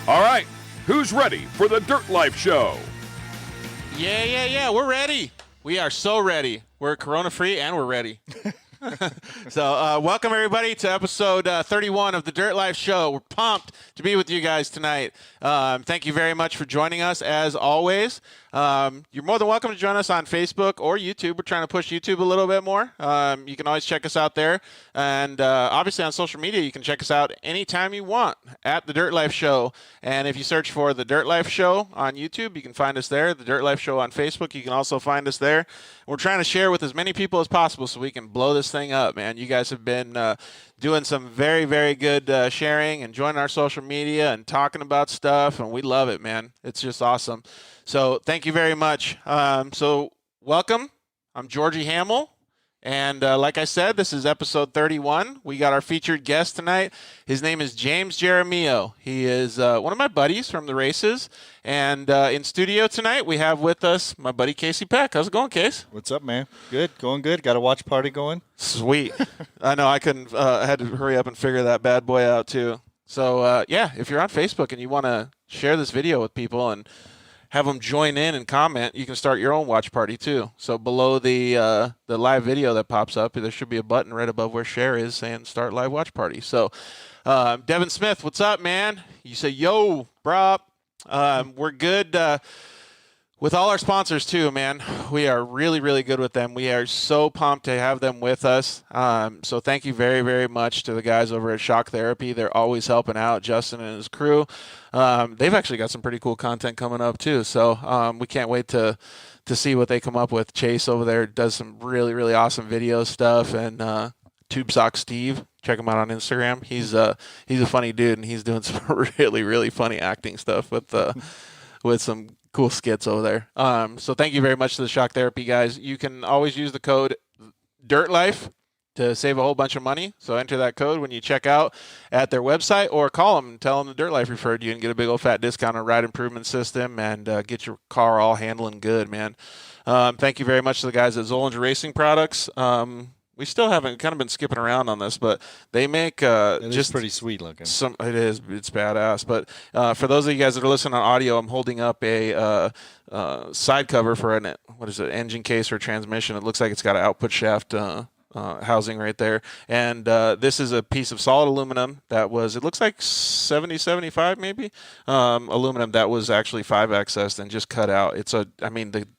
All right, who's ready for the Dirt Life Show? Yeah, we're ready. We are so ready. We're corona-free and we're ready. So welcome, everybody, to episode 31 of the Dirt Life Show. We're pumped to be with you guys tonight. Thank you very much for joining us, as always. You're more than welcome to join us on Facebook or YouTube. We're trying to push YouTube a little bit more. You can always check us out there. And obviously on social media, you can check us out anytime you want at The Dirt Life Show. And if you search for The Dirt Life Show on YouTube, you can find us there. The Dirt Life Show on Facebook, you can also find us there. We're trying to share with as many people as possible so we can blow this thing up, man. You guys have been doing some very, very good sharing and joining our social media and talking about stuff, and we love it, man. It's just awesome. So thank you very much. So welcome. I'm Georgie Hamill. And like I said, this is episode 31. We got our featured guest tonight. His name is James Jaramillo. He is one of my buddies from the races. And in studio tonight, we have with us my buddy Casey Peck. How's it going, Case? What's up, man? Good, going good. Got a watch party going? Sweet. I know I couldn't. I had to hurry up and figure that bad boy out too. So yeah, if you're on Facebook and you want to share this video with people and have them join in and comment, you can start your own watch party too. So below the live video that pops up, there should be a button right above where share is saying start live watch party. So Devin Smith, what's up, man? You say, yo, brah. We're good with all our sponsors too, man. We are really, really good with them. We are so pumped to have them with us. So thank you very, very much to the guys over at Shock Therapy. They're always helping out, Justin and his crew. They've actually got some pretty cool content coming up too. So we can't wait to see what they come up with. Chase over there does some really, really awesome video stuff, and Tube Sock Steve, check him out on Instagram. He's a funny dude, and he's doing some really, really funny acting stuff with some cool skits over there. So thank you very much to the Shock Therapy guys. You can always use the code DIRTLIFE to save a whole bunch of money. So enter that code when you check out at their website, or call them and tell them the Dirt Life referred you and get a big old fat discount on ride improvement system and get your car all handling good, man. Thank you very much to the guys at Zollinger Racing Products. We still haven't kind of been skipping around on this, but they make just pretty sweet looking. It's badass. But for those of you guys that are listening on audio, I'm holding up a side cover for an engine case or transmission. It looks like it's got an output shaft housing right there, and this is a piece of solid aluminum that was, it looks like 70-75 maybe, aluminum that was actually 5-accessed and just cut out.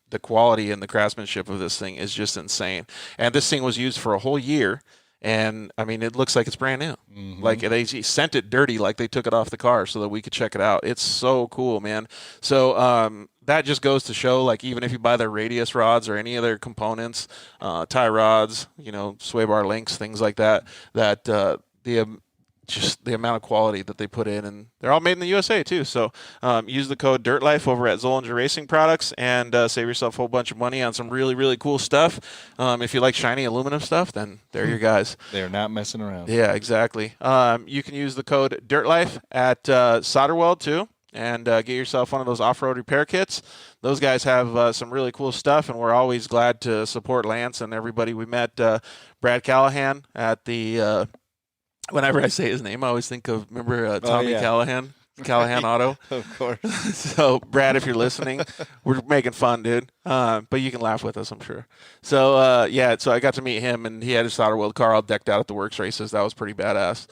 The quality and the craftsmanship of this thing is just insane. And this thing was used for a whole year, and I mean, it looks like it's brand new. Mm-hmm. Like they sent it dirty, like they took it off the car so that we could check it out. It's so cool, man. So that just goes to show, like, even if you buy their radius rods or any other components, tie rods, sway bar links, things like that, just the amount of quality that they put in, and they're all made in the USA too. So use the code DIRTLIFE over at Zollinger Racing Products and save yourself a whole bunch of money on some really, really cool stuff. If you like shiny aluminum stuff, then they're your guys. They're not messing around. Yeah, exactly. You can use the code DIRTLIFE at Solderweld too, and get yourself one of those off-road repair kits. Those guys have some really cool stuff, and we're always glad to support Lance and everybody. We met Brad Callahan at the whenever I say his name, I always think of, remember Tommy Callahan Auto? Of course. So, Brad, if you're listening, we're making fun, dude. But you can laugh with us, I'm sure. So, so I got to meet him, and he had his Solderweld car all decked out at the Works races. That was pretty badass.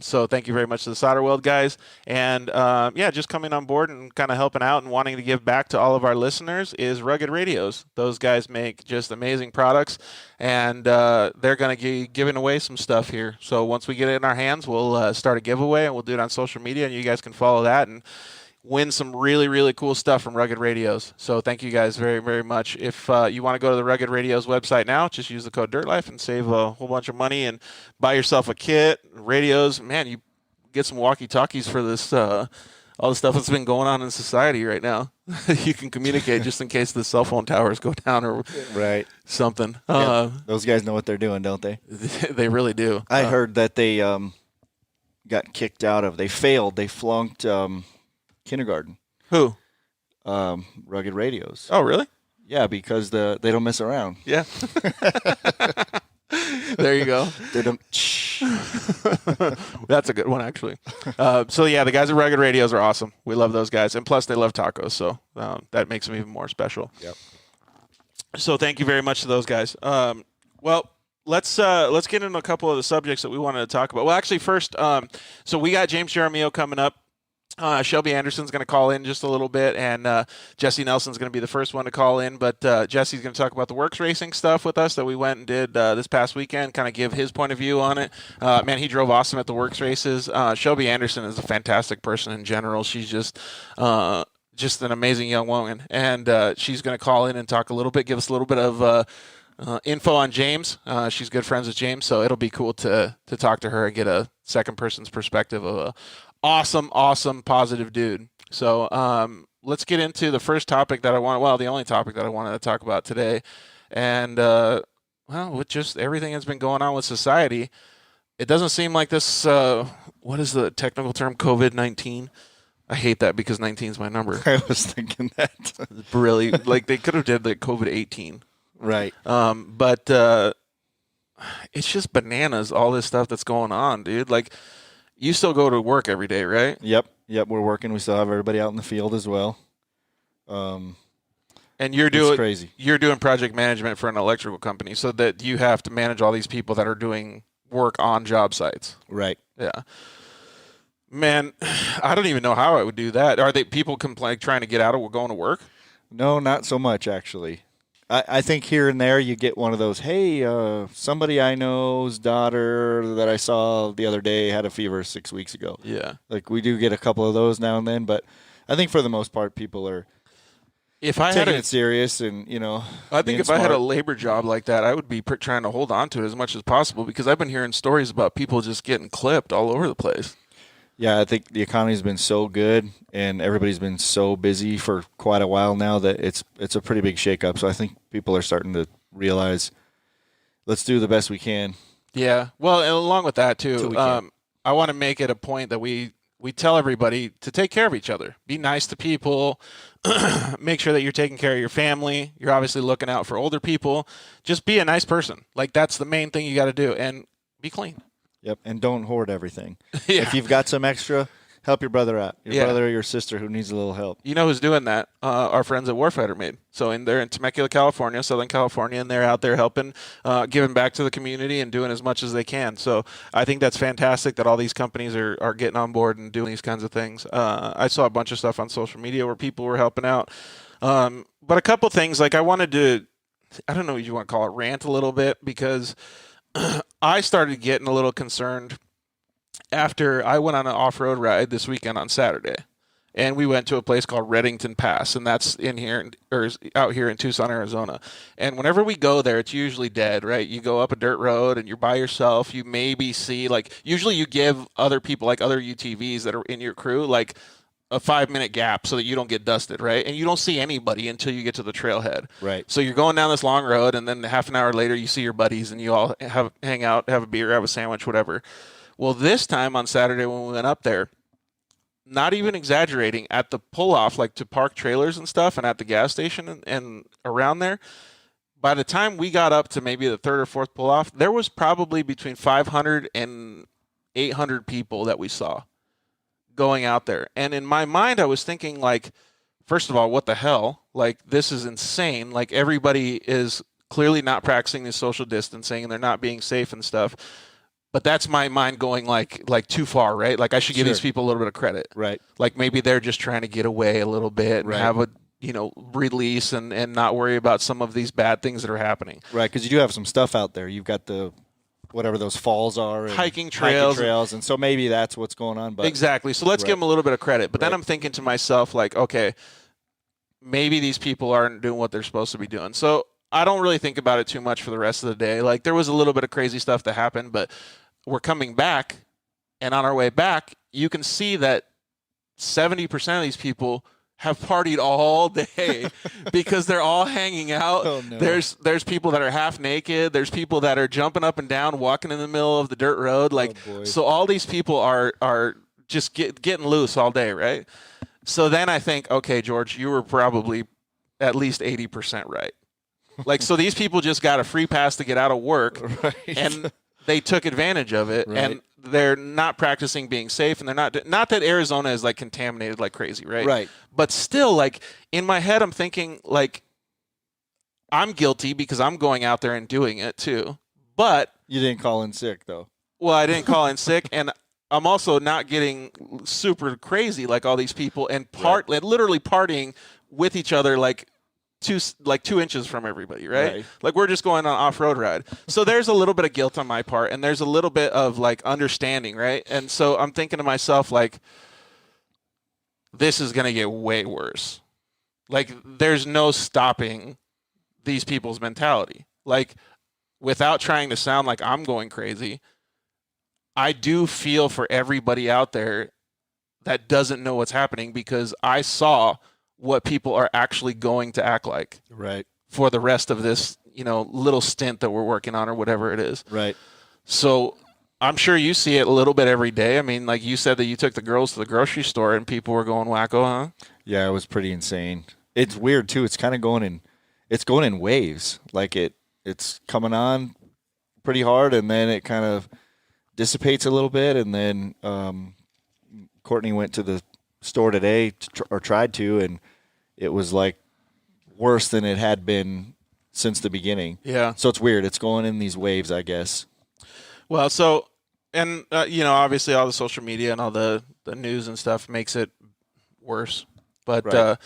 So thank you very much to the Solderweld guys. And, just coming on board and kind of helping out and wanting to give back to all of our listeners is Rugged Radios. Those guys make just amazing products, and they're going to be giving away some stuff here. So once we get it in our hands, we'll start a giveaway, and we'll do it on social media, and you guys can follow that and win some really, really cool stuff from Rugged Radios. So thank you guys very, very much. If you want to go to the Rugged Radios website now, just use the code DIRTLIFE and save a whole bunch of money and buy yourself a kit, radios. Man, you get some walkie-talkies for this, all the stuff that's been going on in society right now. You can communicate just in case the cell phone towers go down or something. Yeah, those guys know what they're doing, don't they? They really do. I heard that they got kicked out of, they flunked kindergarten. Who? Rugged Radios. Oh, really? Yeah, because they don't mess around. Yeah. There you go. That's a good one, actually. So yeah, the guys at Rugged Radios are awesome. We love those guys, and plus they love tacos, so that makes them even more special. Yep. So thank you very much to those guys. Well, let's get into a couple of the subjects that we wanted to talk about. Well, actually, first, so we got James Jaramillo coming up. Shelby Anderson's going to call in just a little bit, and Jessy Nelson's going to be the first one to call in. But Jesse's going to talk about the works racing stuff with us that we went and did this past weekend, kind of give his point of view on it. Man, he drove awesome at the works races. Shelby Anderson is a fantastic person in general. She's just an amazing young woman, and she's going to call in and talk a little bit, give us a little bit of info on James. She's good friends with James, so it'll be cool to talk to her and get a second person's perspective of a awesome, positive dude. So let's get into the first topic that the only topic that I wanted to talk about today. And, with just everything that's been going on with society, it doesn't seem like this, what is the technical term, COVID-19? I hate that because 19 is my number. I was thinking that. Really, like they could have did like COVID-18. Right. But it's just bananas, all this stuff that's going on, dude. Like, you still go to work every day, right? Yep, we're working. We still have everybody out in the field as well. And it's crazy. You're doing project management for an electrical company, so that you have to manage all these people that are doing work on job sites. Right. Yeah. Man, I don't even know how I would do that. Are they people trying to get out of going to work? No, not so much actually. I think here and there you get one of those, hey, somebody I know's daughter that I saw the other day had a fever 6 weeks ago. Yeah. Like we do get a couple of those now and then, but I think for the most part people are taking it serious and, I think if I had a labor job like that, I would be trying to hold on to it as much as possible because I've been hearing stories about people just getting clipped all over the place. Yeah, I think the economy's been so good and everybody's been so busy for quite a while now that it's a pretty big shakeup. So I think people are starting to realize, let's do the best we can. Yeah. Well, and along with that too, I want to make it a point that we tell everybody to take care of each other. Be nice to people. Make sure that you're taking care of your family. You're obviously looking out for older people. Just be a nice person. Like that's the main thing you got to do, and be clean. Yep, and don't hoard everything. Yeah. If you've got some extra, help your brother out. Your brother or your sister who needs a little help. You know who's doing that? Our friends at Warfighter Made. So they're in Temecula, California, Southern California, and they're out there helping, giving back to the community and doing as much as they can. So I think that's fantastic that all these companies are getting on board and doing these kinds of things. I saw a bunch of stuff on social media where people were helping out. But a couple things, like I wanted to, I don't know what you want to call it, rant a little bit because I started getting a little concerned after I went on an off-road ride this weekend on Saturday, and we went to a place called Reddington Pass, and that's out here in Tucson, Arizona. And whenever we go there, it's usually dead, right? You go up a dirt road and you're by yourself. You maybe see, usually you give other people, like other UTVs that are in your crew, like a 5-minute gap so that you don't get dusted, right? And you don't see anybody until you get to the trailhead. Right. So you're going down this long road, and then half an hour later you see your buddies, and you all hang out, have a beer, have a sandwich, whatever. Well, this time on Saturday when we went up there, not even exaggerating, at the pull-off, like to park trailers and stuff, and at the gas station and around there, by the time we got up to maybe the third or fourth pull-off, there was probably between 500 and 800 people that we saw going out there. And in my mind, I was thinking, like, first of all, what the hell? Like, this is insane. Like, everybody is clearly not practicing this social distancing, and they're not being safe and stuff. But that's my mind going like too far, right? Like, I should give these people a little bit of credit. Right. Like, maybe they're just trying to get away a little bit and have a, release and not worry about some of these bad things that are happening. Right, because you do have some stuff out there. You've got the whatever those falls are. And hiking trails. And so maybe that's what's going on. But exactly. So let's give them a little bit of credit. But then I'm thinking to myself, like, okay, maybe these people aren't doing what they're supposed to be doing. So I don't really think about it too much for the rest of the day. Like, there was a little bit of crazy stuff that happened, but we're coming back, and on our way back, you can see that 70% of these people have partied all day because they're all hanging out. Oh, no. There's people that are half naked. There's people that are jumping up and down, walking in the middle of the dirt road. Like, so all these people are just getting loose all day, right? So then I think, okay, George, you were probably at least 80% right. Like, so these people just got a free pass to get out of work, Right. and they took advantage of it, Right. and they're not practicing being safe, and they're not that Arizona is like contaminated like crazy, right? Right. But still, like, in my head, I'm thinking, like, I'm guilty because I'm going out there and doing it too. But You didn't call in sick, though. well, I didn't call in sick, and I'm also not getting super crazy like all these people, and literally partying with each other like 2 inches from everybody, right? Like, we're just going on an off-road ride. So there's a little bit of guilt on my part, and there's a little bit of like understanding, right? And so I'm thinking to myself, like, this is gonna get way worse. Like, there's no stopping these people's mentality. Like, without trying to sound like I'm going crazy, I do feel for everybody out there that doesn't know what's happening, because I saw what people are actually going to act like Right. for the rest of this, little stint that we're working on or whatever it is. Right. So I'm sure you see it a little bit every day. I mean, like you said that you took the girls to the grocery store and people were going wacko, huh? Yeah, it was pretty insane. It's weird too. It's kind of going in waves. Like it's coming on pretty hard, and then it kind of dissipates a little bit, and then Courtney went to the store today or tried to, and it was like worse than it had been since the beginning. Yeah. So it's weird. It's going in these waves, I guess. Well, so, and, obviously all the social media and all the news and stuff makes it worse. But Right.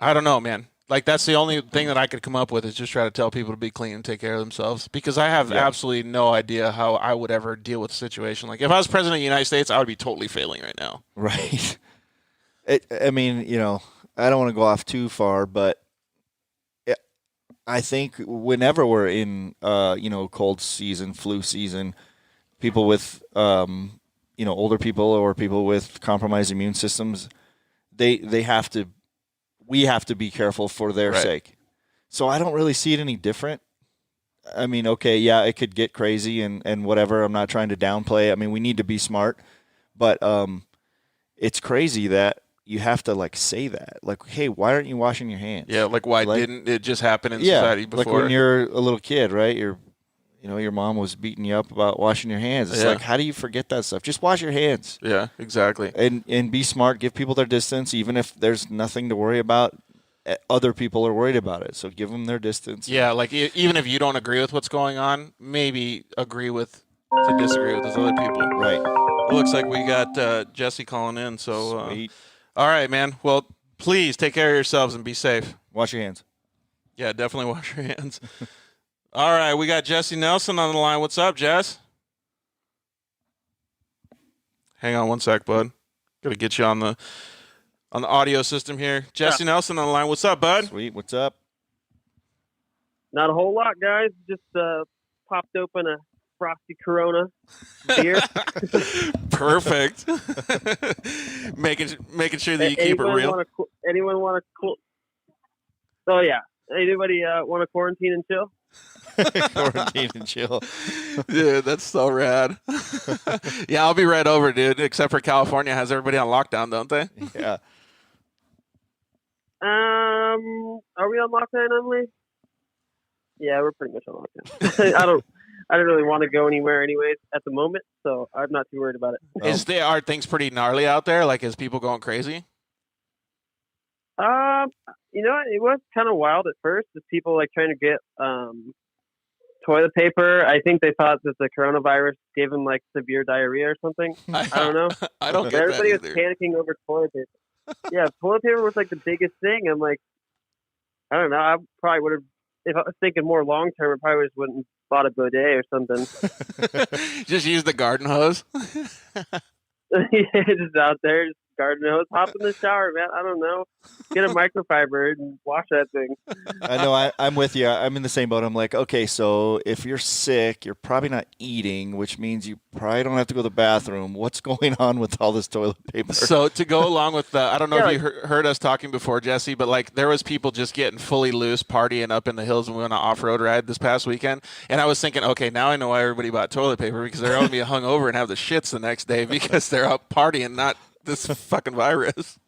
I don't know, man. Like, that's the only thing that I could come up with, is just try to tell people to be clean and take care of themselves, because I have absolutely no idea how I would ever deal with the situation. Like, if I was president of the United States, I would be totally failing right now. Right. I mean, I don't want to go off too far, but I think whenever we're in, cold season, flu season, people with, older people or people with compromised immune systems, we have to be careful for their sake. So I don't really see it any different. I mean, okay, yeah, it could get crazy and whatever. I'm not trying to downplay. I mean, we need to be smart, but it's crazy that you have to like say that. Like, hey, why aren't you washing your hands? Yeah, like, why didn't it just happen in society before? Like when you're a little kid, right? Your mom was beating you up about washing your hands. It's like, how do you forget that stuff? Just wash your hands. Yeah, exactly. And be smart. Give people their distance, even if there's nothing to worry about. Other people are worried about it, so give them their distance. Yeah, like, even if you don't agree with what's going on, maybe disagree with those other people. Right. It looks like we got Jessy calling in. So, Sweet. All right, man. Well, please take care of yourselves and be safe. Wash your hands. Yeah, definitely wash your hands. All right, we got Jessy Nelson on the line. What's up, Jess? Hang on one sec, bud. Got to get you on the audio system here. Jessy Nelson on the line. What's up, bud? Sweet. What's up? Not a whole lot, guys. Just popped open a frosty Corona beer. Perfect. making sure that you keep it real. Anyone want to? Oh yeah. Anybody want to quarantine and chill? Quarantine and chill. Dude, that's so rad. Yeah, I'll be right over, dude. Except for California has everybody on lockdown, don't they? Yeah. Are we on lockdown, Emily? Yeah, we're pretty much on lockdown. I don't really want to go anywhere anyways at the moment, so I'm not too worried about it. Are things pretty gnarly out there? Like, is people going crazy? It was kind of wild at first. With people like trying to get toilet paper. I think they thought that the coronavirus gave them like severe diarrhea or something. I don't know. I don't get Everybody that was either. panicking over toilet paper. Yeah, toilet paper was like the biggest thing. I'm like, I don't know. I probably would have, if I was thinking more long term, I probably just wouldn't bought a bidet or something. Just use the garden hose. Yeah, just out there, just garden hose, hop in the shower, man. I don't know. Get a microfiber and wash that thing. I know. I'm with you. I'm in the same boat. I'm like, okay, so if you're sick, you're probably not eating, which means you probably don't have to go to the bathroom. What's going on with all this toilet paper? So to go along with I don't know if you heard us talking before, Jesse, but like there was people just getting fully loose, partying up in the hills, and we went on an off-road ride this past weekend. And I was thinking, okay, now I know why everybody bought toilet paper, because they're going to be hungover and have the shits the next day because they're out partying, not this fucking virus.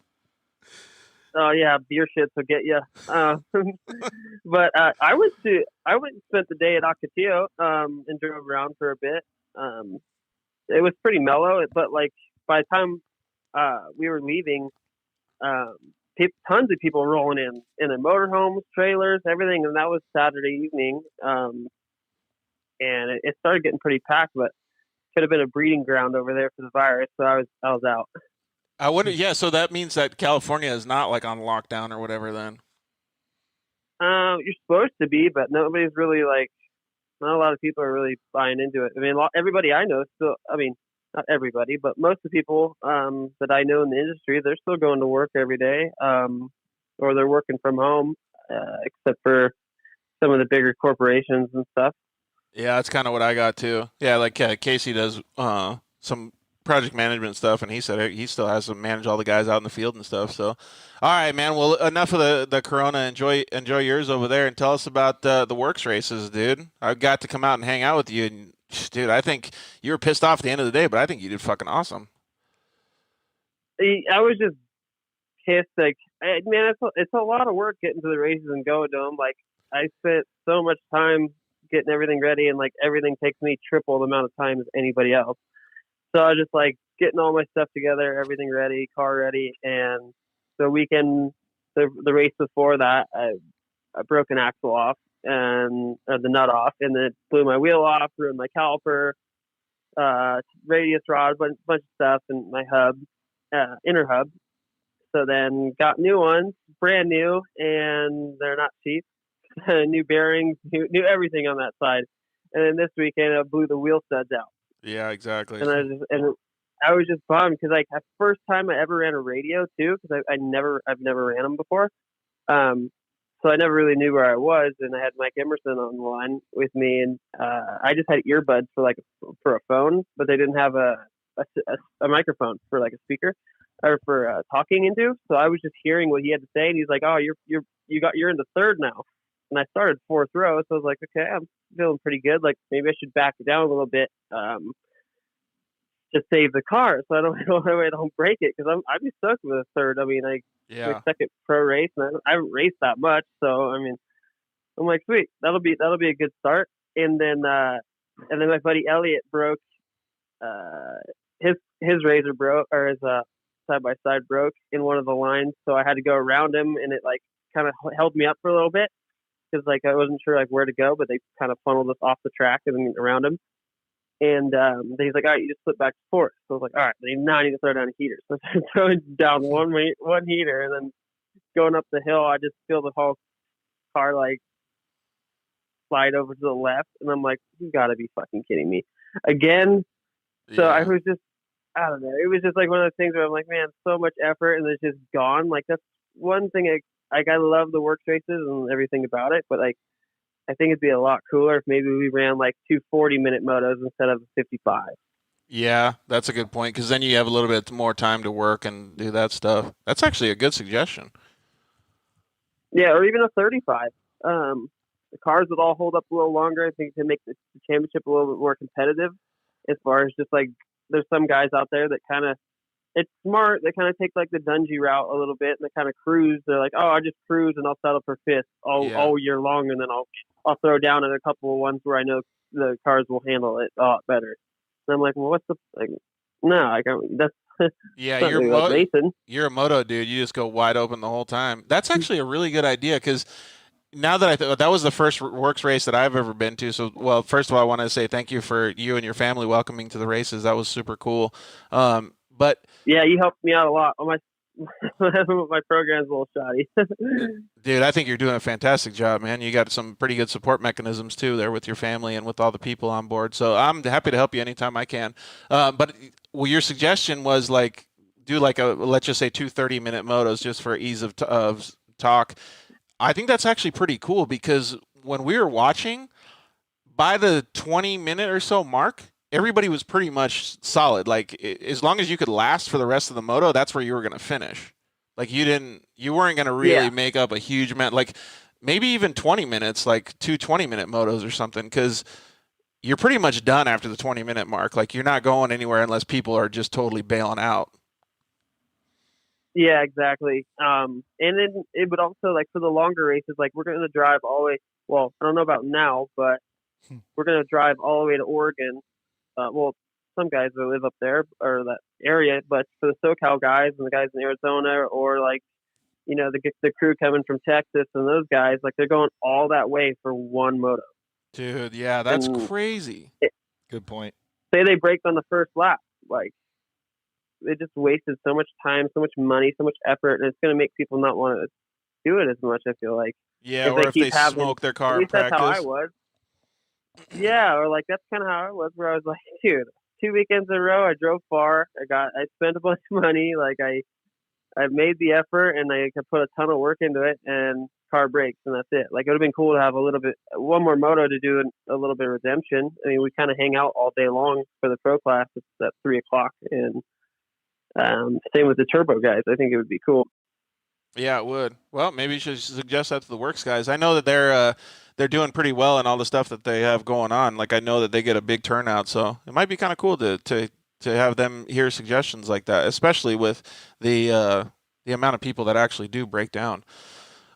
Oh yeah, beer shits will get you. But I went and spent the day at Ocotillo and drove around for a bit. It was pretty mellow, but like by the time we were leaving, um, tons of people rolling in their motorhomes, trailers, everything, and that was Saturday evening. And it started getting pretty packed, but could have been a breeding ground over there for the virus, so I was out. I wonder. Yeah, so that means that California is not like on lockdown or whatever. Then. You're supposed to be, but nobody's really like. Not a lot of people are really buying into it. I mean, everybody I know still. I mean, not everybody, but most of the people that I know in the industry, they're still going to work every day, or they're working from home, except for some of the bigger corporations and stuff. Yeah, that's kind of what I got too. Yeah, like Casey does some project management stuff, and he said he still has to manage all the guys out in the field and stuff. So, all right, man. Well, enough of the Corona. Enjoy yours over there, and tell us about the works races, dude. I got to come out and hang out with you, and dude, I think you were pissed off at the end of the day, but I think you did fucking awesome. I was just pissed. Like, man, it's a lot of work getting to the races and going to them. Like, I spent so much time getting everything ready, and like everything takes me triple the amount of time as anybody else. So I was just like getting all my stuff together, everything ready, car ready, and the weekend, the race before that, I broke an axle off and the nut off, and then it blew my wheel off, ruined my caliper, radius rod, bunch of stuff, and my hub, inner hub. So then got new ones, brand new, and they're not cheap. New bearings, new everything on that side. And then this weekend I blew the wheel studs out. Yeah, exactly. And I was just bummed because like the first time I ever ran a radio too, because I've never ran them before. So I never really knew where I was, and I had Mike Emerson on the line with me, and I just had earbuds for a phone, but they didn't have a microphone for like a speaker or for talking into. So I was just hearing what he had to say, and he's like, "Oh, you're in the third now." And I started fourth row, so I was like, okay, I'm feeling pretty good. Like maybe I should back it down a little bit to save the car, so I don't break it, because I'd be stuck with a third. I mean, my second pro race, and I haven't raced that much, so I mean, I'm like, sweet, that'll be a good start. And then my buddy Elliot broke his razor broke, or his side by side broke in one of the lines, so I had to go around him, and it like kind of held me up for a little bit, because like I wasn't sure like where to go, but they kind of funneled us off the track and then around him. And then he's like, all right, you just slip back to fourth. So I was like, all right, now I need to throw down a heater. So I started throwing down one heater, and then going up the hill, I just feel the whole car like slide over to the left, and I'm like, you gotta be fucking kidding me again. So I was just, I don't know, it was just like one of those things where I'm like, man, so much effort and it's just gone. Like that's one thing. I love the work races and everything about it, but like I think it'd be a lot cooler if maybe we ran like 2 40-minute motos instead of 55. Yeah, that's a good point, because then you have a little bit more time to work and do that stuff. That's actually a good suggestion. Yeah, or even a 35. The cars would all hold up a little longer, I think, to make the championship a little bit more competitive. As far as just like, there's some guys out there that kind of, it's smart. They kind of take like the Dungey route a little bit, and they kind of cruise. They're like, oh, I just cruise and I'll settle for fifth all year long, and then I'll throw down at a couple of ones where I know the cars will handle it a lot better. And I'm like, well, what's the like? No, I can't. That's yeah. You're a moto dude. You just go wide open the whole time. That's actually a really good idea, because now that that was the first works race that I've ever been to. So, well, first of all, I want to say thank you for you and your family welcoming to the races. That was super cool. But yeah, you helped me out a lot. My program's a little shoddy. Dude, I think you're doing a fantastic job, man. You got some pretty good support mechanisms too there with your family and with all the people on board. So I'm happy to help you anytime I can. But your suggestion was like do like let's just say 2 30-minute motos just for ease of talk. I think that's actually pretty cool, because when we were watching, by the 20-minute or so mark, everybody was pretty much solid. Like as long as you could last for the rest of the moto, that's where you were going to finish. Like you weren't going to really make up a huge amount, like maybe even 20 minutes, like 2 20-minute motos or something, because you're pretty much done after the 20-minute mark. Like you're not going anywhere unless people are just totally bailing out. Yeah, exactly. And then it would also, like, for the longer races, like, we're going to drive all the way. Well, I don't know about now, but we're going to drive all the way to Oregon. Well, some guys that live up there or that area, but for the SoCal guys and the guys in Arizona, or like, the crew coming from Texas and those guys, like, they're going all that way for one moto. Dude, yeah, that's crazy. Good point. Say they break on the first lap, like, they just wasted so much time, so much money, so much effort, and it's going to make people not want to do it as much, I feel like. Yeah, or if they smoke their car in practice. That's how I was. Yeah, or like that's kind of how I was, where I was like, dude, 2 weekends in a row, I drove far, I spent a bunch of money, like I made the effort, and I could put a ton of work into it, and car breaks, and that's it. Like, it would have been cool to have one more moto to do a little bit of redemption. I mean, we kind of hang out all day long for the pro class. It's at 3:00, and same with the turbo guys. I think it would be cool. Yeah, it would. Well, maybe you should suggest that to the works guys. I know that they're doing pretty well in all the stuff that they have going on. Like, I know that they get a big turnout, so it might be kind of cool to have them hear suggestions like that, especially with the amount of people that actually do break down.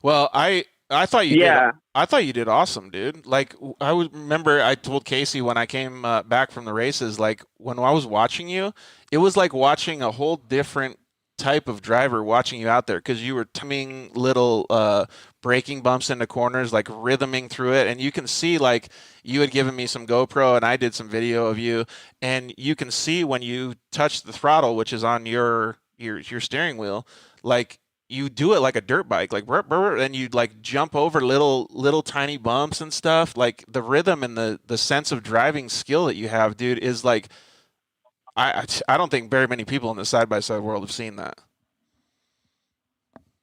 Well, I thought you did. I thought you did awesome, dude. Like, I remember I told Casey when I came back from the races, like, when I was watching you, it was like watching a whole different type of driver watching you out there, because you were timing little braking bumps into corners, like rhythming through it, and you can see, like, you had given me some GoPro and I did some video of you, and you can see when you touch the throttle, which is on your steering wheel, like, you do it like a dirt bike, like, and you like jump over little tiny bumps and stuff. Like, the rhythm and the sense of driving skill that you have, dude, is like, I don't think very many people in the side-by-side world have seen that.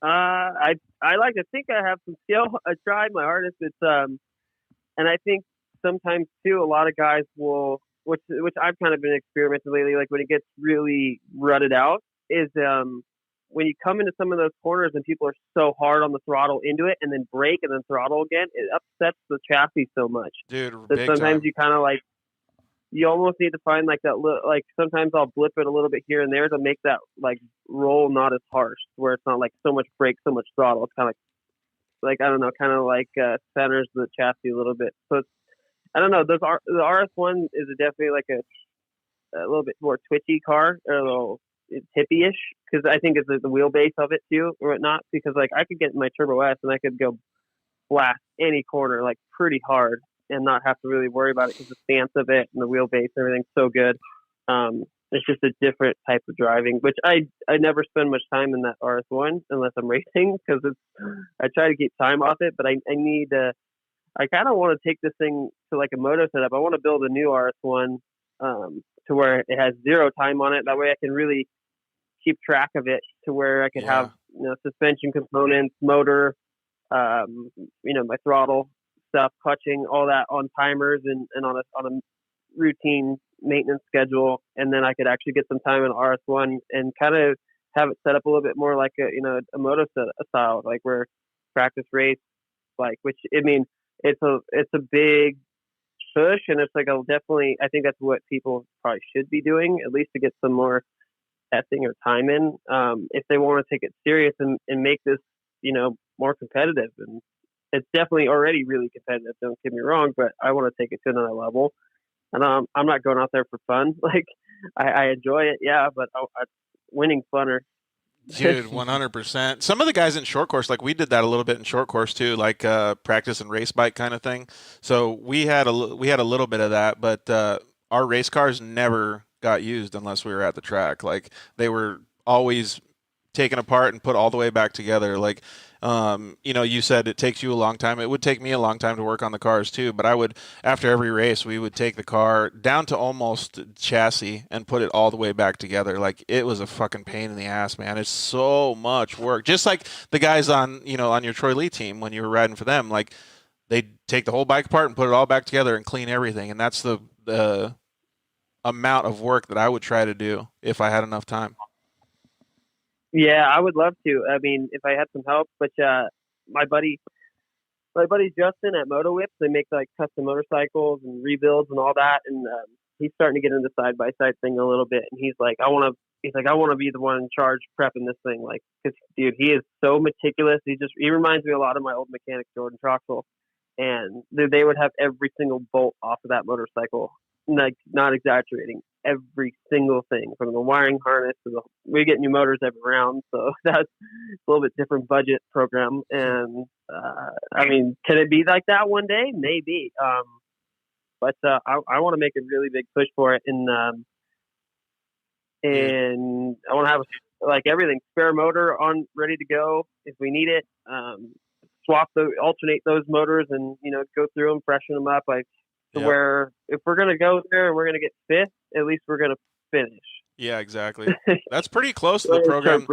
I like to think I have some skill. I tried my hardest. It's and I think sometimes too, a lot of guys will, which I've kind of been experimenting lately. Like, when it gets really rutted out, is when you come into some of those corners and people are so hard on the throttle into it, and then brake and then throttle again, it upsets the chassis so much. Dude, that sometimes time. You kind of like. You almost need to find like that, like, sometimes I'll blip it a little bit here and there to make that, like, roll not as harsh, where it's not like so much brake, so much throttle. It's kind of like I don't know, kind of like centers the chassis a little bit. So I don't know. The RS1 is definitely like a little bit more twitchy car, or a little hippie-ish, because I think it's the wheelbase of it too, or whatnot. Because like I could get my Turbo S and I could go blast any corner like pretty hard, and not have to really worry about it, because the stance of it and the wheelbase, everything's so good. It's just a different type of driving, which I never spend much time in that RS1 unless I'm racing, because I try to keep time off it, but I need to. I kind of want to take this thing to like a moto setup. I want to build a new RS1 to where it has 0 time on it. That way I can really keep track of it, to where I could have suspension components, motor, my throttle stuff, clutching, all that on timers and on a routine maintenance schedule, and then I could actually get some time in RS1 and kind of have it set up a little bit more like a moto style, like where practice race, like, which I mean it's a big push, and it's like I think that's what people probably should be doing, at least to get some more testing or time in, if they want to take it serious and make this more competitive. And it's definitely already really competitive, don't get me wrong, but I want to take it to another level. And I'm not going out there for fun. Like, I enjoy it, yeah, but winning's funner. Dude, 100%. Some of the guys in short course, like, we did that a little bit in short course too, like practice and race bike kind of thing. So we had a little bit of that, but our race cars never got used unless we were at the track. Like, they were always taken apart and put all the way back together. Like, you said it takes you a long time. It would take me a long time to work on the cars too, but after every race, we would take the car down to almost chassis and put it all the way back together. Like, it was a fucking pain in the ass, man. It's so much work. Just like the guys on your Troy Lee team, when you were riding for them, like, they take the whole bike apart and put it all back together and clean everything. And that's the amount of work that I would try to do if I had enough time. Yeah, I would love to. I mean, if I had some help, but my buddy Justin at Moto Whips, they make like custom motorcycles and rebuilds and all that, and he's starting to get into the side-by-side thing a little bit. And he's like, I want to be the one in charge prepping this thing. Like, cause dude, he is so meticulous. He reminds me a lot of my old mechanic, Jordan Troxel. And they would have every single bolt off of that motorcycle, like not exaggerating, every single thing from the wiring harness to we get new motors every round. So that's a little bit different budget program. And, I mean, can it be like that one day? Maybe. But I want to make a really big push for it. And I want to have like everything, spare motor on ready to go if we need it. Alternate those motors and, go through them, freshen them up, like to where if we're going to go there and we're going to get fifth, at least we're going to finish. Yeah, exactly. That's pretty close to the program.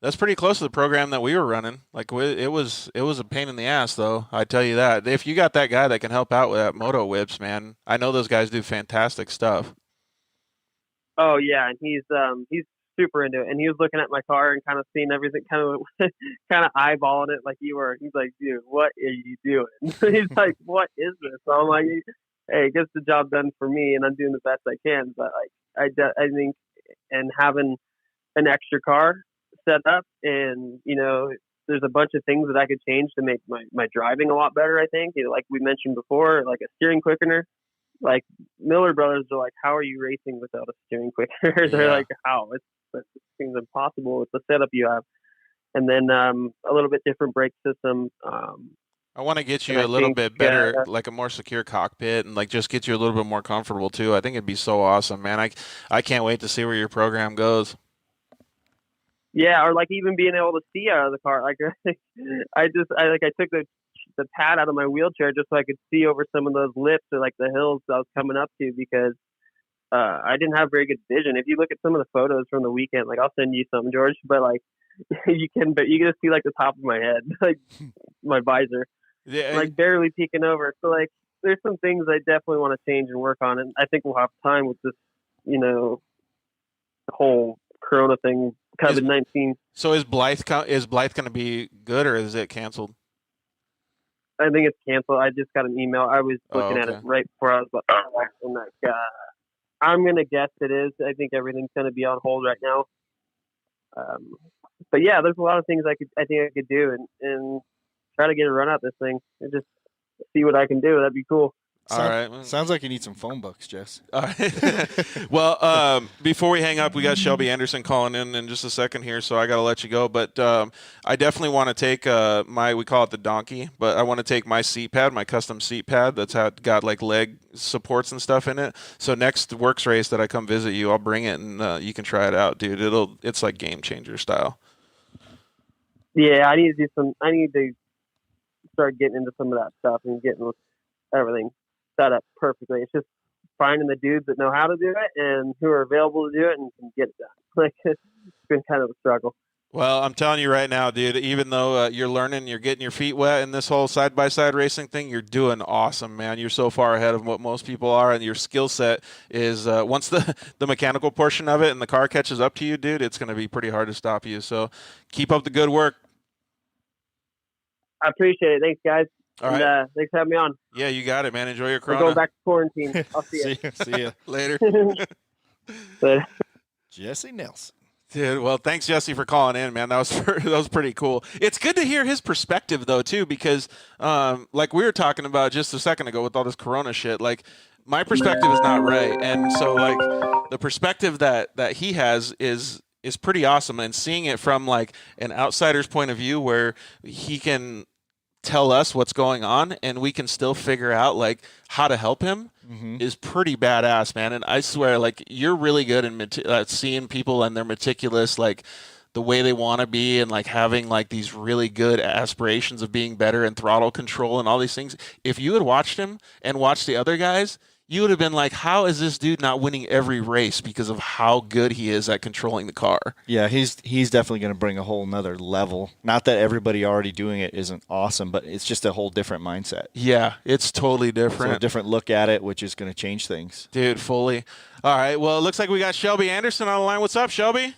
That's pretty close to the program that we were running. Like it was a pain in the ass, though. I tell you that. If you got that guy that can help out with that moto whips, man, I know those guys do fantastic stuff. Oh yeah, and he's super into it. And he was looking at my car and kind of seeing everything, kind of eyeballing it like you were. He's like, dude, what are you doing? He's like, what is this? So I'm like, hey, it gets the job done for me, and I'm doing the best I can. But like, I think, and having an extra car set up, and there's a bunch of things that I could change to make my driving a lot better. I think, like we mentioned before, like a steering quickener. Like Miller Brothers are like, how are you racing without a steering quickener? They're like, how? It seems impossible with the setup you have. And then a little bit different brake system. I want to get you a little bit better, like a more secure cockpit, and like just get you a little bit more comfortable too. I think it'd be so awesome, man. I can't wait to see where your program goes. Yeah, or like even being able to see out of the car. Like I took the pad out of my wheelchair just so I could see over some of those lips or like the hills I was coming up to, because I didn't have very good vision. If you look at some of the photos from the weekend, like I'll send you some, George, but like you can just see like the top of my head, like my visor, like barely peeking over. So like there's some things I definitely want to change and work on, and I think we'll have time with this, the whole Corona thing, COVID-19. So is Blythe going to be good, or is it canceled? I think it's canceled. I just got an email. I was looking at it right before I was and like, I'm going to guess it is. I think everything's going to be on hold right now. But yeah, there's a lot of things I think I could do and try to get a run at this thing and just see what I can do. That'd be cool. All right. Sounds like you need some phone books, Jess. All right. Well, before we hang up, we got Shelby Anderson calling in just a second here, so I got to let you go. But I definitely want to take we call it the donkey, but I want to take my seat pad, my custom seat pad that's got like leg supports and stuff in it. So next works race that I come visit you, I'll bring it and you can try it out, dude. It's like game changer style. Yeah, I need to start getting into some of that stuff and getting everything set up perfectly. It's just finding the dudes that know how to do it and who are available to do it and can get it done. Like it's been kind of a struggle. Well, I'm telling you right now, dude, even though you're learning, you're getting your feet wet in this whole side-by-side racing thing, you're doing awesome, man. You're so far ahead of what most people are, and your skill set is, once the mechanical portion of it and the car catches up to you, dude, it's going to be pretty hard to stop you. So keep up the good work. I appreciate it. Thanks, guys. All right. And, thanks for having me on. Yeah, you got it, man. Enjoy your Corona. We're going back to quarantine. I'll see you. See you. Later. Later. Jessy Nelson. Dude, well, thanks, Jesse, for calling in, man. That was pretty cool. It's good to hear his perspective, though, too, because like we were talking about just a second ago with all this Corona shit, like my perspective is not right. And so, like, the perspective that he has is pretty awesome. And seeing it from, like, an outsider's point of view where he can tell us what's going on and we can still figure out like how to help him is pretty badass, man. And I swear, like, you're really good in seeing people and they're meticulous, like the way they want to be, and like having like these really good aspirations of being better and throttle control and all these things. If you had watched him and watched the other guys, you would have been like, how is this dude not winning every race because of how good he is at controlling the car? Yeah, he's definitely going to bring a whole nother level. Not that everybody already doing it isn't awesome, but it's just a whole different mindset. Yeah, it's totally different. So a different look at it, which is going to change things. Dude, fully. All right, well, it looks like we got Shelby Anderson on the line. What's up, Shelby?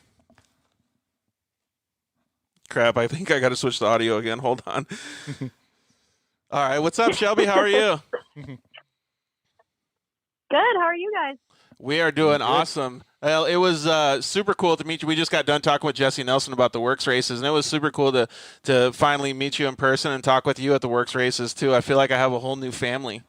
Crap, I think I got to switch the audio again. Hold on. All right, what's up, Shelby? How are you? Good. How are you guys? We are doing awesome. Well, it was super cool to meet you. We just got done talking with Jessy Nelson about the Works races, and it was super cool to finally meet you in person and talk with you at the Works races too. I feel like I have a whole new family.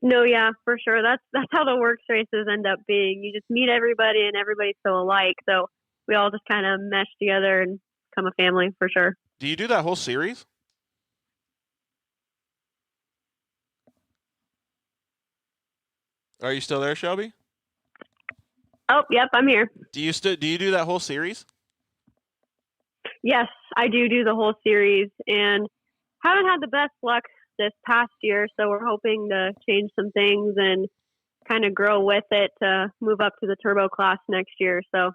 No, yeah, for sure. That's how the Works races end up being. You just meet everybody, and everybody's so alike. So we all just kind of mesh together and become a family for sure. Do you do that whole series? Are you still there, Shelby? Oh, yep, I'm here. Do you do that whole series? Yes, I do the whole series, and haven't had the best luck this past year. So we're hoping to change some things and kind of grow with it to move up to the turbo class next year. So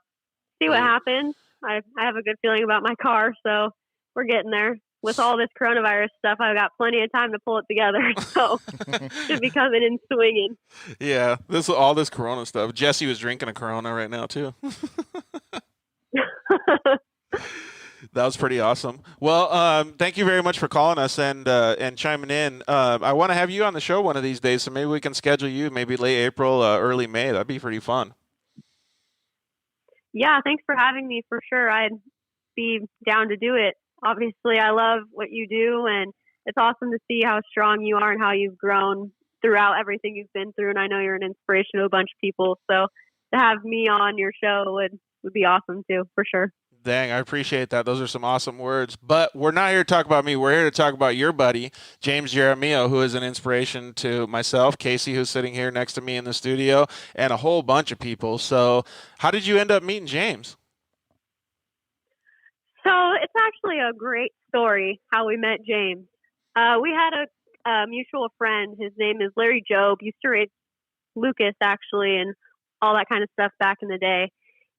see what happens. I have a good feeling about my car, so we're getting there. With all this coronavirus stuff, I've got plenty of time to pull it together, so should be coming in swinging. Yeah, all this Corona stuff. Jessy was drinking a Corona right now too. That was pretty awesome. Well, thank you very much for calling us and chiming in. I want to have you on the show one of these days, so maybe we can schedule you maybe late April, early May. That'd be pretty fun. Yeah, thanks for having me for sure. I'd be down to do it. Obviously, I love what you do, and it's awesome to see how strong you are and how you've grown throughout everything you've been through. And I know you're an inspiration to a bunch of people. So to have me on your show would be awesome too, for sure. Dang, I appreciate that. Those are some awesome words. But we're not here to talk about me. We're here to talk about your buddy, James Jaramillo, who is an inspiration to myself, Casey, who's sitting here next to me in the studio, and a whole bunch of people. So how did you end up meeting James? So it's actually a great story how we met James. We had a mutual friend. His name is Larry Jobe. Used to race Lucas, actually, and all that kind of stuff back in the day.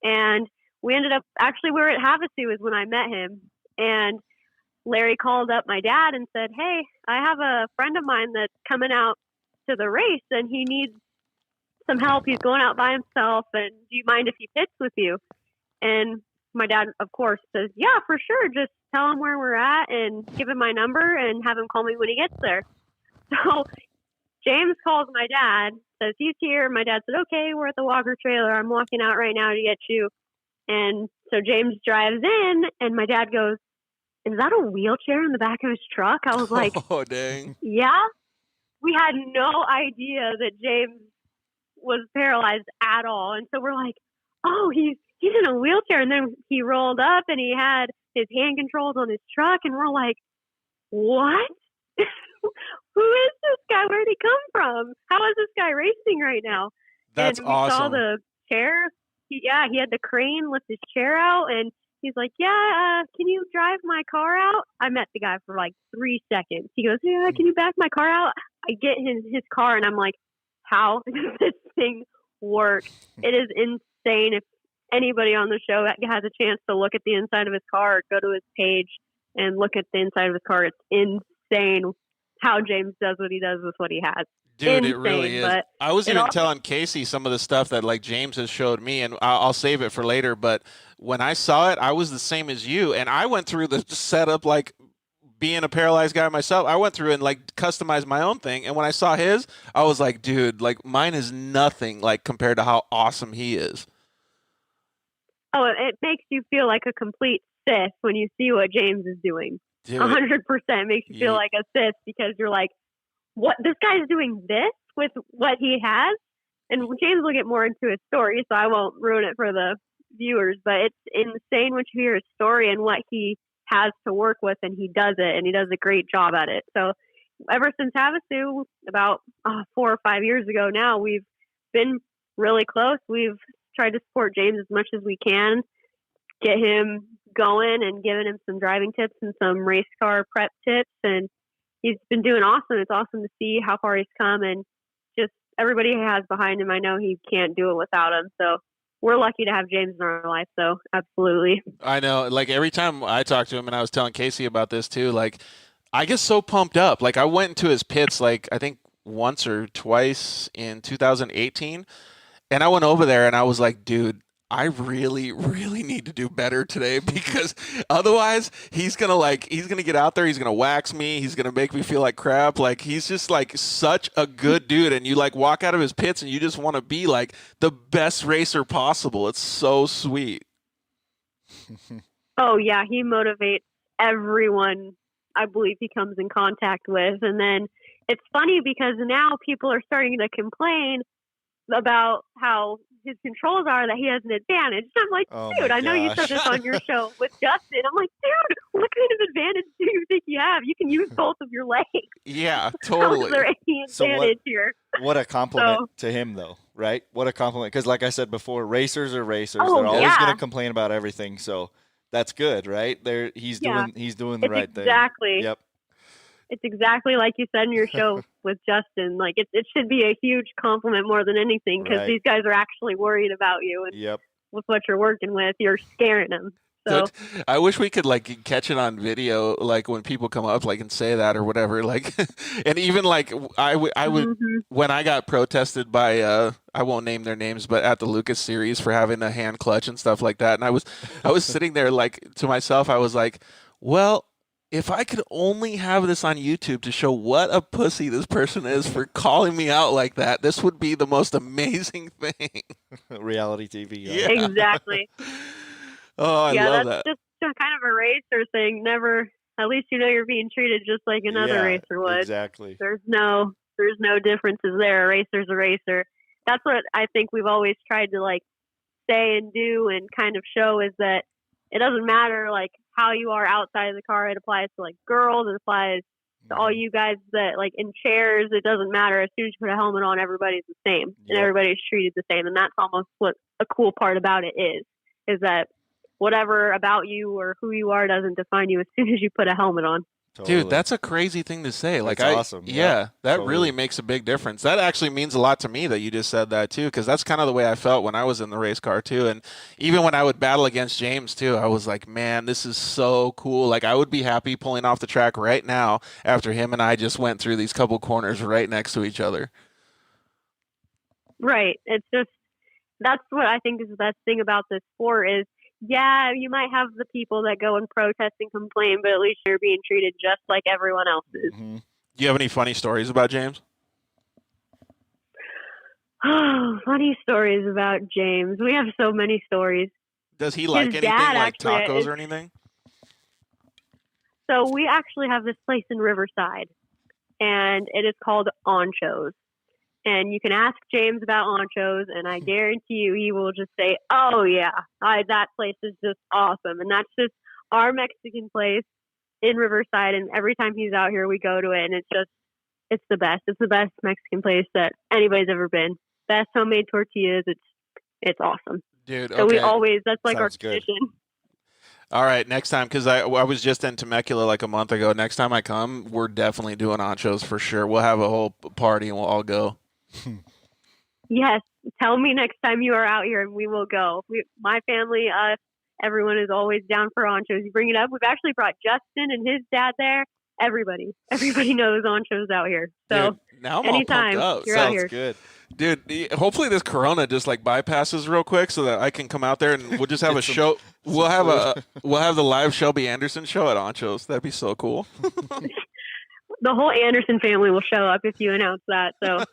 And we ended up, actually, we were at Havasu is when I met him. And Larry called up my dad and said, hey, I have a friend of mine that's coming out to the race, and he needs some help. He's going out by himself, and do you mind if he pits with you? And my dad, of course, says, yeah, for sure. Just tell him where we're at and give him my number and have him call me when he gets there. So James calls my dad, says he's here. My dad said, okay, we're at the Walker trailer. I'm walking out right now to get you. And so James drives in, and my dad goes, is that a wheelchair in the back of his truck? I was like, oh, dang. Yeah. We had no idea that James was paralyzed at all. And so we're like, oh, he's in a wheelchair. And then he rolled up and he had his hand controls on his truck. And we're like, what? Who is this guy? Where'd he come from? How is this guy racing right now? That's and we awesome. saw the chair. He had the crane lift his chair out, and he's like, yeah, can you drive my car out? I met the guy for like 3 seconds. He goes, yeah, can you back my car out? I get in his car, and I'm like, how does this thing work? It is insane. If anybody on the show has a chance to look at the inside of his car or go to his page and look at the inside of his car, it's insane how James does what he does with what he has. Dude, insane, it really is. I was even telling Casey some of the stuff that like James has showed me, and I'll save it for later. But when I saw it, I was the same as you, and I went through the setup like being a paralyzed guy myself. I went through and like customized my own thing, and when I saw his, I was like, dude, like mine is nothing like compared to how awesome he is. Oh, it makes you feel like a complete Sith when you see what James is doing. 100% makes you feel like a Sith because you're like, what, this guy's doing this with what he has? And James will get more into his story, so I won't ruin it for the viewers, but it's insane when you hear his story and what he has to work with, and he does it, and he does a great job at it. So ever since Havasu, about 4 or 5 years ago now, we've been really close. We've tried to support James as much as we can, get him going and giving him some driving tips and some race car prep tips, and he's been doing awesome. It's awesome to see how far he's come, and just everybody he has behind him. I know he can't do it without him. So we're lucky to have James in our life. So absolutely. I know. Like every time I talk to him, and I was telling Casey about this too, like I get so pumped up. Like I went into his pits, like I think once or twice in 2018. And I went over there and I was like, dude, I really, really need to do better today because otherwise he's gonna get out there, he's gonna wax me, he's gonna make me feel like crap. Like he's just like such a good dude, and you like walk out of his pits and you just want to be like the best racer possible. It's so sweet. Oh yeah, he motivates everyone I believe he comes in contact with. And then it's funny because now people are starting to complain about how his controls are, that he has an advantage. And I'm like, dude, I know you said this on your show with Justin. I'm like, dude, what kind of advantage do you think you have? You can use both of your legs. Yeah, totally. How is there any advantage here? What a compliment to him, though, right? What a compliment. Because like I said before, racers are racers. They're always going to complain about everything. So that's good, right? He's doing the right thing. Exactly. Yep. It's exactly like you said in your show with Justin. Like it should be a huge compliment more than anything, because these guys are actually worried about you, and with what you're working with, you're scaring them. So I wish we could like catch it on video, like when people come up like and say that or whatever. Like, and even like I would when I got protested by I won't name their names, but at the Lucas series for having a hand clutch and stuff like that, and I was sitting there like to myself, I was like, well, if I could only have this on YouTube to show what a pussy this person is for calling me out like that, this would be the most amazing thing. Reality TV. Yeah. Exactly. Oh, I love that's that. just kind of a racer thing. Never, at least you know you're being treated just like another racer would. Exactly. There's no differences there. A racer's a racer. That's what I think we've always tried to like say and do and kind of show, is that it doesn't matter like how you are outside of the car. It applies to like girls. It applies to all you guys that like in chairs. It doesn't matter. As soon as you put a helmet on, everybody's the same and everybody's treated the same. And that's almost what a cool part about it is that whatever about you or who you are doesn't define you as soon as you put a helmet on. Totally. Dude, that's a crazy thing to say. Like, that's awesome. Yeah, that really makes a big difference. That actually means a lot to me that you just said that too, because that's kind of the way I felt when I was in the race car too. And even when I would battle against James too, I was like, man, this is so cool. Like, I would be happy pulling off the track right now after him and I just went through these couple corners right next to each other. Right. It's just, that's what I think is the best thing about this sport is, yeah, you might have the people that go and protest and complain, but at least you're being treated just like everyone else is. Mm-hmm. Do you have any funny stories about James? Oh, funny stories about James. We have so many stories. Does he like anything like tacos or anything? So we actually have this place in Riverside, and it is called Anchos. And you can ask James about Anchos, and I guarantee you he will just say, oh, yeah, that place is just awesome. And that's just our Mexican place in Riverside. And every time he's out here, we go to it, and it's the best. It's the best Mexican place that anybody's ever been. Best homemade tortillas. It's awesome. Dude, so we always, that's like our tradition. All right, next time, because I was just in Temecula like a month ago. Next time I come, we're definitely doing Anchos for sure. We'll have a whole party, and we'll all go. Yes, tell me next time you are out here and we will go. My family, us, everyone is always down for Anchos. You bring it up. We've actually brought Justin and his dad there. Everybody knows Anchos out here. So dude, now I'm anytime all pumped up. you're Sounds out here. Good. Dude, hopefully this Corona just like bypasses real quick so that I can come out there and we'll just have a show. We'll have the live Shelby Anderson show at Anchos. That'd be so cool. The whole Anderson family will show up if you announce that. So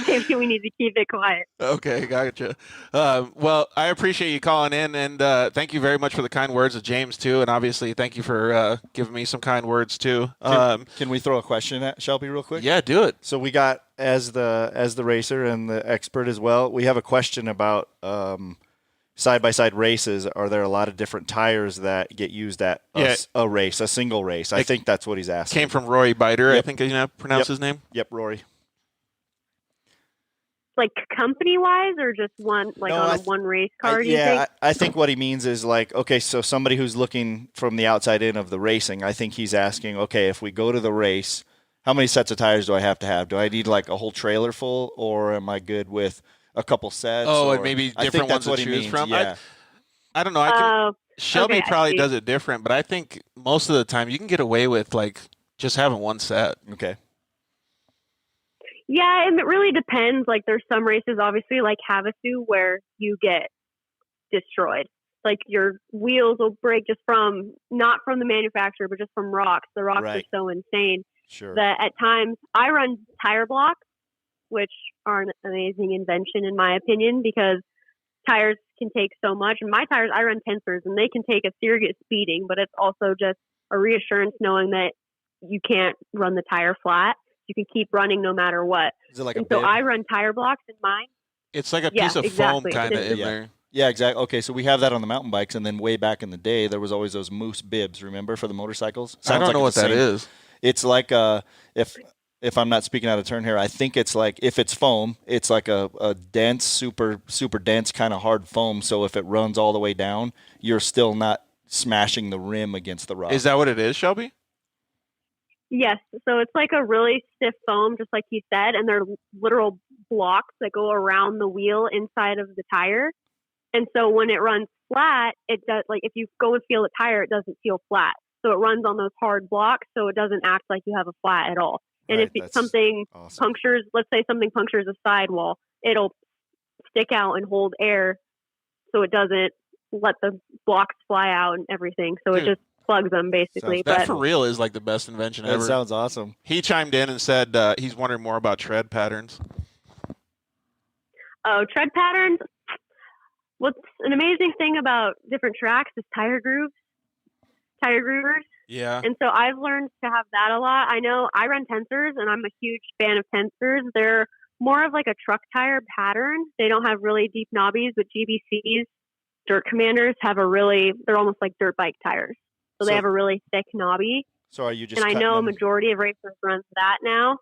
maybe we need to keep it quiet. Okay, gotcha. Well, I appreciate you calling in, and thank you very much for the kind words of James, too. And obviously, thank you for giving me some kind words, too. Can we throw a question at Shelby real quick? Yeah, do it. So we got, as the racer and the expert as well, we have a question about side-by-side races. Are there a lot of different tires that get used at a race, a single race? I think that's what he's asking. Came from Rory Biter, I think pronounce his name. Yep, Rory. Like company-wise or just one, like on a one race car, do you think? I think what he means is like, okay, so somebody who's looking from the outside in of the racing, I think he's asking, okay, if we go to the race, how many sets of tires do I have to have? Do I need like a whole trailer full, or am I good with a couple sets? Oh, and maybe different ones to choose from. Yeah. I don't know. Shelby probably does it different, but I think most of the time you can get away with like just having one set. Okay. Yeah, and it really depends. Like there's some races, obviously, like Havasu, where you get destroyed. Like your wheels will break just not from the manufacturer, but just from rocks. The rocks are so insane that at times I run tire blocks, which are an amazing invention in my opinion, because tires can take so much. And my tires, I run tensors, and they can take a serious beating, but it's also just a reassurance knowing that you can't run the tire flat. You can keep running no matter what. Is it like so I run tire blocks in mine. It's like a piece of foam kind of in there. Yeah, exactly. Okay, so we have that on the mountain bikes, and then way back in the day, there was always those moose bibs, remember, for the motorcycles? I don't know what that is. It's like if I'm not speaking out of turn here, I think it's like, if it's foam, it's like a dense, super dense kind of hard foam, so if it runs all the way down, you're still not smashing the rim against the rock. Is that what it is, Shelby? Yes. So it's like a really stiff foam, just like you said, and they're literal blocks that go around the wheel inside of the tire. And so when it runs flat, it does, like if you go and feel the tire, it doesn't feel flat. So it runs on those hard blocks, so it doesn't act like you have a flat at all. And if something punctures, let's say something punctures a sidewall, it'll stick out and hold air so it doesn't let the blocks fly out and everything. So it just plugs them basically. That for real is like the best invention ever. That sounds awesome. He chimed in and said he's wondering more about tread patterns. Oh, tread patterns. What's an amazing thing about different tracks is tire groovers. Yeah. And so I've learned to have that a lot. I know I run tensors, and I'm a huge fan of tensors. They're more of like a truck tire pattern. They don't have really deep knobbies, but GBCs, Dirt Commanders, they're almost like dirt bike tires. So they have a really thick knobby. So are you just? And I know a majority of racers run that now.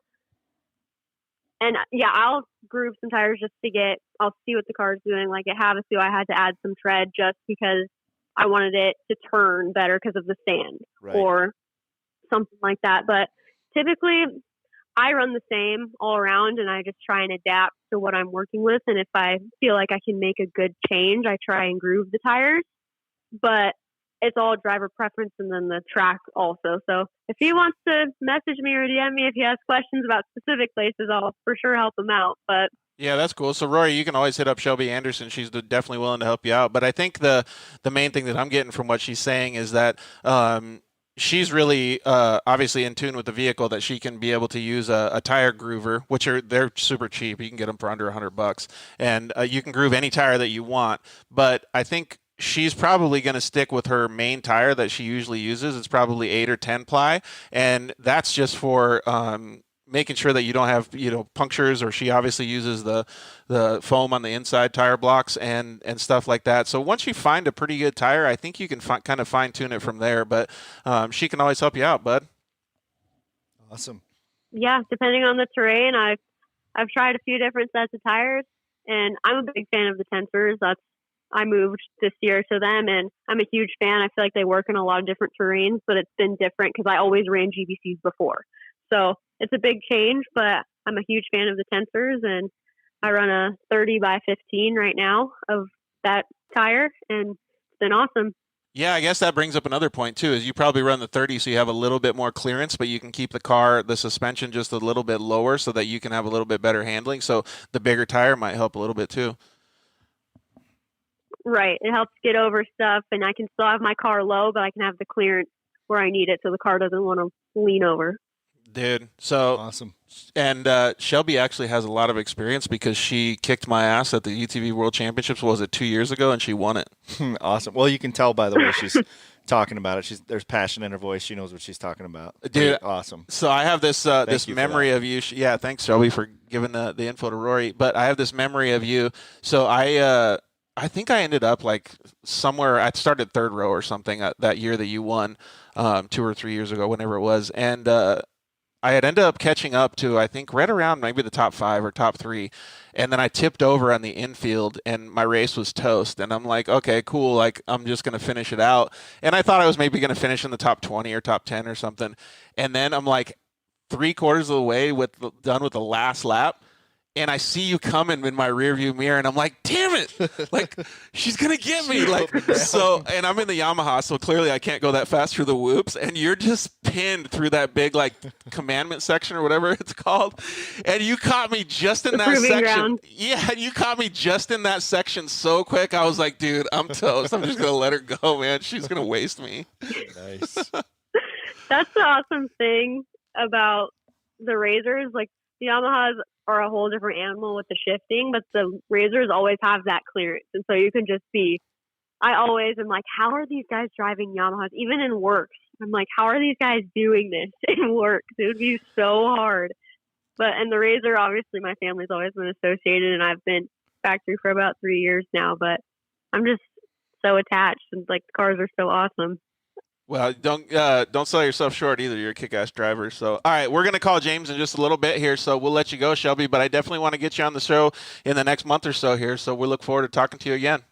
And yeah, I'll groove some tires I'll see what the car's doing. Like at Havasu, I had to add some tread just because I wanted it to turn better because of the sand or something like that. But typically I run the same all around, and I just try and adapt to what I'm working with. And if I feel like I can make a good change, I try and groove the tires. But it's all driver preference and then the track also. So if he wants to message me or DM me if he has questions about specific places, I'll for sure help him out. But yeah, that's cool. So Rory, you can always hit up Shelby Anderson. She's definitely willing to help you out. But I think the main thing that I'm getting from what she's saying is that she's really obviously in tune with the vehicle, that she can be able to use a tire groover, which they're super cheap. You can get them for under $100, and you can groove any tire that you want. But I think she's probably going to stick with her main tire that she usually uses. It's probably 8 or 10 ply, and that's just for making sure that you don't have punctures. Or she obviously uses the foam on the inside tire blocks and stuff like that. So once you find a pretty good tire, I think you can kind of fine tune it from there. But she can always help you out, bud. Awesome. Yeah, depending on the terrain, I've tried a few different sets of tires, and I'm a big fan of the tensors. I moved this year to them, and I'm a huge fan. I feel like they work in a lot of different terrains, but it's been different because I always ran GBCs before. So it's a big change, but I'm a huge fan of the tensors, and I run a 30 by 15 right now of that tire, and it's been awesome. Yeah, I guess that brings up another point too, is you probably run the 30 so you have a little bit more clearance, but you can keep the suspension just a little bit lower so that you can have a little bit better handling. So the bigger tire might help a little bit too. Right. It helps get over stuff, and I can still have my car low, but I can have the clearance where I need it so the car doesn't want to lean over. Dude, so awesome. And Shelby actually has a lot of experience because she kicked my ass at the UTV World Championships, was it 2 years ago, and she won it. Awesome. Well, you can tell by the way she's talking about it. There's passion in her voice. She knows what she's talking about. Dude, awesome. So I have this memory of you. Yeah, thanks, Shelby, for giving the info to Rory. But I have this memory of you. So I think I ended up like somewhere. I started third row or something that year that you won, 2 or 3 years ago, whenever it was, and I had ended up catching up to, I think, right around maybe the top 5 or top 3, and then I tipped over on the infield, and my race was toast, and I'm like, okay, cool, like, I'm just going to finish it out, and I thought I was maybe going to finish in the top 20 or top 10 or something, and then I'm like 3/4 of the way done with the last lap, and I see you coming in my rearview mirror, and I'm like, damn it, like she's gonna get me, like so. And I'm in the Yamaha, so clearly I can't go that fast through the whoops, and you're just pinned through that big like commandment section or whatever it's called, and you caught me just in that section. Ground. Yeah, you caught me just in that section so quick. I was like, dude, I'm toast. I'm just gonna let her go, man. She's gonna waste me. Nice. That's the awesome thing about the razors. Like the Yamahas are a whole different animal with the shifting, but the razors always have that clearance. And so you can just see, I always am like, how are these guys driving Yamahas? Even in works, I'm like, how are these guys doing this in work? It would be so hard. And the razor, obviously my family's always been associated, and I've been factory for about 3 years now, but I'm just so attached, and like the cars are so awesome. Well, don't sell yourself short either. You're a kick-ass driver. So, all right, we're going to call James in just a little bit here, so we'll let you go, Shelby. But I definitely want to get you on the show in the next month or so here, so we look forward to talking to you again.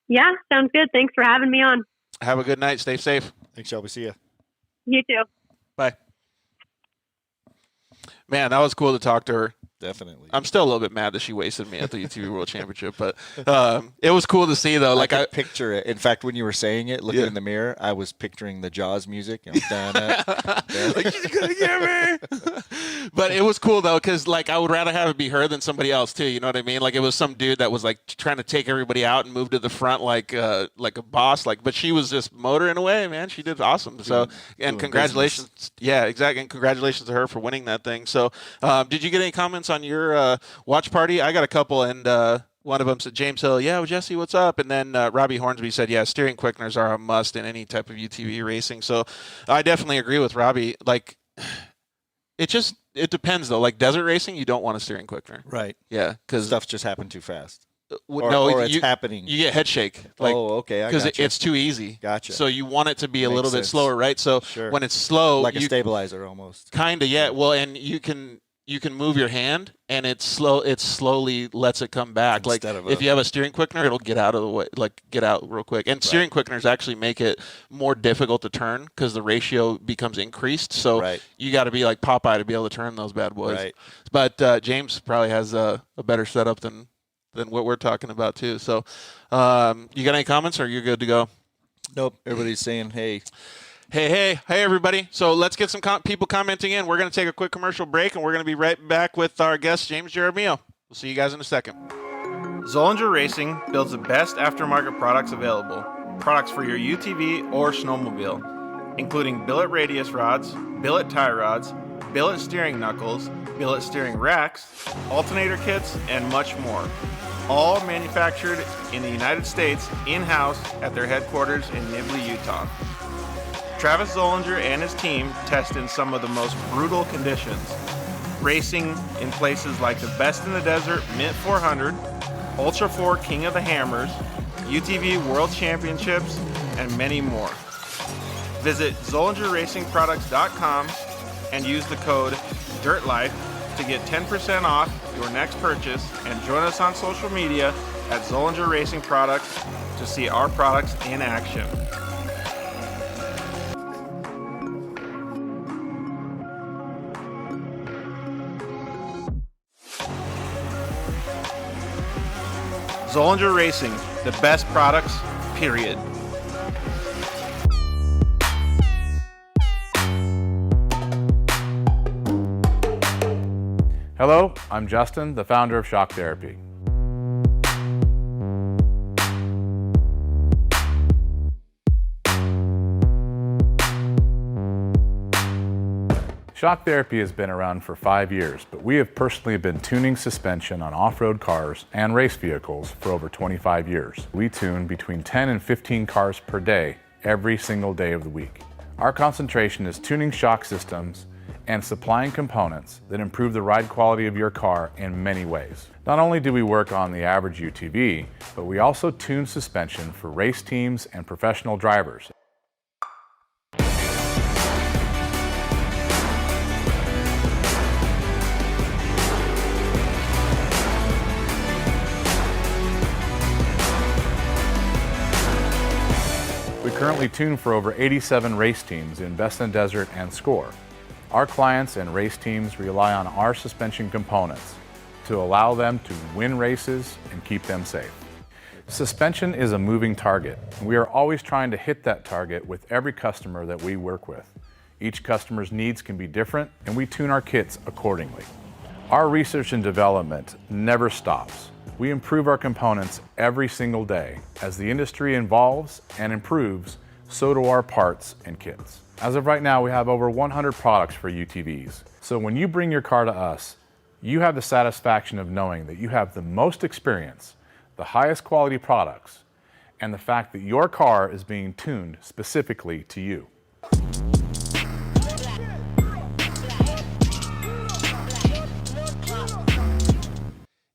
Yeah, sounds good. Thanks for having me on. Have a good night. Stay safe. Thanks, Shelby. See ya. You too. Bye. Man, that was cool to talk to her. Definitely. I'm still a little bit mad that she wasted me at the UTV World Championship, but it was cool to see, though. Like I picture it. In fact, when you were saying it, looking in the mirror, I was picturing the Jaws music. And like, she's gonna get me. But it was cool though, because like I would rather have it be her than somebody else too. You know what I mean? Like it was some dude that was like trying to take everybody out and move to the front like a boss. Like, but she was just motoring away, man. She did awesome. So and congratulations. Business. Yeah, exactly. And congratulations to her for winning that thing. So did you get any comments on your watch party? I got a couple, and one of them said, James Hill, yeah, well, Jesse, what's up? And then Robbie Hornsby said, yeah, steering quickeners are a must in any type of UTV racing. So I definitely agree with Robbie. Like, it depends, though. Like desert racing, you don't want a steering quickener. Right. Yeah. Because stuff just happened too fast. Or it's happening. You get head shake. Like, okay. Because it's too easy. Gotcha. So you want it to be a little bit slower, right? So when it's slow. Like a stabilizer almost. Kind of, yeah. Well, and you can move your hand, and it slowly lets it come back. Instead like if you have a steering quickener, it'll get out of the way, like get out real quick. And steering quickeners actually make it more difficult to turn because the ratio becomes increased. So you got to be like Popeye to be able to turn those bad boys. Right. But James probably has a better setup than what we're talking about too. So you got any comments, or you're good to go? Nope. Everybody's saying, hey. Hey, everybody. So let's get some people commenting in. We're going to take a quick commercial break, and we're going to be right back with our guest, James Jaramillo. We'll see you guys in a second. Zollinger Racing builds the best aftermarket products available. Products for your UTV or snowmobile, including billet radius rods, billet tie rods, billet steering knuckles, billet steering racks, alternator kits, and much more. All manufactured in the United States in-house at their headquarters in Nibley, Utah. Travis Zollinger and his team test in some of the most brutal conditions, racing in places like the Best in the Desert Mint 400, Ultra 4 King of the Hammers, UTV World Championships, and many more. Visit ZollingerRacingProducts.com and use the code DIRTLIFE to get 10% off your next purchase, and join us on social media at Zollinger Racing Products to see our products in action. Zollinger Racing, the best products, period. Hello, I'm Justin, the founder of Shock Therapy. Shock Therapy has been around for 5 years, but we have personally been tuning suspension on off-road cars and race vehicles for over 25 years. We tune between 10 and 15 cars per day, every single day of the week. Our concentration is tuning shock systems and supplying components that improve the ride quality of your car in many ways. Not only do we work on the average UTV, but we also tune suspension for race teams and professional drivers. We currently tune for over 87 race teams in Best in the Desert and Score. Our clients and race teams rely on our suspension components to allow them to win races and keep them safe. Suspension is a moving target, and we are always trying to hit that target with every customer that we work with. Each customer's needs can be different, and we tune our kits accordingly. Our research and development never stops. We improve our components every single day. As the industry evolves and improves, so do our parts and kits. As of right now, we have over 100 products for UTVs. So when you bring your car to us, you have the satisfaction of knowing that you have the most experience, the highest quality products, and the fact that your car is being tuned specifically to you.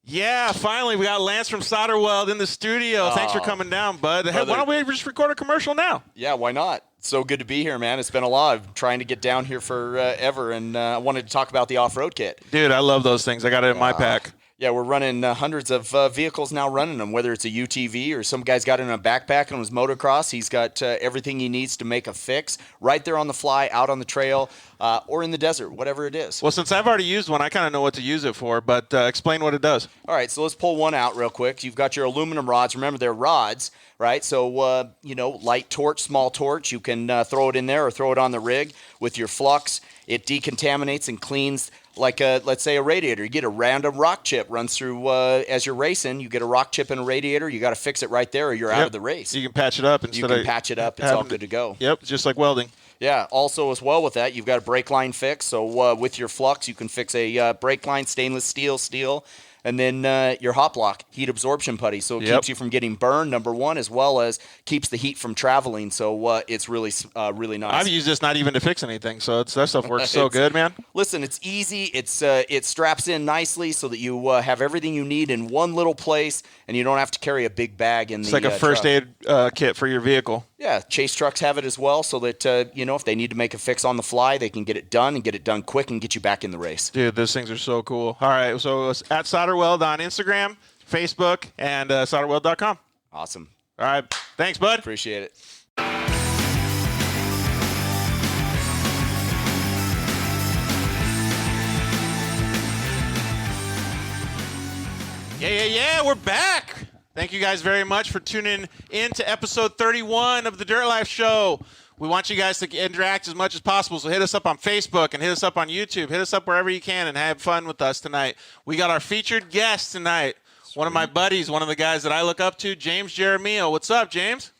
Yeah, finally, we got Lance from Solderweld in the studio. Thanks for coming down, bud. Hey, why don't we just record a commercial now? Yeah, why not? So good to be here, man. It's been a lot. I've been trying to get down here forever, and I wanted to talk about the off-road kit. Dude, I love those things. I got it in my pack. Yeah, we're running hundreds of vehicles now running them, whether it's a UTV or some guy's got it in a backpack on his motocross. He's got everything he needs to make a fix right there on the fly, out on the trail, or in the desert, whatever it is. Well, since I've already used one, I kind of know what to use it for, but explain what it does. All right, so let's pull one out real quick. You've got your aluminum rods. Remember, they're rods, right? So, light torch, small torch. You can throw it in there or throw it on the rig with your flux. It decontaminates and cleans like, let's say, a radiator. You get a random rock chip runs through as you're racing. You get a rock chip in a radiator. You got to fix it right there or you're out of the race. You can patch it up. It's all good to go. Yep, just like welding. Yeah, also as well with that, you've got a brake line fix. So with your flux, you can fix a brake line, stainless steel, and then your hot block, heat absorption putty. So it keeps you from getting burned, number one, as well as keeps the heat from traveling. So it's really nice. I've used this not even to fix anything, so that stuff works so good, man. Listen, it's easy. It straps in nicely so that you have everything you need in one little place, and you don't have to carry a big bag in it's the It's like a first aid kit for your vehicle. Yeah, chase trucks have it as well, so that, if they need to make a fix on the fly, they can get it done and get it done quick and get you back in the race. Dude, those things are so cool. All right, so it's at Solderweld on Instagram, Facebook, and solderweld.com. Awesome. All right, thanks, bud. Appreciate it. Yeah, we're back. Thank you guys very much for tuning in to episode 31 of the Dirt Life Show. We want you guys to interact as much as possible, so hit us up on Facebook and hit us up on YouTube. Hit us up wherever you can and have fun with us tonight. We got our featured guest tonight, one of my buddies, one of the guys that I look up to, James Jaramillo. What's up, James?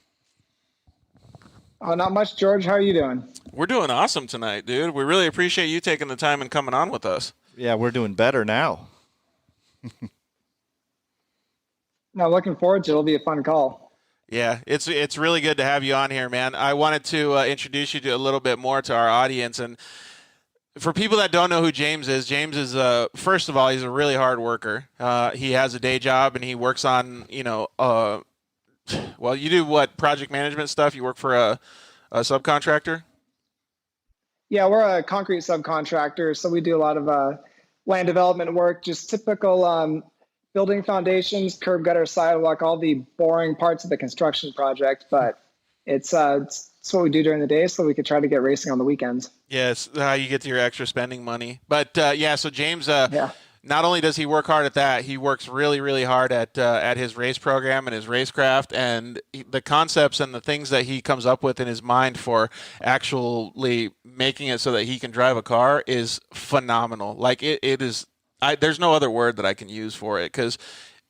Oh, not much, George. How are you doing? We're doing awesome tonight, dude. We really appreciate you taking the time and coming on with us. Yeah, we're doing better now. No, looking forward to it. It'll be a fun call. Yeah, it's really good to have you on here, man. I wanted to introduce you to a little bit more to our audience. And for people that don't know who James is, first of all, he's a really hard worker. He has a day job, and he works on, you do what, project management stuff? You work for a subcontractor? Yeah, we're a concrete subcontractor, so we do a lot of land development work, just typical building foundations, curb, gutter, sidewalk, all the boring parts of the construction project. But it's what we do during the day, so we could try to get racing on the weekends. Yes, how you get to your extra spending money. But so James, not only does he work hard at that, he works really, really hard at his race program and his racecraft, and the concepts and the things that he comes up with in his mind for actually making it so that he can drive a car is phenomenal. Like it is. There's no other word that I can use for it, because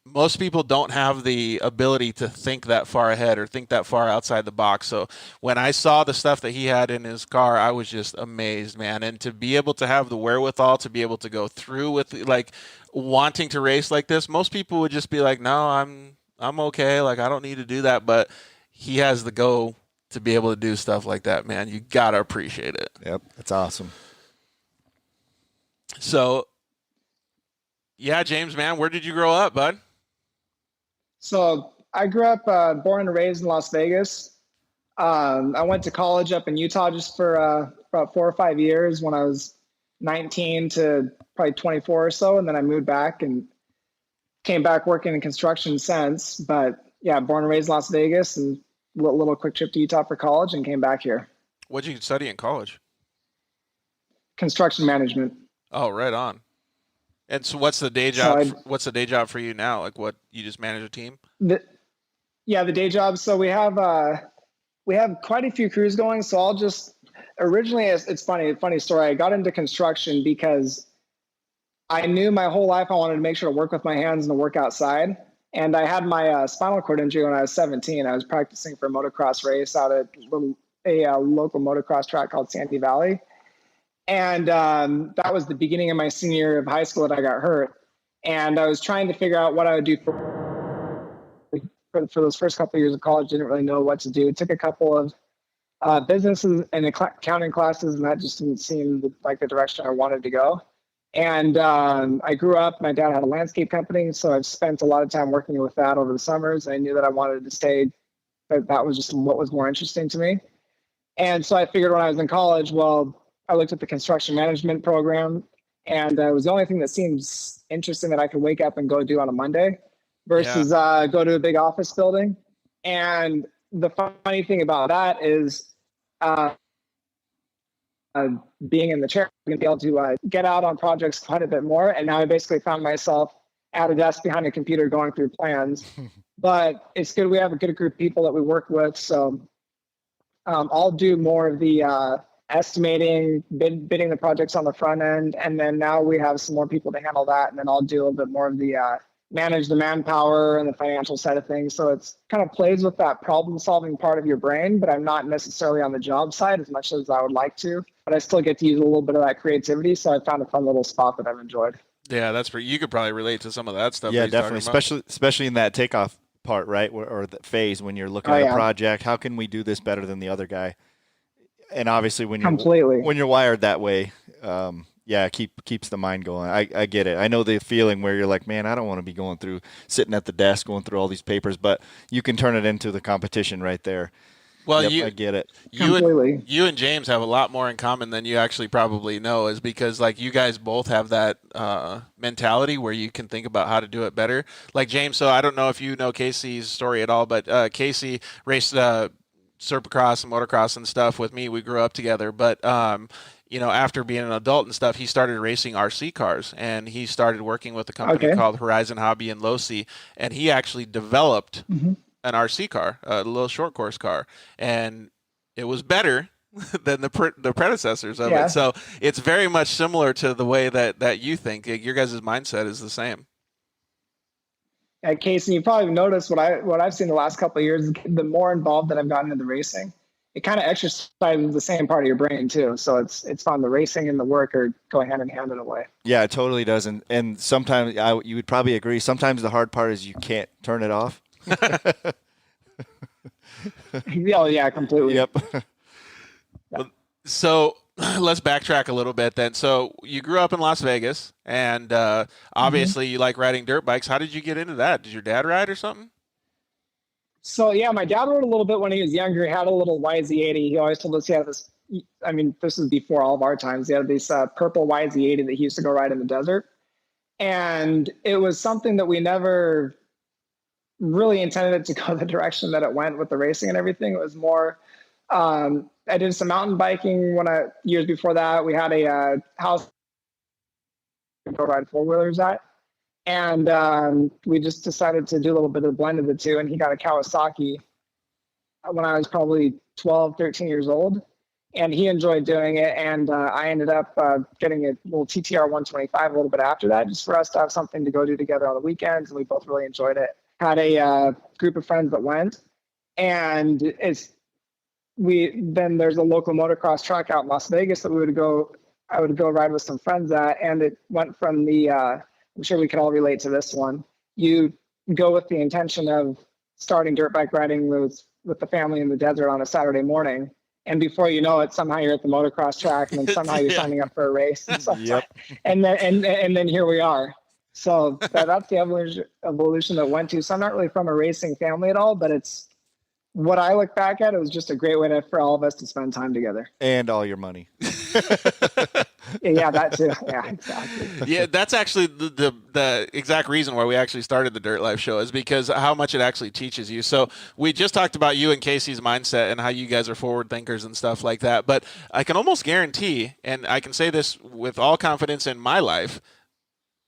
most people don't have the ability to think that far ahead or think that far outside the box. So when I saw the stuff that he had in his car, I was just amazed, man. And to be able to have the wherewithal to be able to go through with like wanting to race like this, most people would just be like, no, I'm okay. Like, I don't need to do that. But he has the go to be able to do stuff like that, man. You got to appreciate it. Yep, that's awesome. So, yeah, James, man, where did you grow up, bud? So I grew up born and raised in Las Vegas. I went to college up in Utah just for about 4 or 5 years when I was 19 to probably 24 or so. And then I moved back and came back working in construction since. But yeah, born and raised in Las Vegas, and a little quick trip to Utah for college and came back here. What did you study in college? construction management. Oh, right on. And so what's the day job? So what's the day job for you now? Like what, you just manage a team? The day job. So we have quite a few crews going. So I'll just, originally, it's funny story. I got into construction because I knew my whole life I wanted to make sure to work with my hands and to work outside. And I had my spinal cord injury when I was 17. I was practicing for a motocross race out at a local motocross track called Sandy Valley. And that was the beginning of my senior year of high school that I got hurt. And I was trying to figure out what I would do for those first couple of years of college. Didn't really know what to do. Took a couple of businesses and accounting classes, and that just didn't seem like the direction I wanted to go. And I grew up, my dad had a landscape company, so I've spent a lot of time working with that over the summers. I knew that I wanted to stay, but that was just what was more interesting to me. And so I figured when I was in college, well, I looked at the construction management program, and it was the only thing that seems interesting that I could wake up and go do on a Monday versus go to a big office building. And the funny thing about that is being in the chair, I'm going to be able to get out on projects quite a bit more. And now I basically found myself at a desk behind a computer going through plans. But it's good. We have a good group of people that we work with. So I'll do more of the estimating, bidding the projects on the front end. And then now we have some more people to handle that. And then I'll do a little bit more of the manage the manpower and the financial side of things. So it's kind of plays with that problem solving part of your brain, but I'm not necessarily on the job side as much as I would like to, but I still get to use a little bit of that creativity. So I found a fun little spot that I've enjoyed. Yeah, that's pretty, you could probably relate to some of that stuff. Yeah, definitely. Especially in that takeoff part, right? Or the phase when you're looking at a project, how can we do this better than the other guy? And obviously when you're wired that way, keeps the mind going. I get it. I know the feeling where you're like, man, I don't want to be sitting at the desk going through all these papers, but you can turn it into the competition right there. Well, I get it. You and James have a lot more in common than you actually probably know, is because like you guys both have that mentality where you can think about how to do it better. Like James, so I don't know if you know Casey's story at all, but Casey raced Supercross and motocross and stuff with me. We grew up together, but after being an adult and stuff, he started racing RC cars, and he started working with a company called Horizon Hobby in Losi, and he actually developed an RC car, a little short course car, and it was better than the predecessors of it. So it's very much similar to the way that you think. Your guys' mindset is the same. Casey, you probably noticed what I've seen the last couple of years. The more involved that I've gotten in the racing, it kind of exercises the same part of your brain too. So it's fun. The racing and the work are going hand in hand in a way. Yeah, it totally does. And sometimes you would probably agree. Sometimes the hard part is you can't turn it off. Yeah, completely. Yep. So let's backtrack a little bit then. So you grew up in Las Vegas, and obviously you like riding dirt bikes. How did you get into that? Did your dad ride or something? So yeah, my dad rode a little bit when he was younger. He had a little YZ80. He always told us he had this. I mean, this is before all of our times. He had this purple YZ80 that he used to go ride in the desert, and it was something that we never really intended it to go the direction that it went with the racing and everything. It was more. I did some mountain biking years before that. We had a house to go ride four-wheelers at. And we just decided to do a little bit of the blend of the two. And he got a Kawasaki when I was probably 12, 13 years old. And he enjoyed doing it. And I ended up getting a little TTR 125 a little bit after that, just for us to have something to go do together on the weekends. And we both really enjoyed it. Had a group of friends that went. And then there's a local motocross track out in Las Vegas that I would go ride with some friends at. And it went from I'm sure we can all relate to this one. You go with the intention of starting dirt bike riding with the family in the desert on a Saturday morning. And before you know it, somehow you're at the motocross track, and then somehow you're signing up for a race. And then here we are. So that's the evolution that went to. So I'm not really from a racing family at all, but it's what I look back at. It was just a great way for all of us to spend time together. And all your money. Yeah, that too. Yeah, exactly. Yeah, that's actually the exact reason why we actually started the Dirt Life Show, is because how much it actually teaches you. So we just talked about you and Casey's mindset and how you guys are forward thinkers and stuff like that. But I can almost guarantee, and I can say this with all confidence in my life,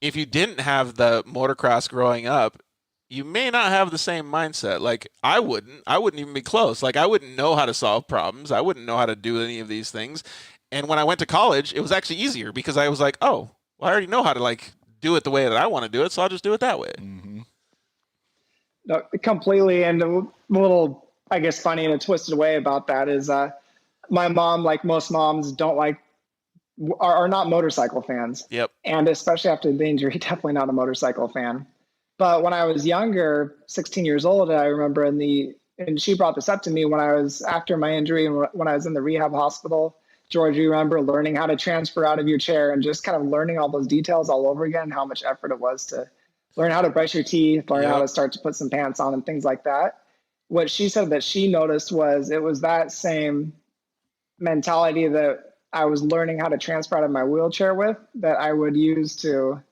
if you didn't have the motocross growing up, you may not have the same mindset. Like I wouldn't even be close. Like I wouldn't know how to solve problems. I wouldn't know how to do any of these things. And when I went to college, it was actually easier because I was like, oh, well, I already know how to like do it the way that I want to do it. So I'll just do it that way. Mm-hmm. No, completely. And a little, I guess, funny in a twisted way about that is my mom, like most moms, are not motorcycle fans. Yep. And especially after the injury, definitely not a motorcycle fan. But when I was younger, 16 years old, I remember and she brought this up to me when I was after my injury and when I was in the rehab hospital. George, you remember learning how to transfer out of your chair and just kind of learning all those details all over again, how much effort it was to learn how to brush your teeth, learn how to start to put some pants on and things like that. What she said that she noticed was it was that same mentality that I was learning how to transfer out of my wheelchair with that I would use to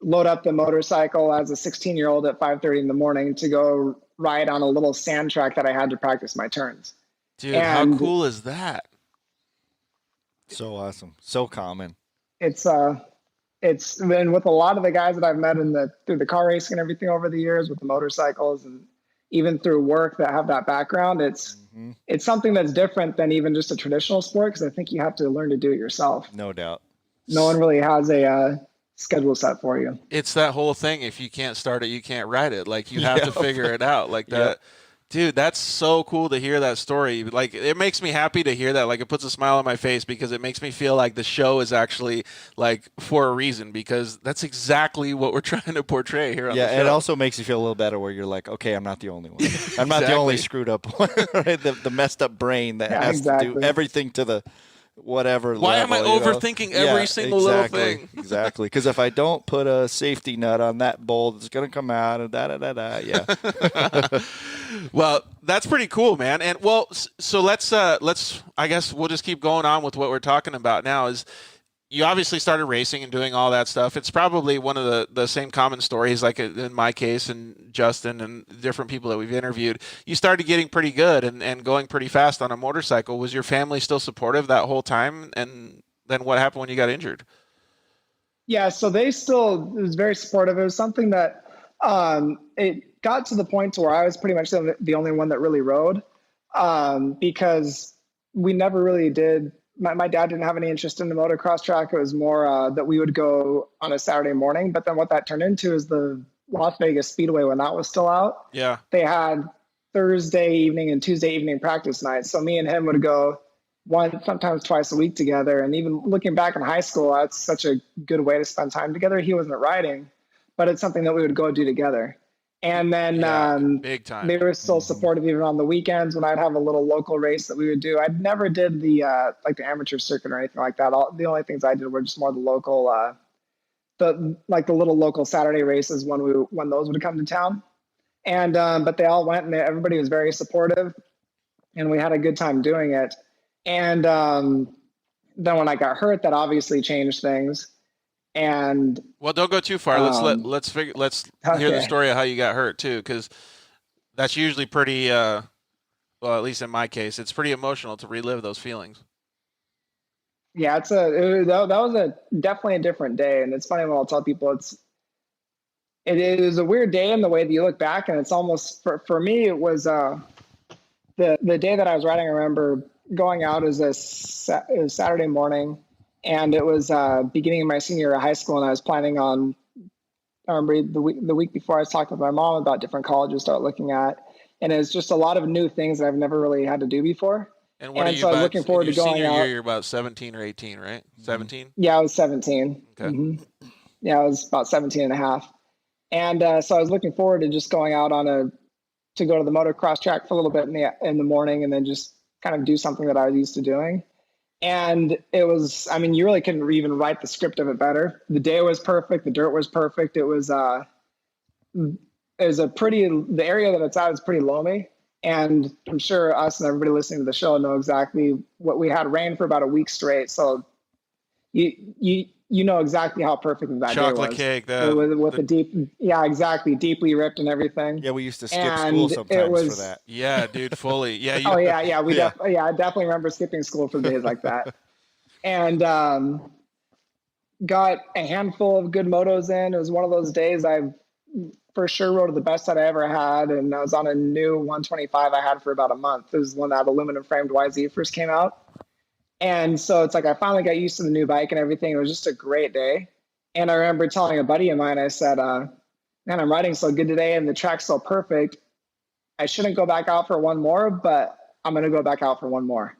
load up the motorcycle as a 16-year-old at 5:30 in the morning to go ride on a little sand track that I had to practice my turns. Dude, how cool is that? So awesome. So common. It's been with a lot of the guys that I've met through the car racing and everything over the years with the motorcycles and even through work that have that background. It's something that's different than even just a traditional sport, because I think you have to learn to do it yourself. No doubt. No one really has a schedule set for you. It's that whole thing. If you can't start it, you can't ride it. Like you have to figure it out like that. Dude, that's so cool to hear that story. Like, it makes me happy to hear that. Like, it puts a smile on my face because it makes me feel like the show is actually, like, for a reason, because that's exactly what we're trying to portray here on the show. Yeah, it also makes you feel a little better where you're like, okay, I'm not the only one. I'm not the only screwed up one, right? The messed up brain that has to do everything to the whatever Why level, am I overthinking every single little thing? Exactly. Because if I don't put a safety nut on that bolt, it's going to come out and da-da-da-da. Yeah. Well, that's pretty cool, man. And well, so let's I guess we'll just keep going on with what we're talking about now. Is you obviously started racing and doing all that stuff. It's probably one of the same common stories, like in my case and Justin and different people that we've interviewed. You started getting pretty good and going pretty fast on a motorcycle. Was your family still supportive that whole time? And then what happened when you got injured? Yeah, so it was very supportive. It was something that it got to the point to where I was pretty much the only one that really rode, because we never really did. My dad didn't have any interest in the motocross track. It was more that we would go on a Saturday morning. But then what that turned into is the Las Vegas Speedway, when that was still out. Yeah. They had Thursday evening and Tuesday evening practice nights. So me and him would go once, sometimes twice a week together. And even looking back in high school, that's such a good way to spend time together. He wasn't riding, but it's something that we would go do together. And then big time. They were still supportive even on the weekends when I'd have a little local race that we would do. I never did the like the amateur circuit or anything like that. The only things I did were just more the local, the little local Saturday races when those would come to town. And but they all went and everybody was very supportive, and we had a good time doing it. And then when I got hurt, that obviously changed things. And well, don't go too far. Let's hear the story of how you got hurt too, because that's usually pretty. Well, at least in my case, it's pretty emotional to relive those feelings. Yeah, that was definitely a different day, and it's funny when I'll tell people it is a weird day in the way that you look back, and it's almost for me it was the day that I was riding. I remember going out as a Saturday morning. And it was beginning of my senior year of high school, and I was planning on. I remember the week before I was talking with my mom about different colleges to start looking at, and it's just a lot of new things that I've never really had to do before. And what are you so I was looking forward to going senior out. Year, you're about 17 or 18, right? 17? Yeah, I was 17. Okay. Mm-hmm. Yeah, I was about 17 and a half. And so I was looking forward to just going out to go to the motocross track for a little bit in the morning, and then just kind of do something that I was used to doing. And it was, I mean, you really couldn't even write the script of it better. The day was perfect. The dirt was perfect. It was the area that it's at is pretty loamy. And I'm sure us and everybody listening to the show know exactly what we had. Rain for about a week straight. So you know exactly how perfect that chocolate day was. cake, with the deep, yeah, exactly, deeply ripped and everything. Yeah, we used to skip school sometimes for that. Yeah, dude, fully. Yeah. I definitely remember skipping school for days like that. And got a handful of good motos in. It was one of those days I for sure rode the best that I ever had, and I was on a new 125 I had for about a month. It was when that aluminum framed YZ first came out. And so it's like I finally got used to the new bike and everything. It was just a great day. And I remember telling a buddy of mine, I said, man, I'm riding so good today and the track's so perfect. I shouldn't go back out for one more, but I'm going to go back out for one more.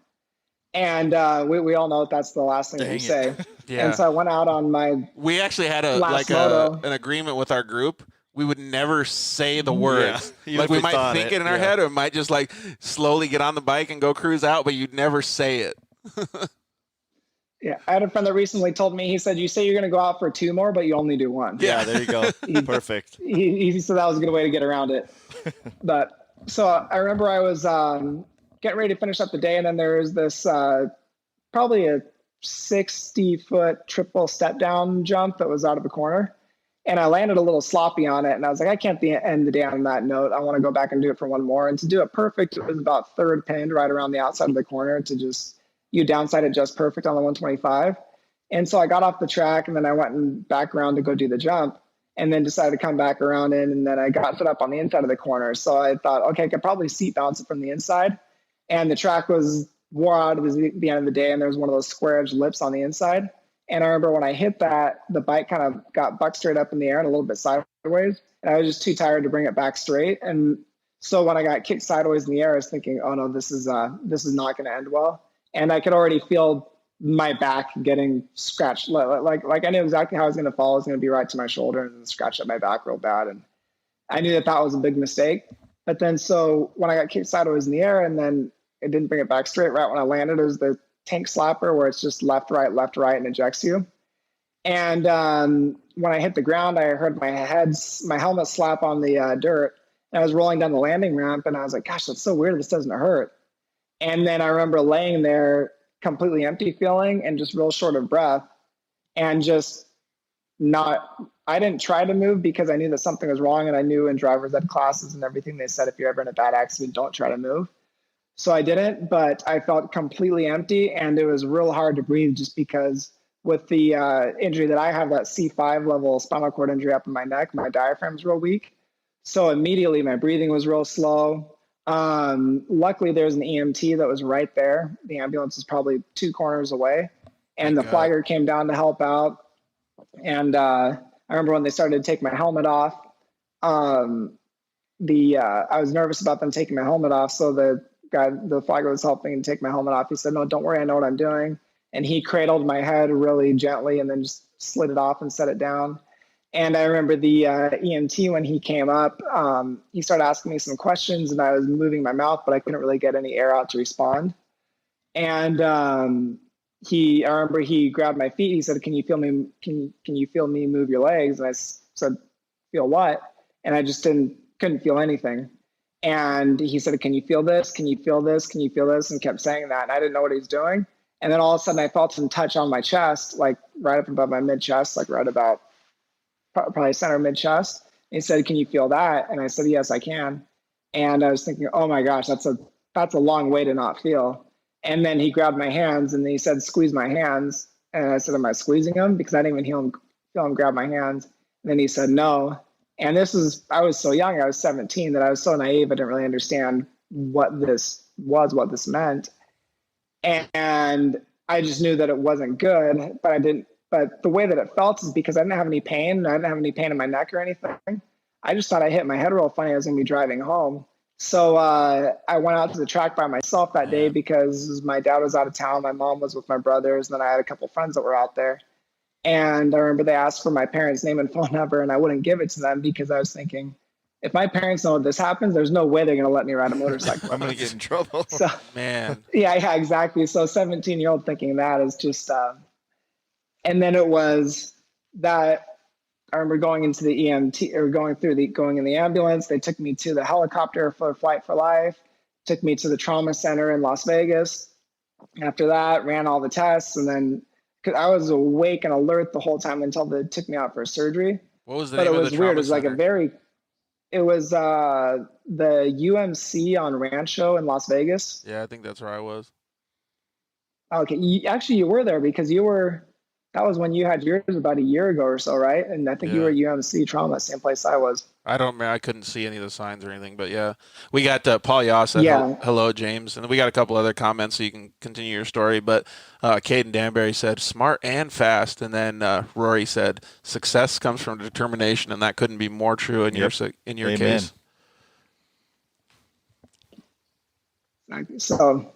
And we all know that's the last thing we say. Yeah. And so I went out on my We actually had an agreement with our group. We would never say the words. Yeah. Like we might think it in our head, or might just like slowly get on the bike and go cruise out, but you'd never say it. Yeah, I had a friend that recently told me, he said, you say you're going to go out for two more, but you only do one. Yeah, there you go. Perfect. He said that was a good way to get around it. But so I remember I was getting ready to finish up the day, and then there was this probably a 60-foot triple step down jump that was out of the corner. And I landed a little sloppy on it, and I was like, I can't end the day on that note. I want to go back and do it for one more. And to do it perfect, it was about third pinned right around the outside of the corner to just, you downside it just perfect on the 125. And so I got off the track, and then I went and back around to go do the jump, and then decided to come back around in, and then I got set up on the inside of the corner. So I thought, okay, I could probably seat bounce it from the inside. And the track was wore out at the end of the day, and there was one of those square edge lips on the inside. And I remember when I hit that, the bike kind of got buck straight up in the air and a little bit sideways. And I was just too tired to bring it back straight. And so when I got kicked sideways in the air, I was thinking, oh no, this is not going to end well. And I could already feel my back getting scratched. Like I knew exactly how I was going to fall. It was going to be right to my shoulder and scratch up my back real bad. And I knew that was a big mistake. But then so when I got kicked sideways in the air and then it didn't bring it back straight, right when I landed, it was the tank slapper where it's just left, right, and ejects you. And when I hit the ground, I heard my helmet slap on the dirt. And I was rolling down the landing ramp, and I was like, gosh, that's so weird. This doesn't hurt. And then I remember laying there completely empty feeling and just real short of breath and just I didn't try to move because I knew that something was wrong. And I knew in driver's ed classes and everything, they said, if you're ever in a bad accident, don't try to move. So I didn't, but I felt completely empty, and it was real hard to breathe just because with the injury that I have, that C5 level spinal cord injury up in my neck, my diaphragm's real weak. So immediately my breathing was real slow. Luckily, there's an EMT that was right there. The ambulance is probably 2 corners away, and the flagger came down to help out. And I remember when they started to take my helmet off, I was nervous about them taking my helmet off, so the flagger was helping take my helmet off. He said, no, don't worry, I know what I'm doing. And he cradled my head really gently and then just slid it off and set it down. And I remember the EMT, when he came up, he started asking me some questions, and I was moving my mouth, but I couldn't really get any air out to respond. And I remember he grabbed my feet. He said, can you feel me? Can you feel me move your legs? And I said, feel what? And I just couldn't feel anything. And he said, can you feel this? Can you feel this? Can you feel this? And kept saying that. And I didn't know what he was doing. And then all of a sudden I felt some touch on my chest, like right up above my mid chest, like right about probably center mid chest. He said, can you feel that? And I said, yes, I can. And I was thinking, oh my gosh, that's a long way to not feel. And then he grabbed my hands and he said, squeeze my hands. And I said, am I squeezing them? Because I didn't even feel him grab my hands. And then he said, no. And I was so young, I was 17, that I was so naive, I didn't really understand what this meant. And I just knew that it wasn't good, but the way that it felt is because I didn't have any pain. I didn't have any pain in my neck or anything. I just thought I hit my head real funny. I was going to be driving home. So I went out to the track by myself that day because my dad was out of town. My mom was with my brothers. And then I had a couple friends that were out there. And I remember they asked for my parents' name and phone number, and I wouldn't give it to them because I was thinking, if my parents know this happens, there's no way they're going to let me ride a motorcycle. I'm going to get in trouble. So, man. Yeah, exactly. So 17-year-old thinking that is just, and then it was that I remember going into the EMT or going in the ambulance. They took me to the helicopter for Flight for Life, took me to the trauma center in Las Vegas. After that, ran all the tests and then because I was awake and alert the whole time until they took me out for surgery. What was the But name it of was the weird. trauma It was like center? it was the UMC on Rancho in Las Vegas. Yeah, I think that's where I was. Okay, you were there because that was when you had yours about a year ago or so, right? And I think you were at UMC Trauma, same place I was. I couldn't see any of the signs or anything, but yeah, we got Paul Yaw said, hello, James. And we got a couple other comments so you can continue your story. But Caden Danbury said, smart and fast. And then Rory said, success comes from determination. And that couldn't be more true in your Amen. case. So,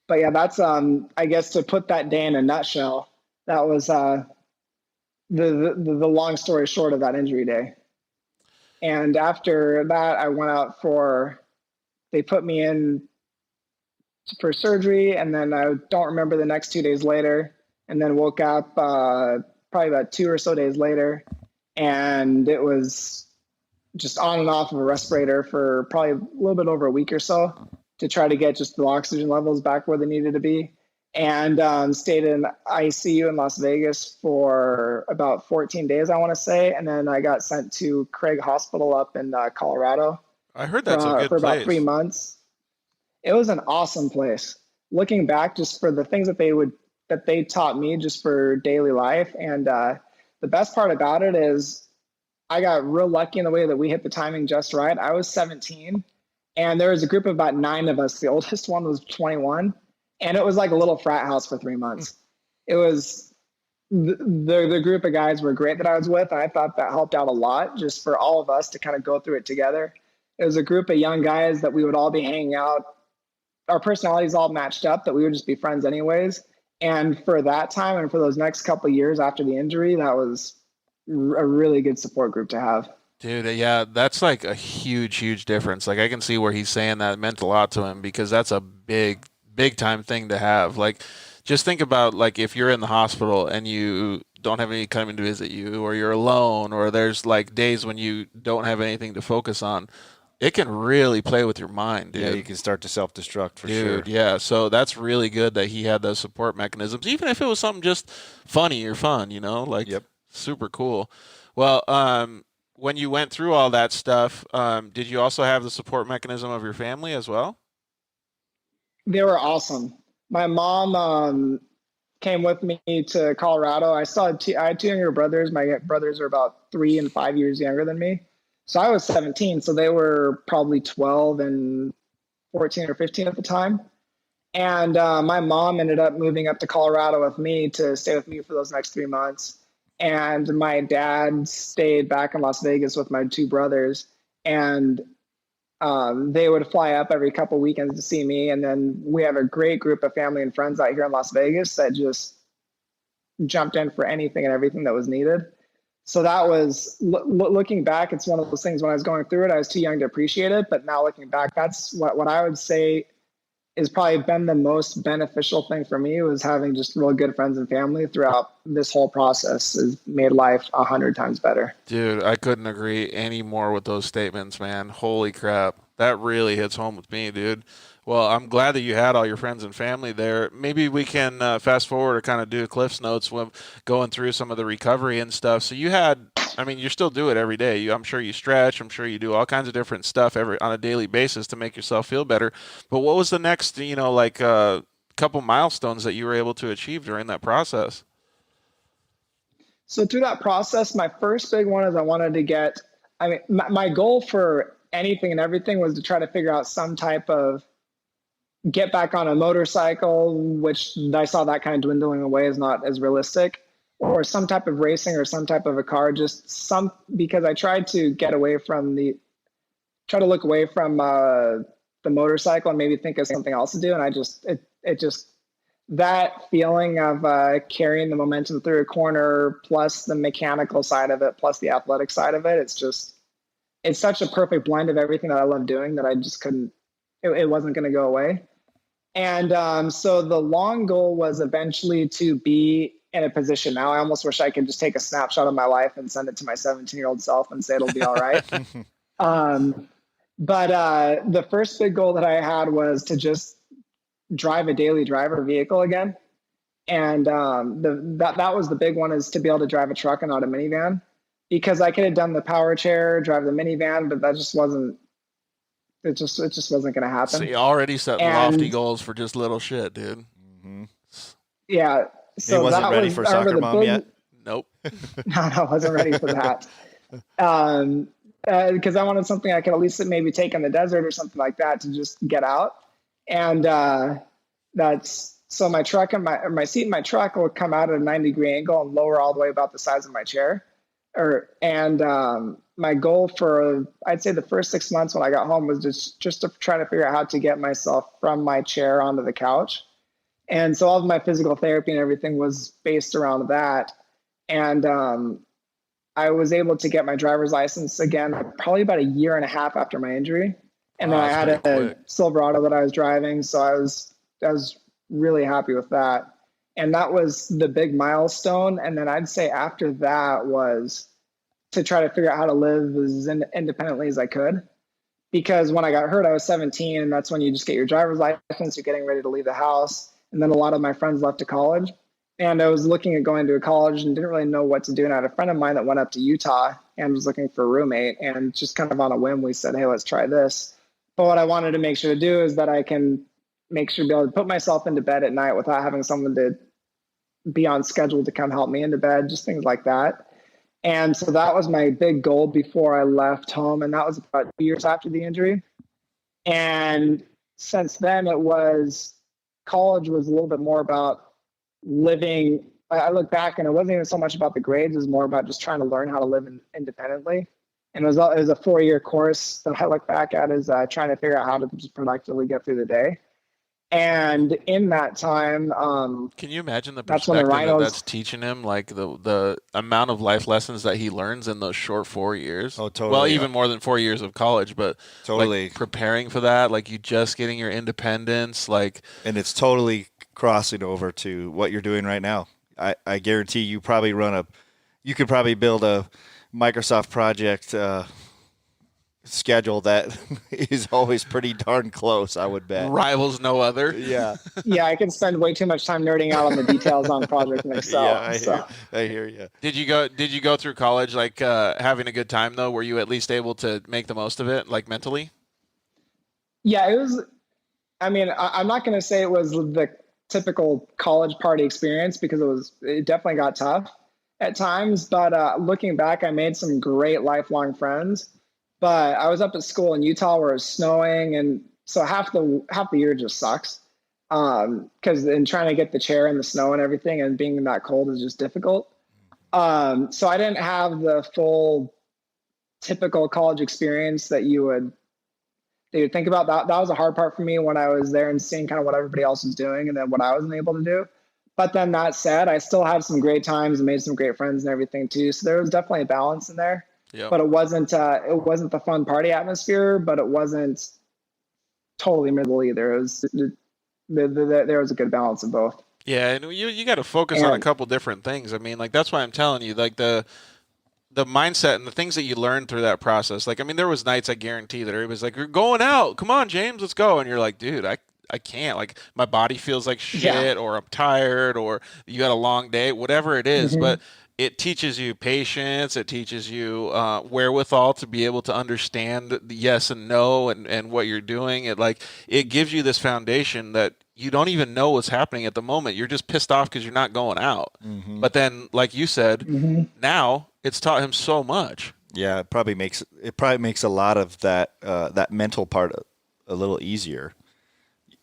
but yeah, that's, I guess to put that day in a nutshell, that was the long story short of that injury day. And after that, I went out they put me in for surgery, and then I don't remember the next 2 days later, and then woke up probably about 2 or so days later, and it was just on and off of a respirator for probably a little bit over a week or so to try to get just the oxygen levels back where they needed to be. And stayed in ICU in Las Vegas for about 14 days, I want to say. And then I got sent to Craig Hospital up in Colorado. I heard that's a good for place. About 3 months. It was an awesome place. Looking back, just for the things that they taught me just for daily life. And the best part about it is I got real lucky in the way that we hit the timing just right. I was 17, and there was a group of about 9 of us. The oldest one was 21. And it was like a little frat house for 3 months. It was the group of guys were great that I was with. And I thought that helped out a lot just for all of us to kind of go through it together. It was a group of young guys that we would all be hanging out. Our personalities all matched up, that we would just be friends anyways. And for that time and for those next couple of years after the injury, that was a really good support group to have. Dude, yeah, that's like a huge difference. Like I can see where he's saying that meant a lot to him, because that's a big time thing to have. Like, just think about, like, if you're in the hospital and you don't have any coming to visit you, or you're alone, or there's like days when you don't have anything to focus on, it can really play with your mind, dude. Yeah, you can start to self-destruct for sure. Yeah, so that's really good that he had those support mechanisms, even if it was something just funny or fun, like, super cool. Well, when you went through all that stuff, did you also have the support mechanism of your family as well? They were awesome. My mom came with me to Colorado. I had 2 younger brothers. My brothers are about 3 and 5 years younger than me. So I was 17. So they were probably 12 and 14 or 15 at the time. And my mom ended up moving up to Colorado with me to stay with me for those next 3 months. And my dad stayed back in Las Vegas with my 2 brothers. And they would fly up every couple weekends to see me. And then we have a great group of family and friends out here in Las Vegas that just jumped in for anything and everything that was needed. So that was, looking back, it's one of those things when I was going through it, I was too young to appreciate it. But now looking back, that's what I would say is probably been the most beneficial thing for me, was having just real good friends and family throughout this whole process has made life 100 times better. Dude, I couldn't agree any more with those statements, man. Holy crap. That really hits home with me, dude. Well, I'm glad that you had all your friends and family there. Maybe we can fast forward or kind of do a Cliff's Notes when going through some of the recovery and stuff. So you still do it every day. I'm sure you stretch. I'm sure you do all kinds of different stuff on a daily basis to make yourself feel better. But what was the next, couple milestones that you were able to achieve during that process? So through that process, my first big one is my goal for anything and everything was to try to figure out some type of get back on a motorcycle, which I saw that kind of dwindling away as not as realistic, or some type of racing or some type of a car, because I tried to look away from the motorcycle and maybe think of something else to do. And that feeling of carrying the momentum through a corner, plus the mechanical side of it, plus the athletic side of it, it's such a perfect blend of everything that I love doing that I just couldn't, it wasn't going to go away. And so the long goal was eventually to be in a position. Now I almost wish I could just take a snapshot of my life and send it to my 17-year-old self and say it'll be all right. But the first big goal that I had was to just drive a daily driver vehicle again. And that was the big one, is to be able to drive a truck and not a minivan, because I could have done the power chair, drive the minivan, but that just wasn't. It just wasn't going to happen. So you already set lofty goals for just little shit, dude. Mm-hmm. Yeah. So he wasn't ready for soccer mom yet. Nope. No, I wasn't ready for that. Because I wanted something I could at least maybe take in the desert or something like that to just get out. And so my truck and my seat in my truck will come out at a 90-degree angle and lower all the way about the size of my chair. My goal for, I'd say, the first 6 months when I got home was just to try to figure out how to get myself from my chair onto the couch. And so all of my physical therapy and everything was based around that. And I was able to get my driver's license again, probably about a year and a half after my injury. And then I had a Silverado that I was driving. So I was really happy with that. And that was the big milestone. And then I'd say after that was to try to figure out how to live as independently as I could. Because when I got hurt, I was 17, and that's when you just get your driver's license, you're getting ready to leave the house. And then a lot of my friends left to college. And I was looking at going to a college and didn't really know what to do. And I had a friend of mine that went up to Utah and was looking for a roommate. And just kind of on a whim, we said, hey, let's try this. But what I wanted to make sure to do is that I can make sure to be able to put myself into bed at night without having someone to be on schedule to come help me into bed, just things like that. And so that was my big goal before I left home. And that was about 2 years after the injury. And since then, college was a little bit more about living. I look back and it wasn't even so much about the grades. It was more about just trying to learn how to live independently. And it was a 4-year course that I look back at as trying to figure out how to just productively get through the day. And in that time, can you imagine the perspective that's teaching him, like the amount of life lessons that he learns in those short 4 years? Oh, totally. Well, even more than 4 years of college, but totally like preparing for that, like you just getting your independence, like, and it's totally crossing over to what you're doing right now. I guarantee you could probably build a Microsoft project schedule that is always pretty darn close, I would bet. Rivals no other. Yeah. Yeah, I can spend way too much time nerding out on the details on project in Excel. Yeah, I hear you. Did you go through college like having a good time though? Were you at least able to make the most of it, like mentally? Yeah, it was. I mean, I'm not going to say it was the typical college party experience, because it definitely got tough at times. But looking back, I made some great lifelong friends. But I was up at school in Utah where it was snowing, and so half the year just sucks. Because in trying to get the chair in the snow and everything, and being that cold is just difficult. So I didn't have the full typical college experience that you would think about. That was a hard part for me when I was there and seeing kind of what everybody else was doing and then what I wasn't able to do. But then that said, I still had some great times and made some great friends and everything too. So there was definitely a balance in there. Yep. But it wasn't the fun party atmosphere, but it wasn't totally miserable either. It was there was a good balance of both. Yeah, and you got to focus on a couple different things. I mean, like that's why I'm telling you, like the mindset and the things that you learn through that process. Like, I mean, there was nights I guarantee that everybody's like, "You're going out, come on, James, let's go," and you're like, "Dude, I can't. Like, my body feels like shit, or I'm tired, or you got a long day, whatever it is." Mm-hmm. But it teaches you patience. It teaches you wherewithal to be able to understand the yes and no and what you're doing. It gives you this foundation that you don't even know what's happening at the moment. You're just pissed off because you're not going out. Mm-hmm. But then, like you said, now it's taught him so much. Yeah, it probably makes a lot of that mental part a little easier.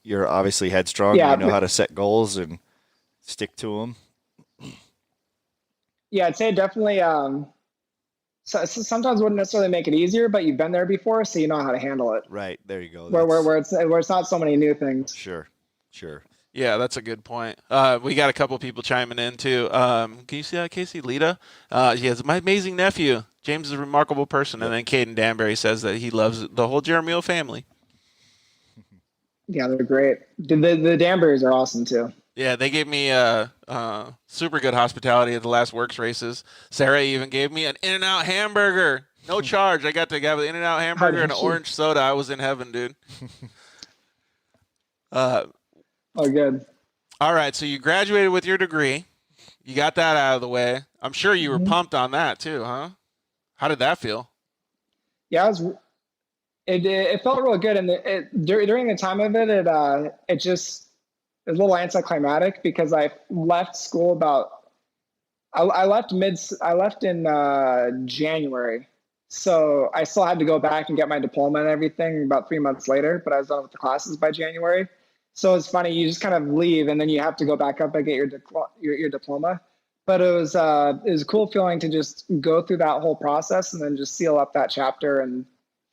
You're obviously headstrong. Yeah, you know how to set goals and stick to them. Yeah, I'd say definitely. So sometimes wouldn't necessarily make it easier, but you've been there before, so you know how to handle it. Right, there you go. Where it's not so many new things. Sure. Yeah, that's a good point. We got a couple people chiming in too. Can you see that, Casey? Lita? He has my amazing nephew. James is a remarkable person. And then Caden Danbury says that he loves the whole Jaramillo family. Yeah, they're great. The Danburys are awesome too. Yeah, they gave me super good hospitality at the last Works races. Sarah even gave me an In-N-Out hamburger. No charge. I got to have an In-N-Out hamburger and an orange soda. I was in heaven, dude. Oh, good. All right, so you graduated with your degree. You got that out of the way. I'm sure you were pumped on that too, huh? How did that feel? Yeah, it felt real good, and during the time of it, it was a little anticlimactic because I left school I left in January, so I still had to go back and get my diploma and everything about 3 months later. But I was done with the classes by January. So it's funny, you just kind of leave and then you have to go back up and get your diploma. But it was a cool feeling to just go through that whole process and then just seal up that chapter and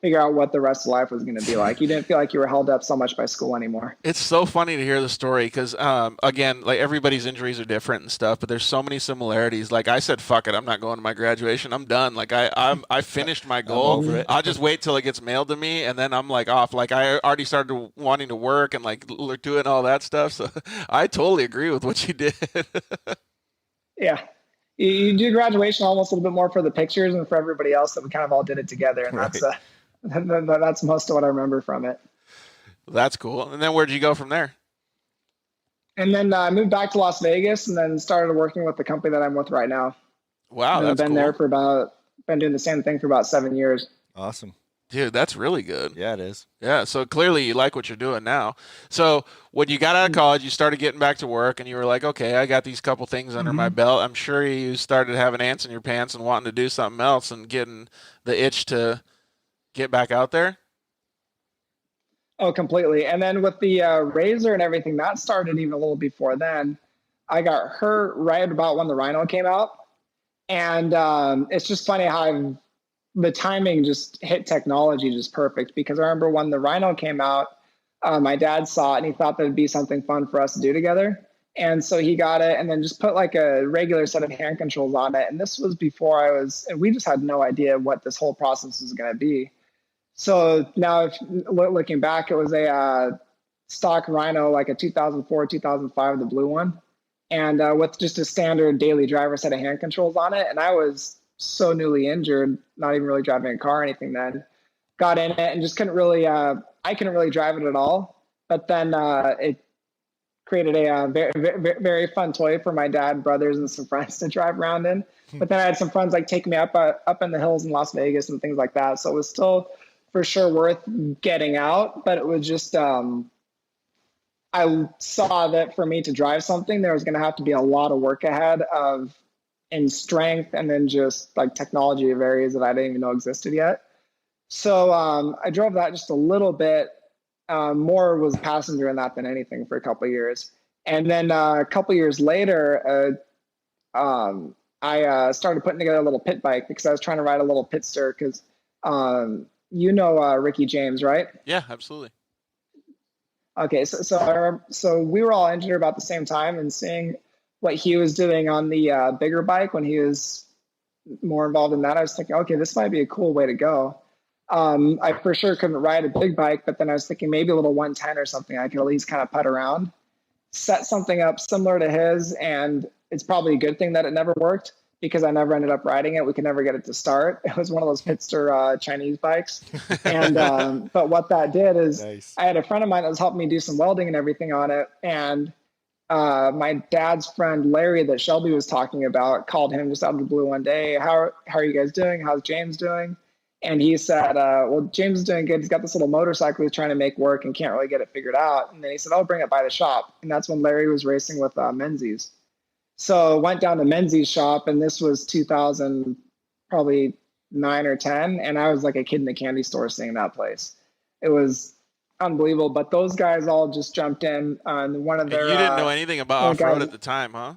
figure out what the rest of life was going to be like. You didn't feel like you were held up so much by school anymore. It's so funny to hear the story because, again, like everybody's injuries are different and stuff, but there's so many similarities. Like I said, fuck it, I'm not going to my graduation. I'm done. Like I finished my goal. I'll just wait till it gets mailed to me, and then I'm like off. Like I already started wanting to work and like doing all that stuff. So I totally agree with what you did. Yeah. You do graduation almost a little bit more for the pictures and for everybody else that we kind of all did it together. And that's most of what I remember from it. That's cool. And then where'd you go from there? And then I moved back to Las Vegas and then started working with the company that I'm with right now. Wow, and that's been cool. there for been doing the same thing for about 7 years. Awesome. Dude, that's really good. Yeah, it is. Yeah, so clearly you like what you're doing now. So when you got out of college, you started getting back to work, and you were like, okay, I got these couple things under my belt. I'm sure you started having ants in your pants and wanting to do something else and getting the itch to get back out there? Oh, completely. And then with the razor and everything, that started even a little before then. I got hurt right about when the Rhino came out. And it's just funny how the timing just hit technology just perfect, because I remember when the Rhino came out, my dad saw it and he thought that'd be something fun for us to do together. And so he got it and then just put like a regular set of hand controls on it. And this was before we just had no idea what this whole process was going to be. So now looking back, it was a stock Rhino, like a 2004, 2005, the blue one. And with just a standard daily driver set of hand controls on it. And I was so newly injured, not even really driving a car or anything then. Got in it and just couldn't really, I couldn't really drive it at all. But then it created a very, very, very fun toy for my dad, brothers, and some friends to drive around in. But then I had some friends like take me up in the hills in Las Vegas and things like that. So it was still for sure worth getting out, but it was just, I saw that for me to drive something, there was going to have to be a lot of work ahead in strength and then just like technology of areas that I didn't even know existed yet. So I drove that just a little bit. More was passenger in that than anything for a couple of years. And then a couple of years later, I started putting together a little pit bike because I was trying to ride a little pitster because you know Ricky James, right? Yeah, absolutely. Okay, so we were all injured about the same time, and seeing what he was doing on the bigger bike when he was more involved in that, I was thinking, okay, this might be a cool way to go. I for sure couldn't ride a big bike, but then I was thinking maybe a little 110 or something I could at least kind of putt around, set something up similar to his, and it's probably a good thing that it never worked because I never ended up riding it. We could never get it to start. It was one of those pitster Chinese bikes. And but what that did is nice. I had a friend of mine that was helping me do some welding and everything on it. And my dad's friend, Larry, that Shelby was talking about, called him just out of the blue one day. How are you guys doing? How's James doing? And he said, well, James is doing good. He's got this little motorcycle he's trying to make work and can't really get it figured out. And then he said, I'll bring it by the shop. And that's when Larry was racing with Menzies. So went down to Menzies' shop, and this was 2000, probably 9 or 10. And I was like a kid in the candy store seeing that place. It was unbelievable. But those guys all just jumped in on one of their. And you didn't know anything about off-road at the time, huh?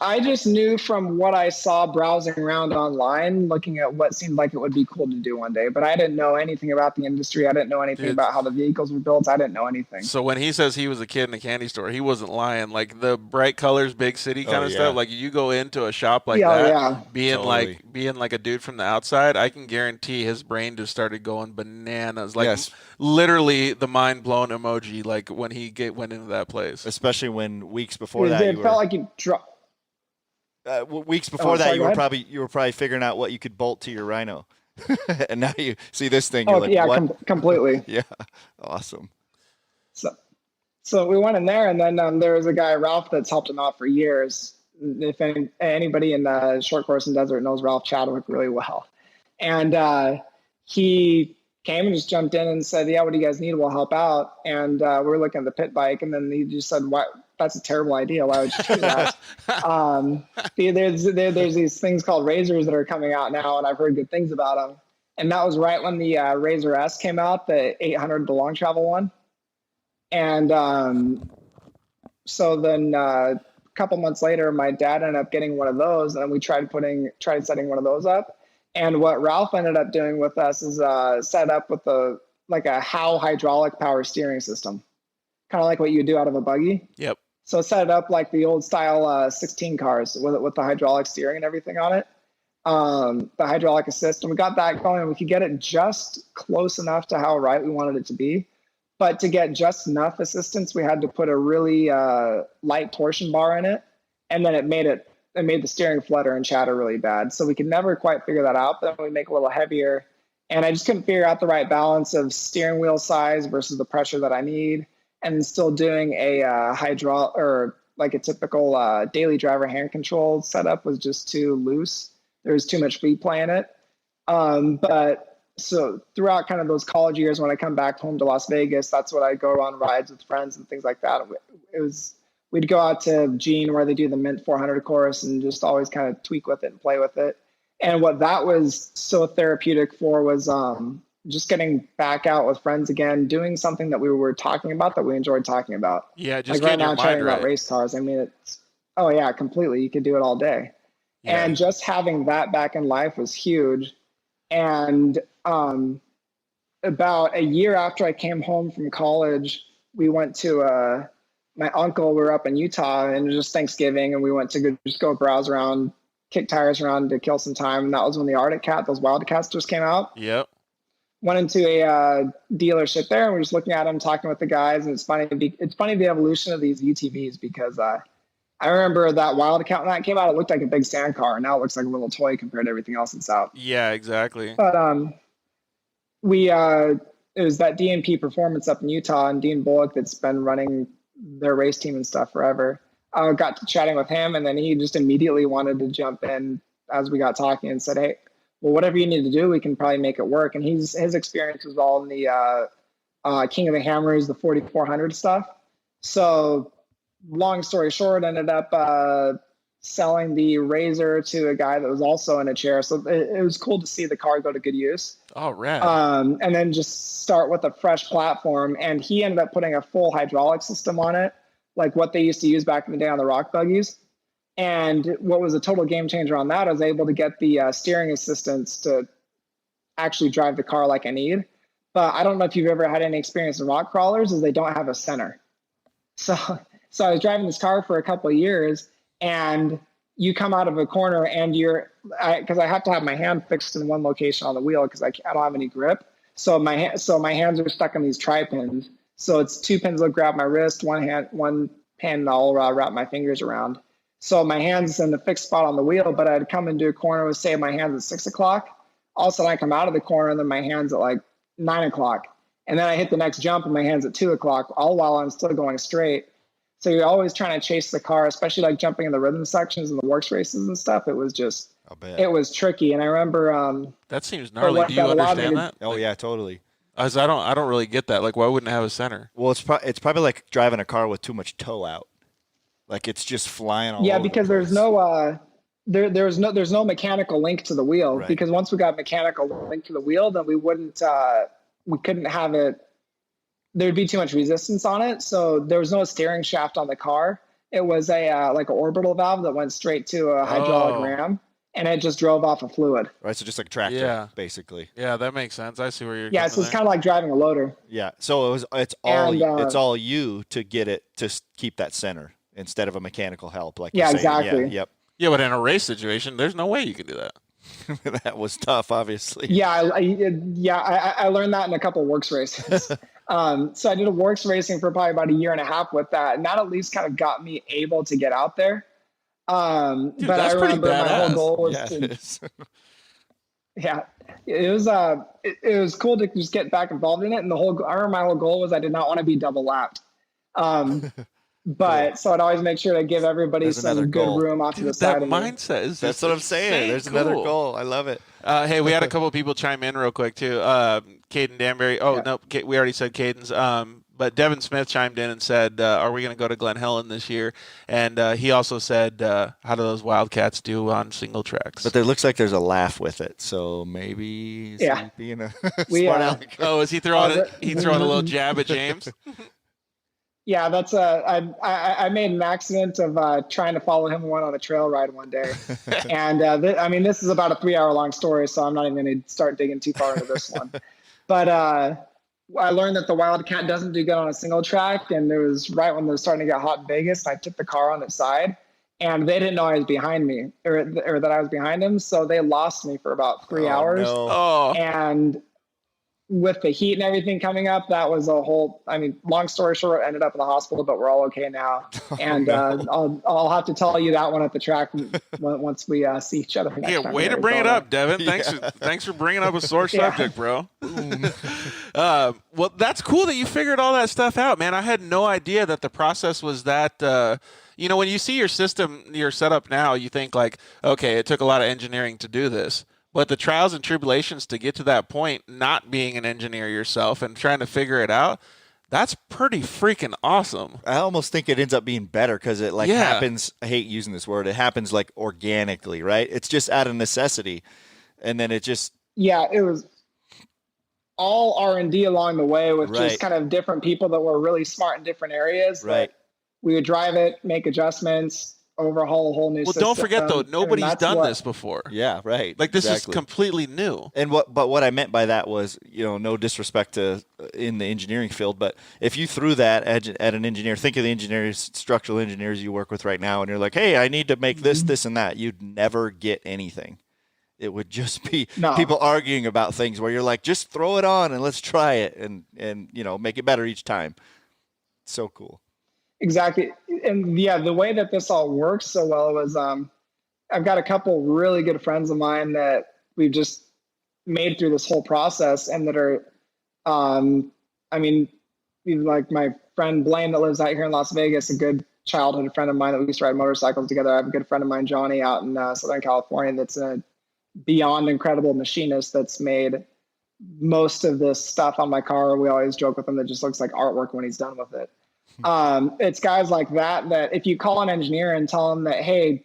I just knew from what I saw browsing around online, looking at what seemed like it would be cool to do one day. But I didn't know anything about the industry. I didn't know anything about how the vehicles were built. I didn't know anything. So when he says he was a kid in a candy store, he wasn't lying. Like the bright colors, big city kind of stuff. Like you go into a shop like that, being like a dude from the outside, I can guarantee his brain just started going bananas. Like literally the mind blown emoji. Like when he went into that place, especially when weeks before that, it felt like you dropped. Weeks before that, you were probably figuring out what you could bolt to your Rhino, and now you see this thing. You're like, what? Completely. Yeah, awesome. So we went in there, and then there was a guy, Ralph, that's helped him out for years. If anybody in the short course and desert knows Ralph Chadwick really well. And he came and just jumped in and said, yeah, what do you guys need? We'll help out. And we were looking at the pit bike, and then he just said, "Why? That's a terrible idea. Why would you do that?" There's these things called Razors that are coming out now, and I've heard good things about them. And that was right when the Razor S came out, the 800, the long travel one. And so then a couple months later, my dad ended up getting one of those, and we tried setting one of those up. And what Ralph ended up doing with us is set up with a Howe hydraulic power steering system, kind of like what you do out of a buggy. Yep. So set it up like the old style 16 cars with the hydraulic steering and everything on it, the hydraulic assist. And we got that going. We could get it just close enough to how right we wanted it to be. But to get just enough assistance, we had to put a really light torsion bar in it, and then it made the steering flutter and chatter really bad. So we could never quite figure that out. But then we make it a little heavier, and I just couldn't figure out the right balance of steering wheel size versus the pressure that I need, and still doing a a typical daily driver hand control setup was just too loose. There was too much free play in it. But so throughout kind of those college years, when I come back home to Las Vegas, that's what I go on rides with friends and things like that. We'd go out to Gene where they do the Mint 400 course and just always kind of tweak with it and play with it. And what that was so therapeutic for was just getting back out with friends again, doing something that we were talking about that we enjoyed talking about. Yeah, just like right now, your chatting mind right. about race cars. I mean, completely. You could do it all day. Yeah. And just having that back in life was huge. And about a year after I came home from college, we went to my uncle. We were up in Utah, and it was just Thanksgiving, and we went to go browse around, kick tires around to kill some time. And that was when the Arctic Cat, those Wildcats just came out. Yep. Went into a dealership there, and we're just looking at them, talking with the guys. And it's funny the evolution of these UTVs, because I remember that Wildcat when that came out, it looked like a big sand car, and now it looks like a little toy compared to everything else that's out. Yeah, exactly. But it was that DNP Performance up in Utah, and Dean Bullock that's been running their race team and stuff forever. I got to chatting with him, and then he just immediately wanted to jump in as we got talking and said, "Hey, well, whatever you need to do, we can probably make it work." And his experience was all in the King of the Hammers, the 4400 stuff. So long story short, ended up selling the Razor to a guy that was also in a chair. So it was cool to see the car go to good use. Oh, rad. And then just start with a fresh platform. And he ended up putting a full hydraulic system on it, like what they used to use back in the day on the rock buggies. And what was a total game changer on that, I was able to get the steering assistance to actually drive the car like I need. But I don't know if you've ever had any experience in rock crawlers, is they don't have a center. So I was driving this car for a couple of years, and you come out of a corner and because I have to have my hand fixed in one location on the wheel because I don't have any grip. So my hands are stuck on these tri-pins. So it's 2 pins that grab my wrist, one pin I'll wrap my fingers around. So my hand's in the fixed spot on the wheel, but I'd come into a corner with, say, my hands at 6 o'clock. All of a sudden I come out of the corner, and then my hand's at like 9 o'clock. And then I hit the next jump, and my hand's at 2 o'clock, all while I'm still going straight. So you're always trying to chase the car, especially like jumping in the rhythm sections and the works races and stuff. It was just, it was tricky. And I remember that seems gnarly. Do you understand that? Oh yeah, totally. As I don't really get that. Like, why wouldn't it have a center? Well, it's probably like driving a car with too much toe out. Like it's just flying all over. Because there's no there's no mechanical link to the wheel. Right. Because once we got mechanical link to the wheel, then we couldn't have it. There'd be too much resistance on it. So there was no steering shaft on the car. It was like an orbital valve that went straight to a hydraulic ram, and it just drove off of fluid. Right. So just like a tractor, basically. Yeah, that makes sense. I see where you're going. Yeah, so it's kind of like driving a loader. Yeah. So it's all you to get it to keep that center instead of a mechanical help. Like you're saying. Exactly. Yeah, yep. Yeah, but in a race situation, there's no way you can do that. That was tough, obviously. Yeah, I learned that in a couple of works races. So I did a works racing for probably about a year and a half with that, and that at least kind of got me able to get out there. Dude, but I remember my whole goal was it was cool to just get back involved in it. And I remember my whole goal was I did not want to be double lapped. But so I'd always make sure to give everybody There's some another good goal. room off to the Dude, side that of me. mindset is That's what I'm saying. There's another goal. I love it. Hey, we had a couple of people chime in real quick too. Caden Danbury. Oh, no, we already said Caden's. But Devin Smith chimed in and said, are we going to go to Glen Helen this year? And he also said, how do those Wildcats do on single tracks? But there looks like there's a laugh with it, so maybe he's being a smart aleck. Oh, is he throwing a little jab at James? Yeah, that's I made an accident of trying to follow him on a trail ride one day, and this is about a 3-hour long story, so I'm not even going to start digging too far into this one. But I learned that the Wildcat doesn't do good on a single track, and it was right when they were starting to get hot in Vegas. And I took the car on its side, and they didn't know I was behind me or that I was behind them, so they lost me for about 3 hours. No. Oh, and with the heat and everything coming up, that was a whole, long story short, ended up in the hospital, but we're all okay now. And I'll have to tell you that one at the track once we see each other next time. Way to bring it up, Devin. Thanks for bringing up a sore subject, bro. Well, that's cool that you figured all that stuff out, man. I had no idea that the process was that, when you see your system, your setup now, you think like, okay, it took a lot of engineering to do this. But the trials and tribulations to get to that point, not being an engineer yourself and trying to figure it out, that's pretty freaking awesome. I almost think it ends up being better because it happens. I hate using this word. It happens like organically, right? It's just out of necessity. And then it just. Yeah, it was all R&D along the way with just kind of different people that were really smart in different areas. Right. We would drive it, make adjustments, overhaul a whole new system. Well, don't forget though, nobody's done this before. Yeah, right. Like this is completely new. And what I meant by that was, no disrespect to in the engineering field, but if you threw that at an engineer, think of the engineers, structural engineers you work with right now, and you're like, hey, I need to make this, this, and that. You'd never get anything. It would just be people arguing about things where you're like, just throw it on and let's try it and make it better each time. So cool. Exactly. And the way that this all works so well was I've got a couple really good friends of mine that we've just made through this whole process and that are, like my friend Blaine that lives out here in Las Vegas, a good childhood friend of mine that we used to ride motorcycles together. I have a good friend of mine, Johnny, out in Southern California, that's a beyond incredible machinist that's made most of this stuff on my car. We always joke with him that just looks like artwork when he's done with it. It's guys like that if you call an engineer and tell them that, hey,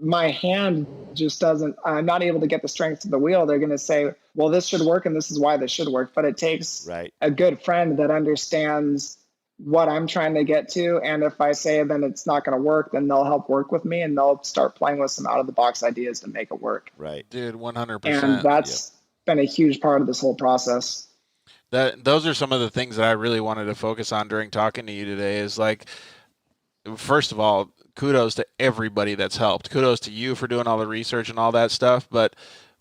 my hand just I'm not able to get the strength to the wheel, they're going to say, well, this should work and this is why this should work. But it takes a good friend that understands what I'm trying to get to. And if I say then it's not going to work, then they'll help work with me and they'll start playing with some out of the box ideas to make it work. Right. Dude, 100%. And that's been a huge part of this whole process. Those are some of the things that I really wanted to focus on during talking to you today is like, first of all, kudos to everybody that's helped. Kudos to you for doing all the research and all that stuff. But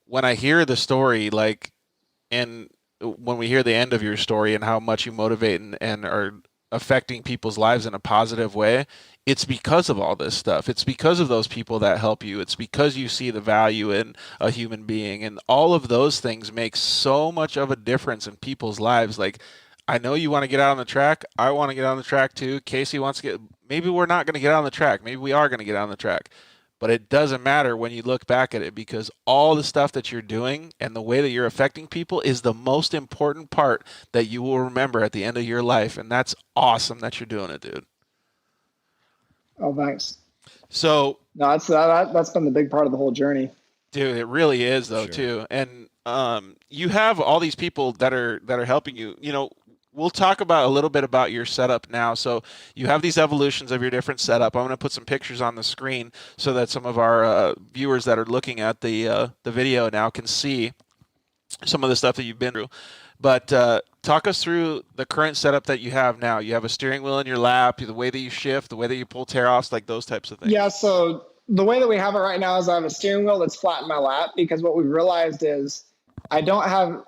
when I hear the story, and when we hear the end of your story and how much you motivate and are affecting people's lives in a positive way, it's because of all this stuff. It's because of those people that help you. It's because you see the value in a human being. And all of those things make so much of a difference in people's lives. Like, I know you want to get out on the track. I want to get on the track too. Casey wants to get, maybe we're not going to get on the track. Maybe we are going to get on the track. But it doesn't matter when you look back at it because all the stuff that you're doing and the way that you're affecting people is the most important part that you will remember at the end of your life. And that's awesome that you're doing it, dude. Oh, thanks. So no, that's been the big part of the whole journey, dude. It really is, though, too. And you have all these people that are helping you. We'll talk about a little bit about your setup now. So you have these evolutions of your different setup. I'm going to put some pictures on the screen so that some of our viewers that are looking at the video now can see some of the stuff that you've been through. But talk us through the current setup that you have now. You have a steering wheel in your lap, the way that you shift, the way that you pull tear-offs, like those types of things. Yeah, so the way that we have it right now is I have a steering wheel that's flat in my lap because what we've realized is I don't have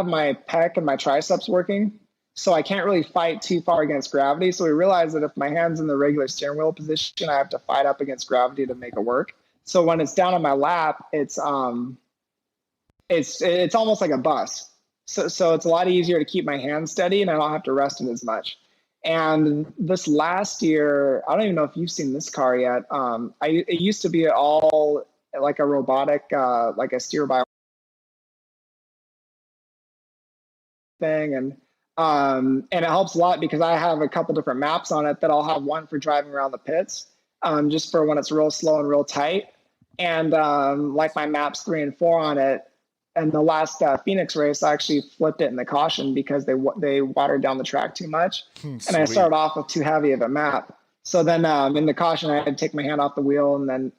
my pec and my triceps working, so I can't really fight too far against gravity. So we realized that if my hand's in the regular steering wheel position, I have to fight up against gravity to make it work. So when it's down on my lap, it's almost like a bus. So it's a lot easier to keep my hand steady and I don't have to rest it as much. And this last year, I don't even know if you've seen this car yet. It used to be all like a robotic, like a steer by thing. And it helps a lot because I have a couple different maps on it that I'll have one for driving around the pits, just for when it's real slow and real tight. And like my maps 3 and 4 on it. And the last Phoenix race, I actually flipped it in the caution because they watered down the track too much. And I started off with too heavy of a map. So then in the caution, I had to take my hand off the wheel and then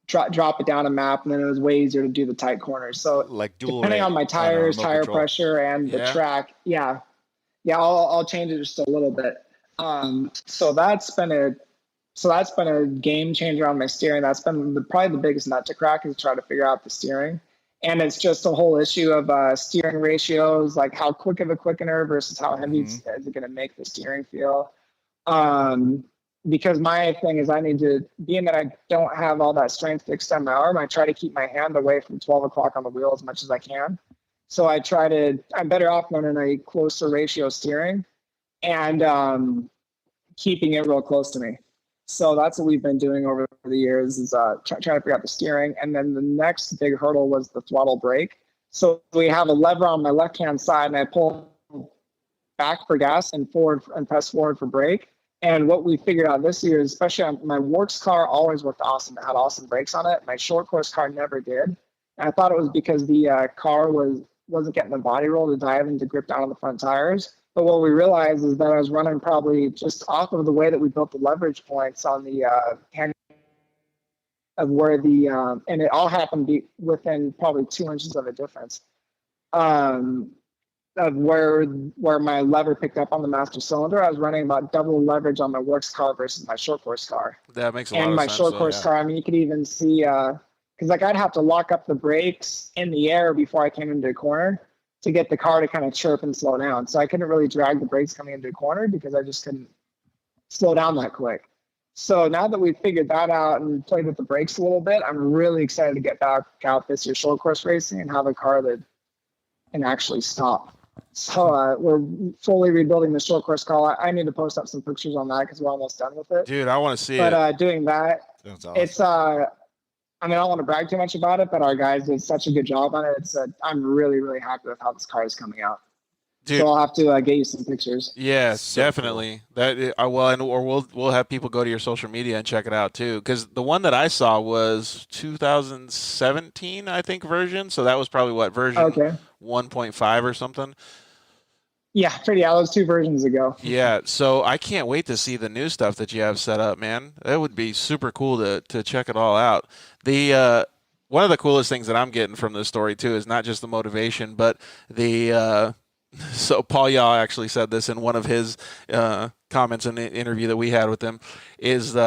drop it down a map. And then it was way easier to do the tight corners. So like depending on my tires, tire pressure, and the track, I'll change it just a little bit. So that's been a game changer on my steering. That's been probably the biggest nut to crack, is try to figure out the steering. And it's just a whole issue of steering ratios, like how quick of a quickener versus how heavy is it going to make the steering feel. Because my thing is, I need to, being that I don't have all that strength to extend my arm, I try to keep my hand away from 12 o'clock on the wheel as much as I can. So I'm better off running a closer ratio steering and keeping it real close to me. So that's what we've been doing over the years, is trying to figure out the steering. And then the next big hurdle was the throttle brake. So we have a lever on my left-hand side, and I pull back for gas and forward and press forward for brake. And what we figured out this year is, especially on my works car, always worked awesome. It had awesome brakes on it. My short course car never did. And I thought it was because the car wasn't getting the body roll to dive and to grip down on the front tires. But what we realized is that I was running probably just off of the way that we built the leverage points on the hand of where and it all happened within probably 2 inches of a difference of where my lever picked up on the master cylinder. I was running about double leverage on my works car versus my short course car. That makes a lot of sense. And my short course car, I mean, you could even see, because like I'd have to lock up the brakes in the air before I came into a corner to get the car to kind of chirp and slow down. So I couldn't really drag the brakes coming into a corner because I just couldn't slow down that quick. So now that we've figured that out and played with the brakes a little bit, I'm really excited to get back out this year short course racing and have a car that can actually stop. So we're fully rebuilding the short course car. I need to post up some pictures on that because we're almost done with it. Dude, I want to see it. But doing that, awesome. It's I mean, I don't want to brag too much about it, but our guys did such a good job on it. I'm really, really happy with how this car is coming out. Dude. So I'll have to get you some pictures. Yes, so definitely. Cool. We'll have people go to your social media and check it out too. Because the one that I saw was 2017, I think, version. So that was probably what, version 1.5 or something. Yeah, those 2 versions ago. Yeah, so I can't wait to see the new stuff that you have set up, man. That would be super cool to check it all out. One of the coolest things that I'm getting from this story too is not just the motivation, but so Paul Yaw actually said this in one of his comments in the interview that we had with him, is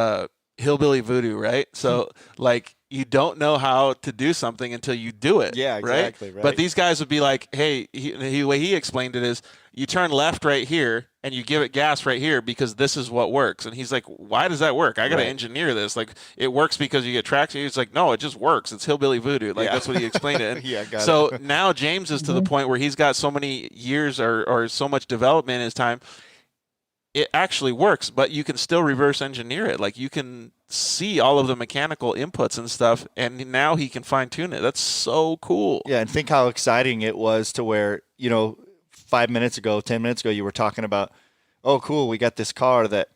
hillbilly voodoo, right? So like, you don't know how to do something until you do it. Yeah, exactly. Right? But these guys would be like, hey, the way he explained it is, you turn left right here and you give it gas right here because this is what works. And he's like, why does that work? I got to engineer this. Like, it works because you get traction. He's like, no, it just works. It's hillbilly voodoo. Like, that's what he explained it. And so now James is to the point where he's got so many years or so much development in his time. It actually works, but you can still reverse engineer it. Like, you can see all of the mechanical inputs and stuff, and now he can fine tune it. That's so cool. Yeah, and think how exciting it was to where, 10 minutes ago, you were talking about, oh, cool, we got this car that,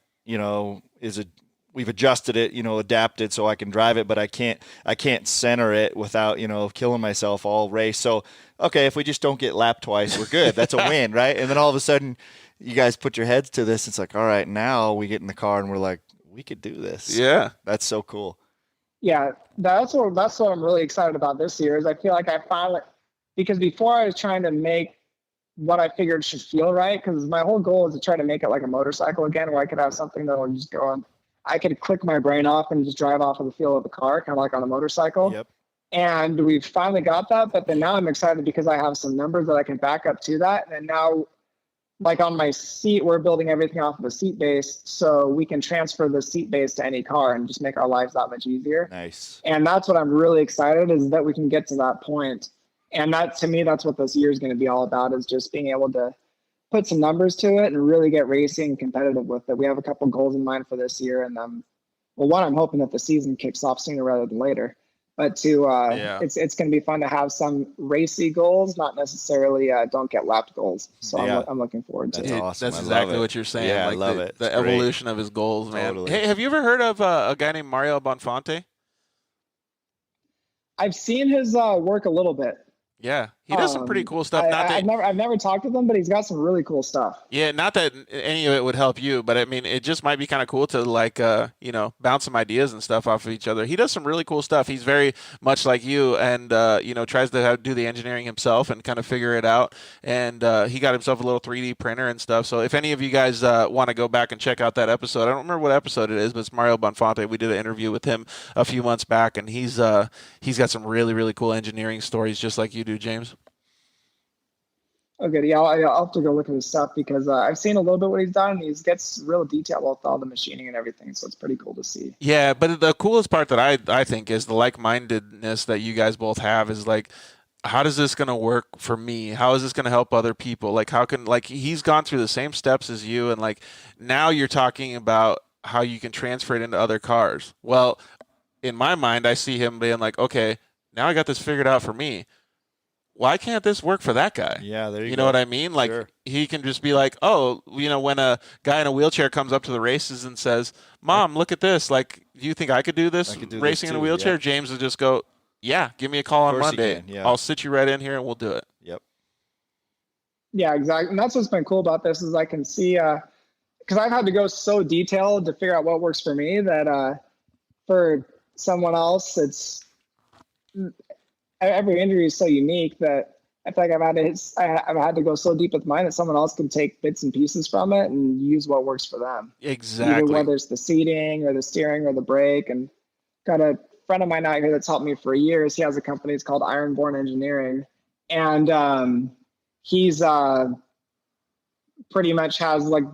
we've adjusted it, adapted so I can drive it, but I can't center it without, killing myself all race. So, okay, if we just don't get lapped twice, we're good. That's a win, right? And then all of a sudden, you guys put your heads to this. It's like, all right, now we get in the car and we're like, we could do this. Yeah. That's so cool. Yeah, that's what I'm really excited about this year is I feel like I finally, because before I was trying to make what I figured should feel right, because my whole goal is to try to make it like a motorcycle again, where I could have something that will just go on. I could click my brain off and just drive off of the feel of the car, kind of like on a motorcycle. Yep. And we've finally got that, but then now I'm excited because I have some numbers that I can back up to that. And now, like on my seat, we're building everything off of a seat base, so we can transfer the seat base to any car and just make our lives that much easier. Nice. And that's what I'm really excited is that we can get to that point. And that, to me, that's what this year is going to be all about, is just being able to put some numbers to it and really get racing and competitive with it. We have a couple goals in mind for this year, and one, I'm hoping that the season kicks off sooner rather than later. But it's going to be fun to have some racy goals, not necessarily don't get lapped goals. So I'm looking forward to it. That's awesome. That's exactly what you're saying. Yeah, like I love it. The evolution of his goals, man. Totally. Hey, have you ever heard of a guy named Mario Bonfante? I've seen his work a little bit. Yeah, he does some pretty cool stuff. I've never talked to him, but he's got some really cool stuff. Yeah, not that any of it would help you, but I mean, it just might be kind of cool to like, bounce some ideas and stuff off of each other. He does some really cool stuff. He's very much like you, and tries to do the engineering himself and kind of figure it out. And he got himself a little 3D printer and stuff. So if any of you guys want to go back and check out that episode, I don't remember what episode it is, but it's Mario Bonfante. We did an interview with him a few months back, and he's got some really, really cool engineering stories, just like you do, James. Okay, yeah, I'll have to go look at his stuff because I've seen a little bit what he's done. He gets real detail with all the machining and everything, so it's pretty cool to see. Yeah, but the coolest part that I think is the like-mindedness that you guys both have is like, how is this going to work for me? How is this going to help other people? Like, he's gone through the same steps as you, and like now you're talking about how you can transfer it into other cars. Well, in my mind, I see him being like, okay, now I got this figured out for me. Why can't this work for that guy? Yeah, there you go. You know what I mean? Like, Sure. He can just be like, oh, when a guy in a wheelchair comes up to the races and says, Mom, look at this. Like, do you think I could do this racing in a wheelchair? Yeah. James would just go, yeah, give me a call on Monday. Yeah. I'll sit you right in here and we'll do it. Yep. Yeah, exactly. And that's what's been cool about this is I can see, because I've had to go so detailed to figure out what works for me that for someone else, every injury is so unique that I feel like I've had to go so deep with mine that someone else can take bits and pieces from it and use what works for them. Exactly. Either whether it's the seating or the steering or the brake. And got a friend of mine out here that's helped me for years. He has a company. It's called Ironborn Engineering. And he's pretty much has like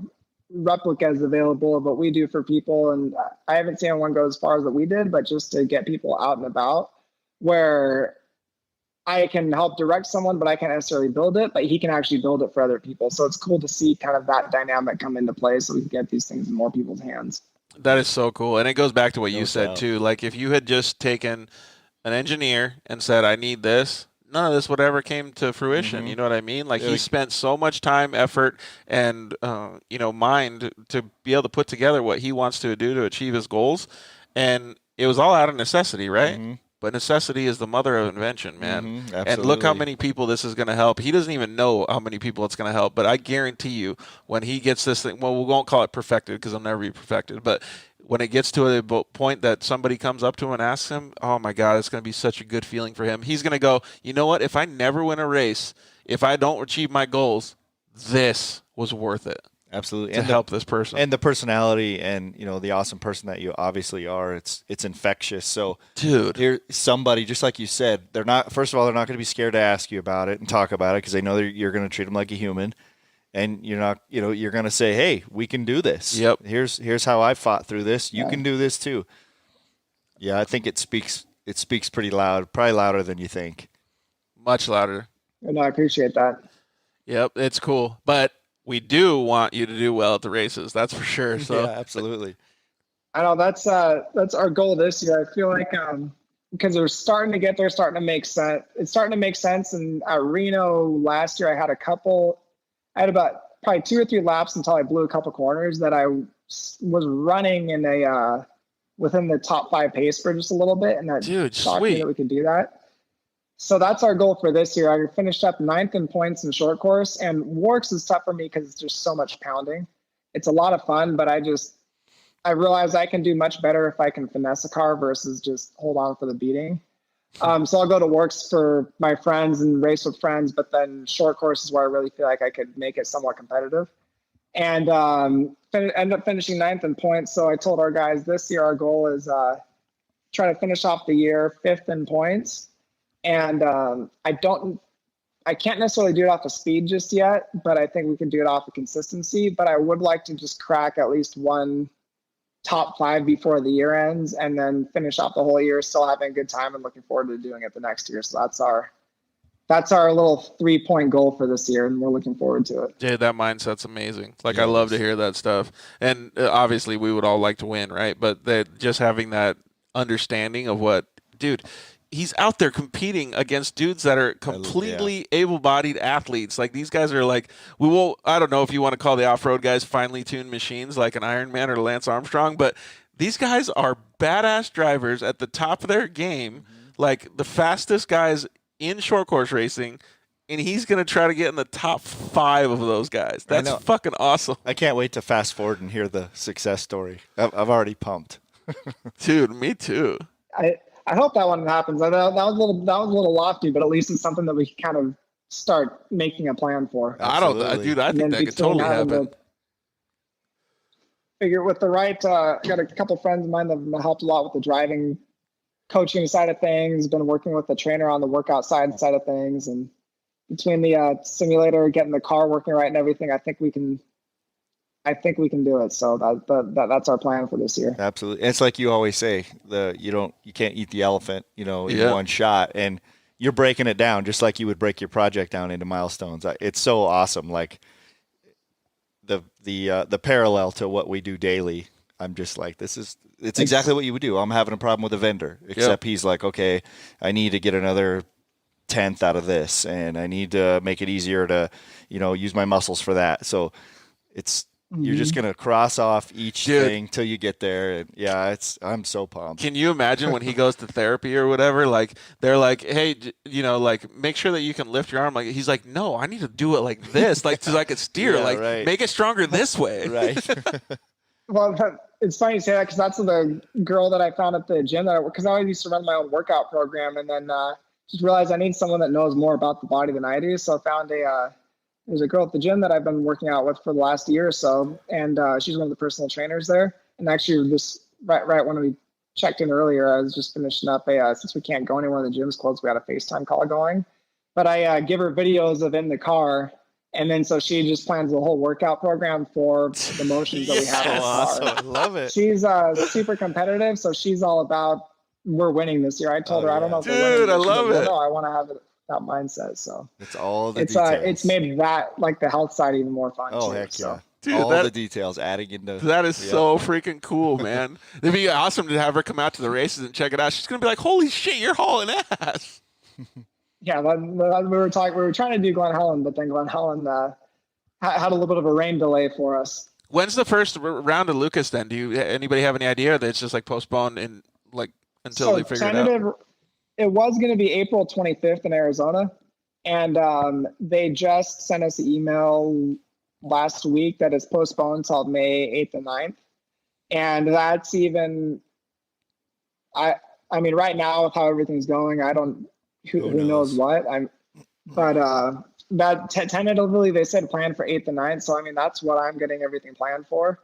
replicas available of what we do for people. And I haven't seen one go as far as what we did, but just to get people out and about where I can help direct someone, but I can't necessarily build it, but he can actually build it for other people. So it's cool to see kind of that dynamic come into play so we can get these things in more people's hands. That is so cool. And it goes back to what you said too. Like if you had just taken an engineer and said, I need this, none of this would ever came to fruition. Mm-hmm. You know what I mean? Like he spent so much time, effort, and mind to be able to put together what he wants to do to achieve his goals. And it was all out of necessity, right? Mm-hmm. But necessity is the mother of invention, man. Mm-hmm, and look how many people this is going to help. He doesn't even know how many people it's going to help. But I guarantee you, when he gets this thing, well, we won't call it perfected because it'll never be perfected. But when it gets to a point that somebody comes up to him and asks him, oh, my God, it's going to be such a good feeling for him. He's going to go, you know what? If I never win a race, if I don't achieve my goals, this was worth it. Absolutely. To help this person. And the personality and, the awesome person that you obviously are, it's infectious. So, dude, here somebody, just like you said, first of all, they're not going to be scared to ask you about it and talk about it because they know you're going to treat them like a human. And you're not, you're going to say, hey, we can do this. Yep. Here's how I fought through this. You can do this too. Yeah, I think it speaks pretty loud, probably louder than you think. Much louder. And I appreciate that. Yep, it's cool. But we do want you to do well at the races. That's for sure. So yeah, absolutely. I know that's our goal this year. I feel like because we're starting to get there, starting to make sense. It's starting to make sense. And at Reno last year, I had about probably 2 or 3 laps until I blew a couple corners that I was running in within the top 5 pace for just a little bit, and that shocked me that we could do that. So that's our goal for this year. I finished up 9th in points in short course, and Warks is tough for me because it's just so much pounding. It's a lot of fun, but I realize I can do much better if I can finesse a car versus just hold on for the beating. So I'll go to Warks for my friends and race with friends, but then short course is where I really feel like I could make it somewhat competitive. And end up finishing 9th in points. So I told our guys this year our goal is try to finish off the year 5th in points. And I can't necessarily do it off of speed just yet, but I think we can do it off of consistency. But I would like to just crack at least one top 5 before the year ends and then finish off the whole year still having a good time and looking forward to doing it the next year. So that's our little 3-point goal for this year, and we're looking forward to it. Dude, that mindset's amazing. Like, I love to hear that stuff. And obviously, we would all like to win, right? But just having that understanding of what, dude, he's out there competing against dudes that are completely able-bodied athletes. Like, these guys are like, I don't know if you want to call the off-road guys finely tuned machines like an Ironman or Lance Armstrong, but these guys are badass drivers at the top of their game, like the fastest guys in short course racing, and he's going to try to get in the top 5 of those guys. That's fucking awesome. I can't wait to fast forward and hear the success story. I've already pumped. Dude, me too. I hope that one happens. That was a little lofty, but at least it's something that we can kind of start making a plan for. Absolutely. I think that could totally happen. Figure with the right, got a couple friends of mine that have helped a lot with the driving coaching side of things, been working with the trainer on the workout side of things, and between the simulator, getting the car working right and everything, I think we can do it. So that's our plan for this year. Absolutely. It's like you always say, you can't eat the elephant, in one shot, and you're breaking it down just like you would break your project down into milestones. It's so awesome. Like the parallel to what we do daily. I'm just like, it's exactly what you would do. I'm having a problem with a vendor, except he's like, okay, I need to get another 10th out of this, and I need to make it easier to, use my muscles for that. So you're just going to cross off each thing till you get there. And I'm so pumped. Can you imagine when he goes to therapy or whatever, like they're like, hey, like make sure that you can lift your arm. Like, he's like, no, I need to do it like this, like so I can steer, make it stronger this way. Right. Well, it's funny you say that because that's the girl that I found at the gym because I always used to run my own workout program, and then just realized I need someone that knows more about the body than I do. So I found there's a girl at the gym that I've been working out with for the last year or so, and she's one of the personal trainers there. And actually, just right when we checked in earlier, I was just finishing up since we can't go anywhere, the gym's closed, we had a FaceTime call going. But I give her videos of in the car. And then so she just plans the whole workout program for the motions that we have in the car. Awesome. I love it. She's super competitive, so she's all about we're winning this year. I told her I don't know if we're winning. Dude, I love it. No, I want to have that mindset. So it's all the details. It's made that like the health side even more fun. Oh, too, heck so. yeah. Dude, all the details adding into that is so freaking cool, man. It'd be awesome to have her come out to the races and check it out. She's gonna be like, holy shit, you're hauling ass. Yeah, we were trying to do Glen Helen, but then Glen Helen had a little bit of a rain delay for us. When's the first round of Lucas then? Do anybody have any idea that it's just like postponed in like until they figure it out? It was going to be April 25th in Arizona, and they just sent us an email last week that it's postponed till May 8th and 9th. And that's even, I mean, right now with how everything's going, who knows what but tentatively they said plan for 8th and 9th. So, I mean, that's what I'm getting everything planned for.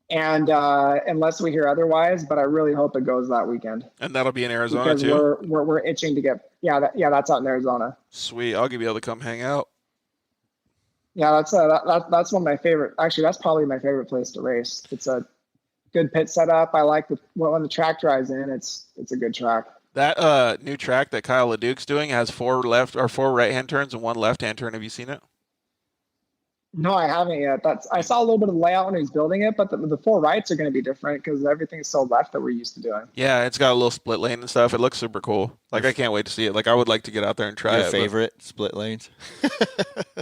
And unless we hear otherwise, but I really hope it goes that weekend. And that'll be in Arizona because too? We're itching to get, that's out in Arizona. Sweet. I'll be able to come hang out. Yeah, that's one of my favorite. Actually, that's probably my favorite place to race. It's a good pit setup. I like when the track drives in. It's a good track. That new track that Kyle LeDuc's doing has 4 right-hand turns and 1 left-hand turn. Have you seen it? No, I haven't yet. I saw a little bit of the layout when he was building it, but the 4 rights are going to be different because everything's so left that we're used to doing. Yeah, it's got a little split lane and stuff. It looks super cool. Like, I can't wait to see it. Like, I would like to get out there and try it. Your favorite split lanes?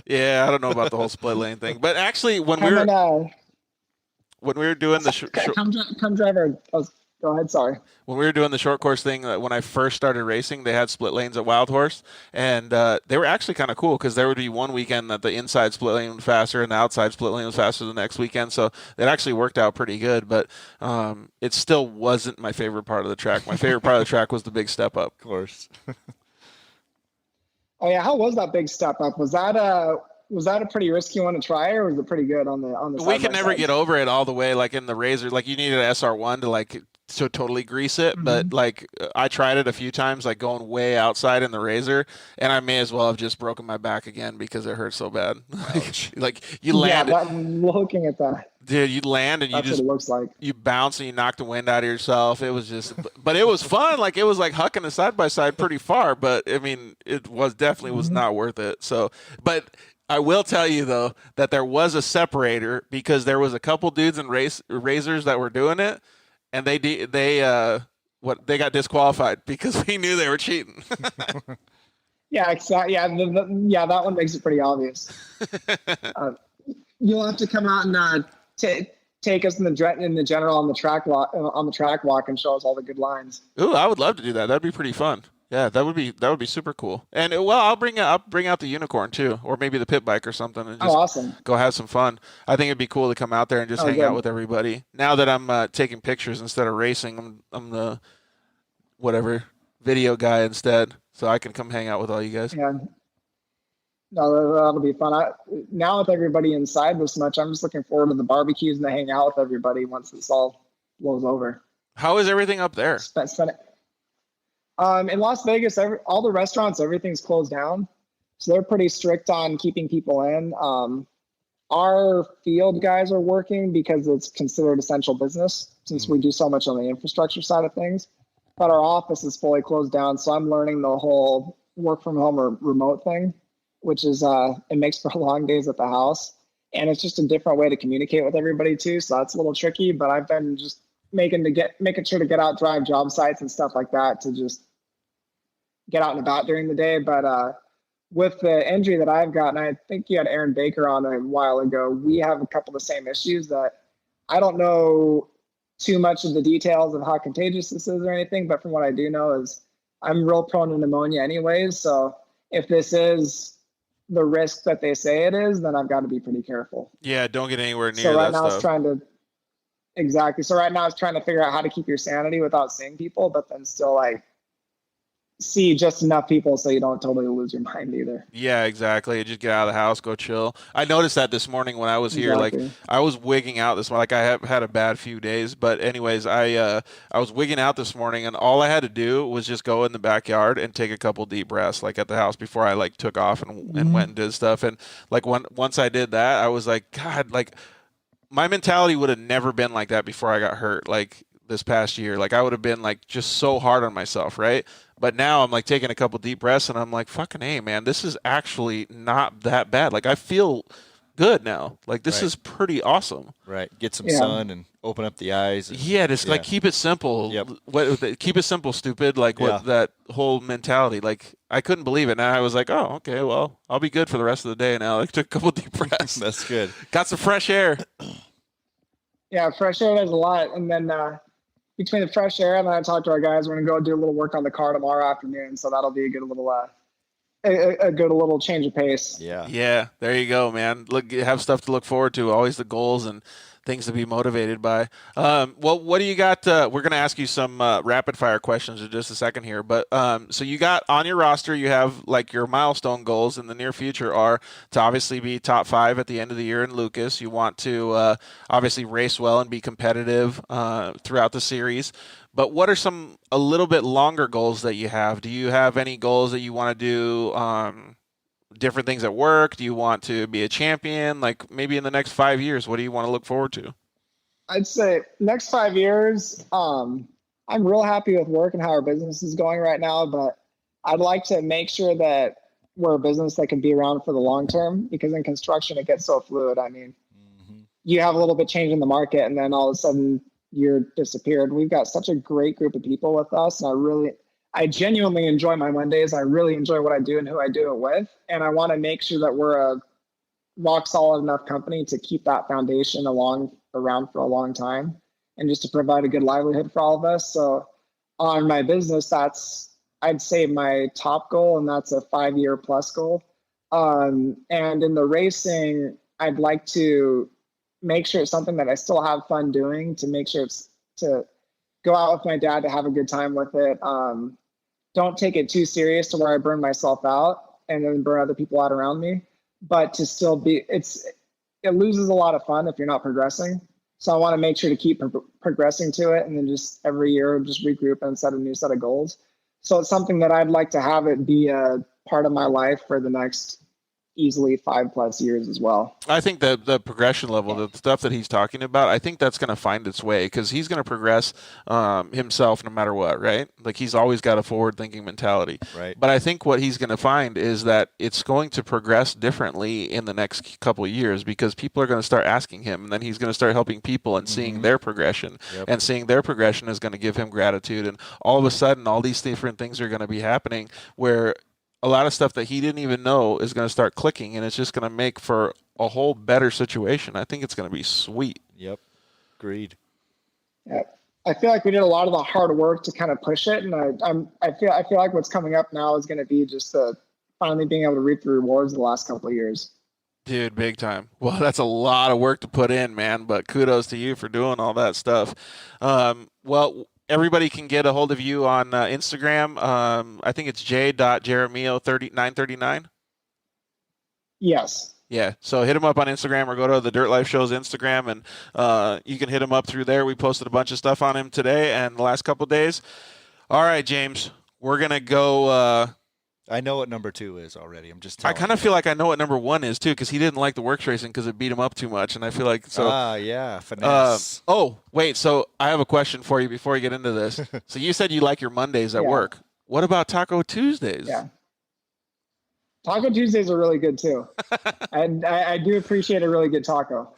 Yeah, I don't know about the whole split lane thing, but actually, when we were doing the come drive our. Go ahead, sorry. When we were doing the short course thing, when I first started racing, they had split lanes at Wild Horse, and they were actually kind of cool because there would be one weekend that the inside split lane was faster and the outside split lane was faster the next weekend, so it actually worked out pretty good, but it still wasn't my favorite part of the track. My favorite part of the track was the big step up. Of course. Oh, yeah, how was that big step up? Was that a pretty risky one to try, or was it pretty good on the We could never get over it all the way, like in the Razor. Like, you needed an SR1 to totally grease it, but like I tried it a few times, like going way outside in the Razor, and I may as well have just broken my back again because it hurt so bad. Like you land. Yeah, looking at that. Dude, you land and that's what it looks like. You bounce and you knock the wind out of yourself. It was just, but it was fun. Like it was like hucking a side by side pretty far, but I mean, it was definitely was not worth it. So, but I will tell you though that there was a separator because there was a couple dudes in razors that were doing it, and they got disqualified because we knew they were cheating. Yeah, exactly. Yeah, that one makes it pretty obvious. You'll have to come out and take us in the general on the track walk and show us all the good lines. Ooh, I would love to do that. That'd be pretty fun. Yeah, that would be super cool. And well, I'll bring out the unicorn too, or maybe the pit bike or something, and just awesome. Go have some fun. I think it'd be cool to come out there and just hang out with everybody. Now that I'm taking pictures instead of racing, I'm the whatever video guy instead, so I can come hang out with all you guys. Yeah. No, that'll be fun. Now with everybody inside this much, I'm just looking forward to the barbecues and to hang out with everybody once this all blows over. How is everything up there? In Las Vegas, all the restaurants, everything's closed down. So they're pretty strict on keeping people in. Our field guys are working because it's considered essential business since we do so much on the infrastructure side of things. But our office is fully closed down. So I'm learning the whole work from home or remote thing, which is it makes for long days at the house, and it's just a different way to communicate with everybody too. So that's a little tricky, but I've been just making sure to get out, drive job sites and stuff like that to just get out and about during the day. But with the injury that I've gotten, I think you had Aaron Baker on a while ago. We have a couple of the same issues that I don't know too much of the details of how contagious this is or anything, but from what I do know is I'm real prone to pneumonia anyways. So if this is the risk that they say it is, then I've got to be pretty careful. Yeah, don't get anywhere near so right that now stuff. It's trying to exactly. So right now it's trying to figure out how to keep your sanity without seeing people, but then still like see just enough people so you don't totally lose your mind either. Yeah, exactly. Just get out of the house, go chill. I noticed that this morning when I was here. Exactly. Like I was wigging out this morning. Like I have had a bad few days, but anyways, I was wigging out this morning, and all I had to do was just go in the backyard and take a couple deep breaths, like at the house before I like took off and went and did stuff. And like once I did that, I was like, God, like my mentality would have never been like that before I got hurt. Like this past year, like I would have been like just so hard on myself, right? But now I'm like taking a couple deep breaths and I'm like, fucking A, man, this is actually not that bad. Like I feel good now. Like this is pretty awesome. Right. Get some sun and open up the eyes. And, like keep it simple. Yep. Keep it simple, stupid. Like what that whole mentality. Like I couldn't believe it. And I was like, oh, okay, well, I'll be good for the rest of the day now. Like took a couple deep breaths. That's good. Got some fresh air. Yeah, fresh air does a lot. And then between the fresh air and then I talked to our guys, we're gonna go do a little work on the car tomorrow afternoon. So that'll be a good little a good little change of pace. Yeah. There you go, man. Look, have stuff to look forward to. Always the goals and things to be motivated by. Well, what do you got? We're going to ask you some rapid fire questions in just a second here. But so you got on your roster, you have like your milestone goals in the near future are to obviously be top 5 at the end of the year in Lucas. You want to obviously race well and be competitive throughout the series. But what are some a little bit longer goals that you have? Do you have any goals that you want to do? Different things at work? Do you want to be a champion? Like maybe in the next 5 years, what do you want to look forward to? I'd say next 5 years, I'm real happy with work and how our business is going right now, but I'd like to make sure that we're a business that can be around for the long term, because in construction, it gets so fluid. I mean, you have a little bit change in the market and then all of a sudden you're disappeared. We've got such a great group of people with us. And I genuinely enjoy my Mondays. I really enjoy what I do and who I do it with. And I want to make sure that we're a rock solid enough company to keep that foundation around for a long time and just to provide a good livelihood for all of us. So on my business, that's, I'd say my top goal, and that's a 5-year plus goal. And in the racing, I'd like to make sure it's something that I still have fun doing, to make sure it's to go out with my dad to have a good time with it. Don't take it too serious to where I burn myself out and then burn other people out around me, but to still be, it loses a lot of fun if you're not progressing. So I want to make sure to keep progressing to it, and then just every year just regroup and set a new set of goals. So it's something that I'd like to have it be a part of my life for the next easily 5+ years as well. I think the progression level, the stuff that he's talking about, I think that's going to find its way because he's going to progress himself no matter what, right? Like he's always got a forward-thinking mentality. Right. But I think what he's going to find is that it's going to progress differently in the next couple of years because people are going to start asking him, and then he's going to start helping people and seeing their progression. Yep. And seeing their progression is going to give him gratitude. And all of a sudden, all these different things are going to be happening where a lot of stuff that he didn't even know is going to start clicking, and it's just going to make for a whole better situation. I think it's going to be sweet. Yep. Agreed. Yeah. I feel like we did a lot of the hard work to kind of push it, and I feel like what's coming up now is going to be just finally being able to reap the rewards of the last couple of years. Dude, big time. Well, that's a lot of work to put in, man, but kudos to you for doing all that stuff. Well, everybody can get a hold of you on Instagram. I think it's j.jaramillo939. Yes. Yeah, so hit him up on Instagram or go to the Dirt Life Show's Instagram, and you can hit him up through there. We posted a bunch of stuff on him today and the last couple of days. All right, James, we're going to go I know what number 2 is already. I'm just telling I kind of feel like I know what number 1 is, too, because he didn't like the works racing because it beat him up too much, and I feel like so. Yeah, finesse. Oh, wait, so I have a question for you before you get into this. So you said you like your Mondays at work. What about Taco Tuesdays? Yeah. Taco Tuesdays are really good, too. And I do appreciate a really good taco.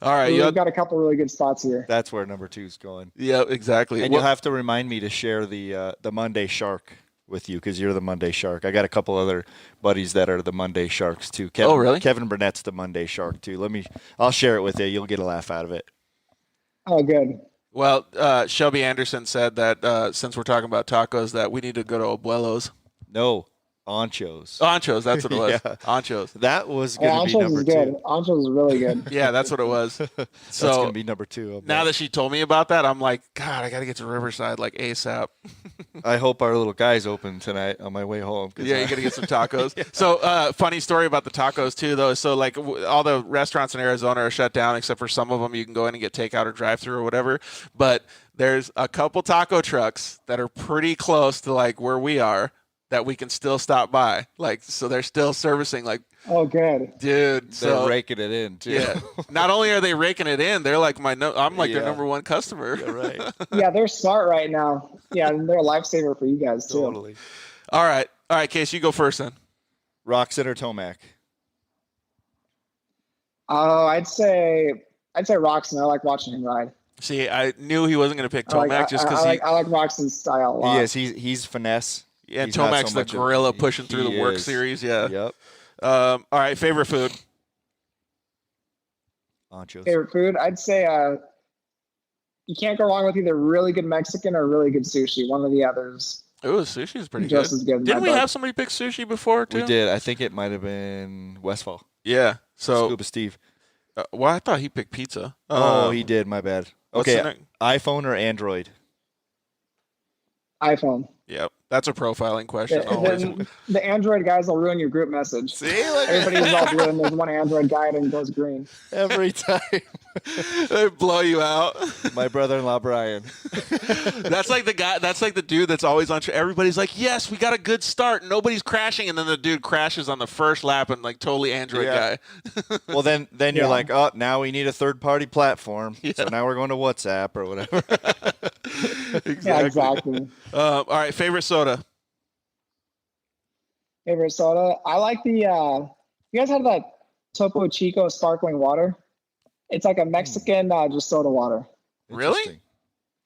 All right. We've got a couple really good spots here. That's where number 2 is going. Yeah, exactly. And you'll have to remind me to share the Monday Shark with you because you're the Monday Shark. I got a couple other buddies that are the Monday Sharks too. Really? Kevin Burnett's the Monday Shark too. I'll share it with you. You'll get a laugh out of it. Oh, good. Well, Shelby Anderson said that since we're talking about tacos, that we need to go to Abuelo's. No, Anchos. Anchos, that's what it was. Yeah. Anchos. That was going to be number 2. Anchos is really good. Yeah, that's what it was. So that's going to be number 2. Now that she told me about that, I'm like, God, I got to get to Riverside like ASAP. I hope our little guy's open tonight on my way home. Yeah, you got to get some tacos. Yeah. So funny story about the tacos too, though. So like all the restaurants in Arizona are shut down except for some of them. You can go in and get takeout or drive-through or whatever. But there's a couple taco trucks that are pretty close to like where we are that we can still stop by. Like, so they're still servicing like. Oh, good. Dude. They're raking it in too. Yeah. Not only are they raking it in, they're like I'm like their number 1 customer. Yeah, right. Yeah, they're smart right now. Yeah, and they're a lifesaver for you guys too. Totally. All right, Case, you go first then. Roxon or Tomac? Oh, I'd say Roxon. I like watching him ride. See, I knew he wasn't going to pick Tomac just because I like Roxon's style a lot. He is. He's finesse. Yeah, he's Tomac's the gorilla pushing through the work series. Yeah. Yep. All right, favorite food? Anchos. Favorite food? I'd say you can't go wrong with either really good Mexican or really good sushi. One of the others. Ooh, sushi's pretty just good. As good. Didn't we have somebody pick sushi before too? We did. I think it might have been Westfall. Yeah. So Scuba Steve. Well, I thought he picked pizza. Oh, he did. My bad. Okay, iPhone or Android? iPhone. Yep. That's a profiling question. The Android guys will ruin your group message. See? Everybody's all blue and there's one Android guy and goes green. Every time. They blow you out. My brother-in-law, Brian. That's like the guy. That's like the dude that's always on. Everybody's like, yes, we got a good start. Nobody's crashing. And then the dude crashes on the first lap and like totally Android guy. Well, then you're like, oh, now we need a third-party platform. Yeah. So now we're going to WhatsApp or whatever. Exactly. Yeah, exactly. All right, favorite soda. Favorite soda. I like the. You guys have that Topo Chico sparkling water? It's like a Mexican just soda water. Really?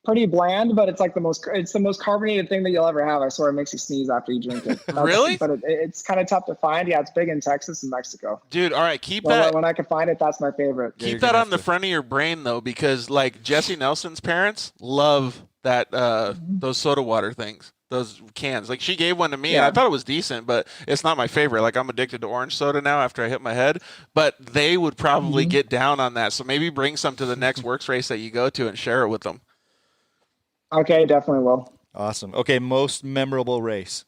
Pretty bland, but it's like the most carbonated thing that you'll ever have. I swear it makes you sneeze after you drink it. Really? But it's kind of tough to find. Yeah, it's big in Texas and Mexico. Dude, all right, keep that. When I can find it, that's my favorite. Keep that on the front of your brain though, because like Jessy Nelson's parents love that those soda water things. Those cans. Like she gave one to me and I thought it was decent, but it's not my favorite. Like I'm addicted to orange soda now after I hit my head, but they would probably get down on that. So maybe bring some to the next works race that you go to and share it with them. Okay, definitely will. Awesome. Okay, most memorable race.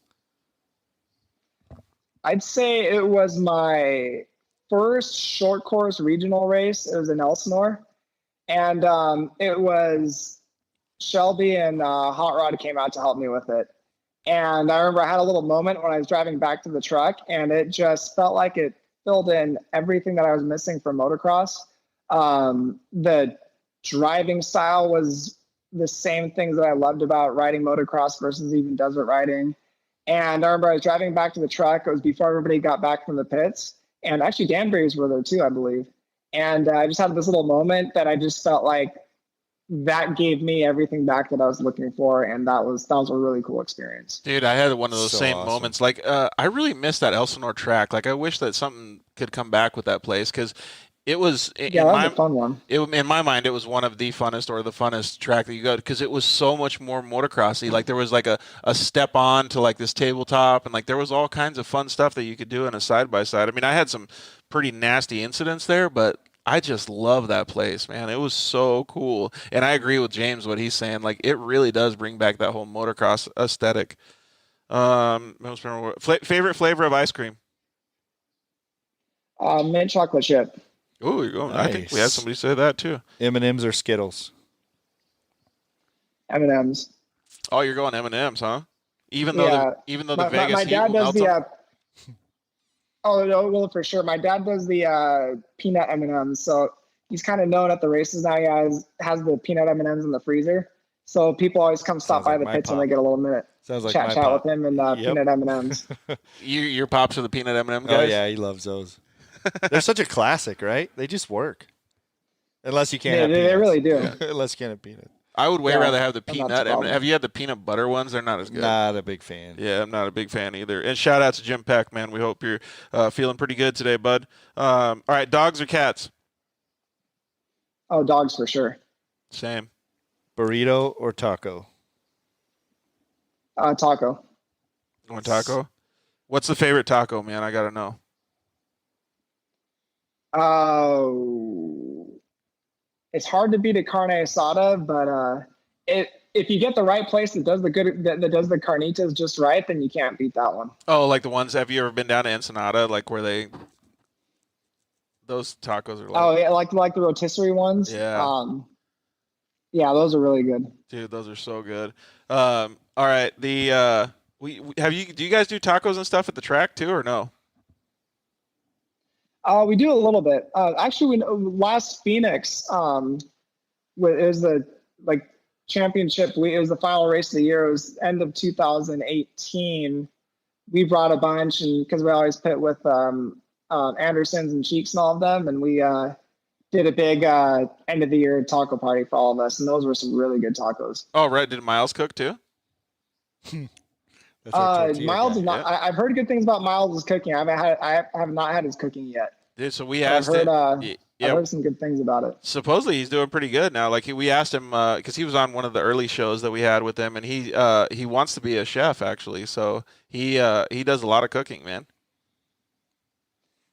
I'd say it was my first short course regional race. It was in Elsinore, and it was Shelby and Hot Rod came out to help me with it. And I remember I had a little moment when I was driving back to the truck, and it just felt like it filled in everything that I was missing from motocross. The driving style was the same things that I loved about riding motocross versus even desert riding. And I remember I was driving back to the truck. It was before everybody got back from the pits. And actually Danbury's were there too, I believe. And I just had this little moment that I just felt like that gave me everything back that I was looking for. And that was a really cool experience. Dude, I had one of those same awesome. moments. Like, I really miss that Elsinore track. Like, I wish that something could come back with that place, because it was, that was a fun one. In my mind, it was one of the funnest track that you go to, because it was so much more motocrossy. Like, there was like a step on to like this tabletop, and like there was all kinds of fun stuff that you could do in a side-by-side. I mean, I had some pretty nasty incidents there, but I just love that place, man. It was so cool. And I agree with James, what he's saying. Like, it really does bring back that whole motocross aesthetic. Most memorable, favorite flavor of ice cream? Mint chocolate chip. Oh, you're going. Nice. I think we had somebody say that too. M&M's or Skittles? M&M's. Oh, you're going M&M's, huh? Even though the Vegas my heat dad will does melt the. Oh no, well for sure. My dad does the peanut M&Ms, so he's kind of known at the races now. He has the peanut M&Ms in the freezer, so people always come stop by the pits and they get a little minute. Sounds like chat with him and peanut M&Ms. Your pops are the peanut M&M guys? Oh yeah, he loves those. They're such a classic, right? They just work. Unless you can't have peanuts. They really do. Yeah. Unless you can't have peanuts. I would way rather have the peanut. Have you had the peanut butter ones? They're not as good. Not a big fan. Yeah, I'm not a big fan either. And shout out to Jim Peck, man. We hope you're feeling pretty good today, bud. All right, dogs or cats? Oh, dogs for sure. Same. Burrito or taco? Taco. You want taco? What's the favorite taco, man? I got to know. It's hard to beat a carne asada, but if you get the right place that does the carnitas just right, then you can't beat that one. Oh, like the ones, have you ever been down to Ensenada, like where those tacos are like... Oh, yeah, like the rotisserie ones? Yeah. Yeah, those are really good. Dude, those are so good. All right, do you guys do tacos and stuff at the track too, or no? We do a little bit. Actually, last Phoenix, it was the championship. It was the final race of the year. It was end of 2018. We brought a bunch, and because we always pit with Andersons and Cheeks and all of them, and we did a big end of the year taco party for all of us, and those were some really good tacos. Oh, right. Did Miles cook too? Miles is not. I've heard good things about Miles' cooking. I have not had his cooking yet. Dude, so we asked him. I've heard some good things about it. Supposedly he's doing pretty good now. Like we asked him because he was on one of the early shows that we had with him, and he wants to be a chef actually. So he does a lot of cooking, man.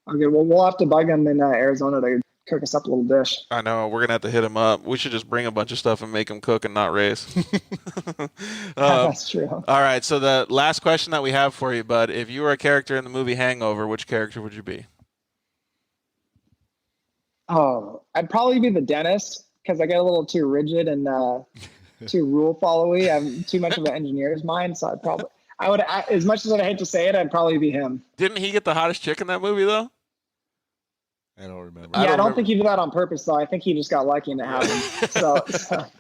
Okay, well we'll have to bug him in Arizona to cook us up a little dish. I know, we're gonna have to hit him up. We should just bring a bunch of stuff and make him cook and not race. That's true. All right, so the last question that we have for you, bud, if you were a character in the movie Hangover, which character would you be? Oh, I'd probably be the dentist because I get a little too rigid and too rule followy. I'm too much of an engineer's mind, so I would, as much as I hate to say it, I'd probably be him. Didn't he get the hottest chick in that movie though? I don't remember. Yeah, I don't think he did that on purpose, though. I think he just got lucky and it happened. So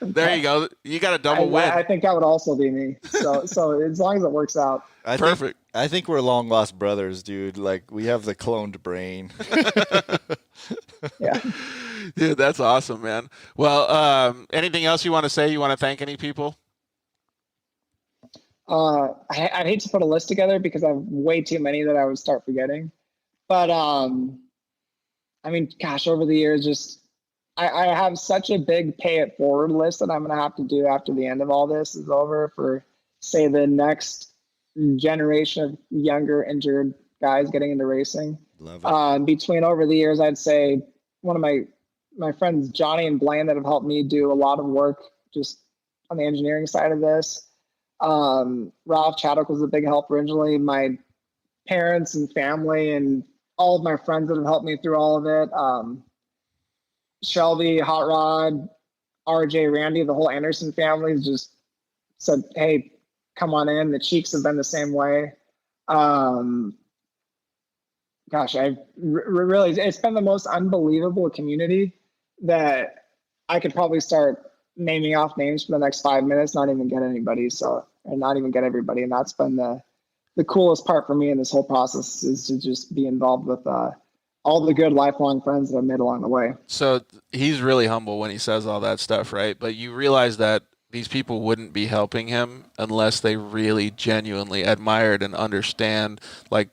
there you go. You got a double win. I think that would also be me. So as long as it works out. Perfect. I think we're long lost brothers, dude. Like we have the cloned brain. Yeah. Dude, that's awesome, man. Well, anything else you want to say? You want to thank any people? I'd hate to put a list together because I have way too many that I would start forgetting. But I mean, gosh, over the years, I have such a big pay it forward list that I'm going to have to do after the end of all this is over for, say, the next generation of younger injured guys getting into racing. Love it. Between over the years, I'd say one of my friends, Johnny and Blaine, that have helped me do a lot of work just on the engineering side of this. Ralph Chadwick was a big help originally. My parents and family and all of my friends that have helped me through all of it. Shelby, Hot Rod, RJ, Randy, the whole Anderson family just said, hey, come on in. The Cheeks have been the same way. gosh, really, it's been the most unbelievable community that I could probably start naming off names for the next 5 minutes, not even get anybody. So, and not even get everybody. And that's been the coolest part for me in this whole process, is to just be involved with all the good lifelong friends that I've made along the way. So he's really humble when he says all that stuff, right? But you realize that these people wouldn't be helping him unless they really genuinely admired and understand like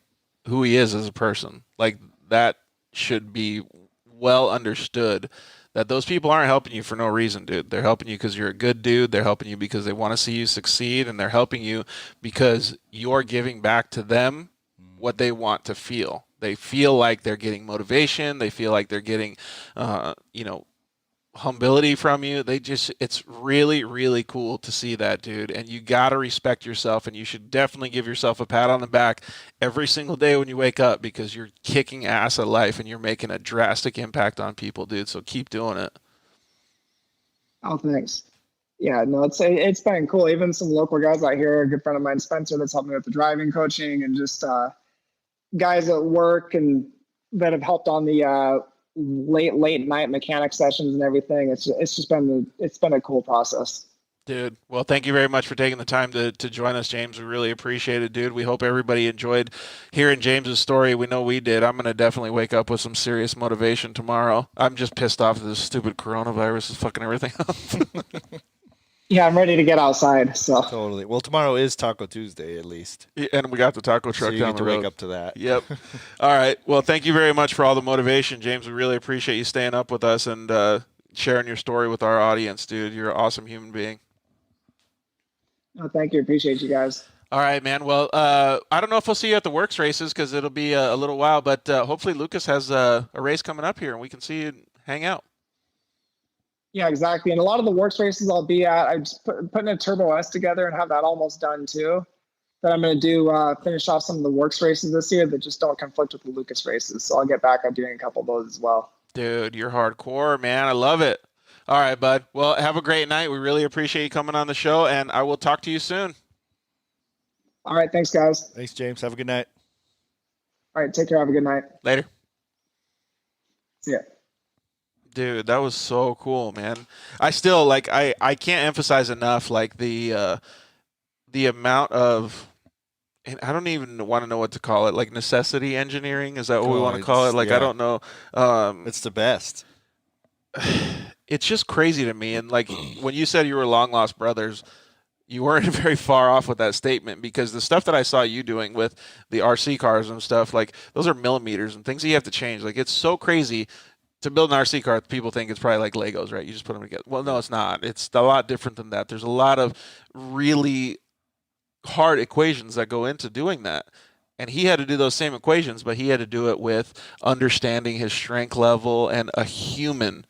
who he is as a person. Like that should be well understood, that those people aren't helping you for no reason, dude. They're helping you because you're a good dude. They're helping you because they want to see you succeed, and they're helping you because you're giving back to them what they want to feel. They feel like they're getting motivation. They feel like they're getting, humility from you. It's really, really cool to see that, dude. And you got to respect yourself, and you should definitely give yourself a pat on the back every single day when you wake up, because you're kicking ass at life and you're making a drastic impact on people, dude. So keep doing it. Oh, thanks. Yeah, no, it's been cool. Even some local guys out here, a good friend of mine, Spencer, that's helped me with the driving coaching, and just guys at work and that have helped on the late night mechanic sessions and everything. It's just been a cool process. Dude, well, thank you very much for taking the time to join us, James. We really appreciate it, dude. We hope everybody enjoyed hearing James's story. We know we did. I'm going to definitely wake up with some serious motivation tomorrow. I'm just pissed off that this stupid coronavirus is fucking everything up. Yeah, I'm ready to get outside. So Totally. Well, tomorrow is Taco Tuesday, at least. Yeah, and we got the taco truck So you down get the to road. wake up to that. Yep. All right. Well, thank you very much for all the motivation, James. We really appreciate you staying up with us and sharing your story with our audience, dude. You're an awesome human being. oh, thank you. Appreciate you guys. All right, man. Well, I don't know if we'll see you at the works races because it'll be a little while, but hopefully Lucas has a race coming up here and we can see you and hang out. Yeah, exactly. And a lot of the works races I'll be at, I'm just putting a Turbo S together and have that almost done too. That I'm going to do finish off some of the works races this year that just don't conflict with the Lucas races. So I'll get back on doing a couple of those as well. Dude, you're hardcore, man. I love it. All right, bud. Well, have a great night. We really appreciate you coming on the show, and I will talk to you soon. All right. Thanks, guys. Thanks, James. Have a good night. All right. Take care. Have a good night. Later. See ya. Dude, that was so cool, man. I still like I can't emphasize enough like the amount of, and I don't even want to know what to call it, like necessity engineering. Is that what we want to call it? Like yeah. I don't know. It's the best. It's just crazy to me. And like when you said you were long lost brothers, you weren't very far off with that statement, because the stuff that I saw you doing with the RC cars and stuff, like those are millimeters and things that you have to change. Like it's so crazy. To build an RC car, people think it's probably like Legos, right? You just put them together. Well, no, it's not. It's a lot different than that. There's a lot of really hard equations that go into doing that. And he had to do those same equations, but he had to do it with understanding his strength level and a human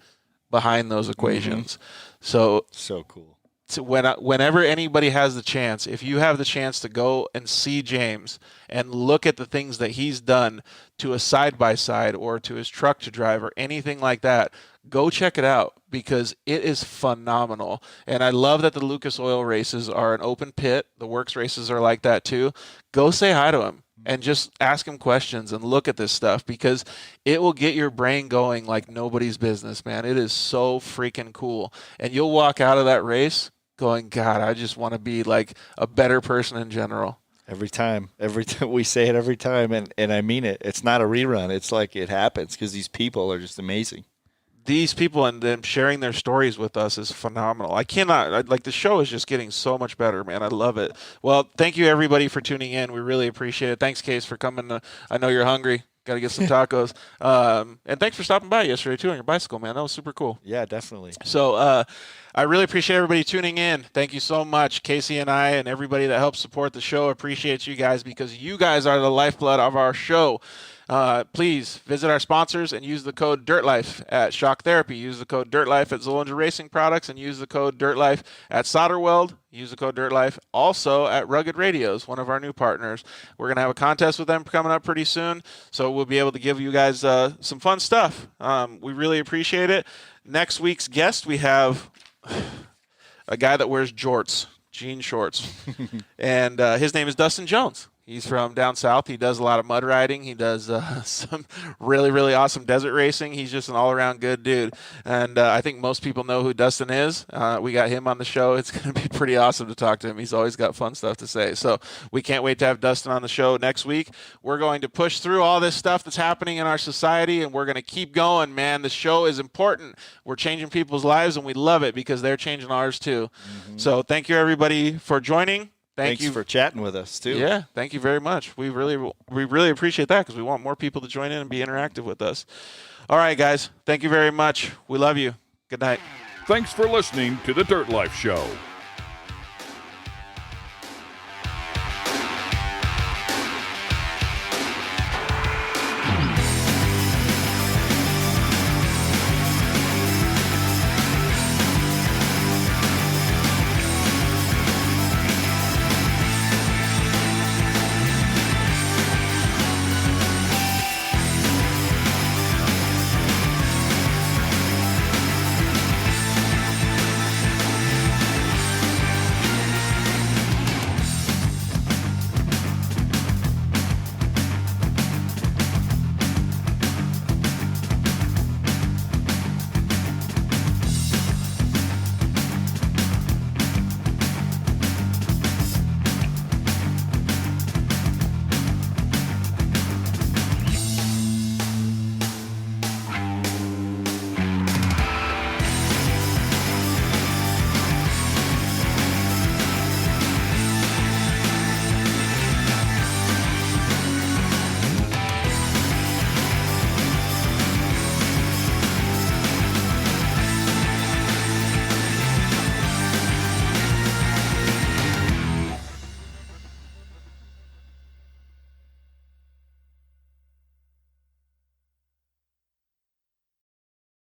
behind those equations. So cool. So whenever anybody has the chance, if you have the chance to go and see James and look at the things that he's done to a side-by-side or to his truck to drive or anything like that, go check it out, because it is phenomenal. And I love that the Lucas Oil races are an open pit. The works races are like that too. Go say hi to him and just ask him questions and look at this stuff, because it will get your brain going like nobody's business, man. It is so freaking cool. And you'll walk out of that race going, God, I just want to be like a better person in general. Every time we say it every time, and I mean it. It's not a rerun. It's like it happens because these people are just amazing. These people and them sharing their stories with us is phenomenal. The show is just getting so much better, man. I love it. Well, thank you everybody for tuning in. We really appreciate it. Thanks, Case, for coming. I know you're hungry. Got to get some tacos. And thanks for stopping by yesterday too on your bicycle, man. That was super cool. Yeah, definitely. So I really appreciate everybody tuning in. Thank you so much. Casey and I and everybody that helps support the show appreciate you guys, because you guys are the lifeblood of our show. Please visit our sponsors and use the code DIRTLIFE at Shock Therapy. Use the code DIRTLIFE at Zollinger Racing Products, and use the code DIRTLIFE at Solderweld. Use the code DIRTLIFE also at Rugged Radios, one of our new partners. We're going to have a contest with them coming up pretty soon, so we'll be able to give you guys some fun stuff. We really appreciate it. Next week's guest, we have a guy that wears jorts, jean shorts, and his name is Dustin Jones. He's from down south. He does a lot of mud riding. He does some really, really awesome desert racing. He's just an all-around good dude. And I think most people know who Dustin is. We got him on the show. It's going to be pretty awesome to talk to him. He's always got fun stuff to say. So we can't wait to have Dustin on the show next week. We're going to push through all this stuff that's happening in our society, and we're going to keep going, man. The show is important. We're changing people's lives, and we love it because they're changing ours too. Mm-hmm. So thank you, everybody, for joining. Thanks for chatting with us too. Yeah, thank you very much. We really appreciate that because we want more people to join in and be interactive with us. All right, guys. Thank you very much. We love you. Good night. Thanks for listening to The Dirt Life Show.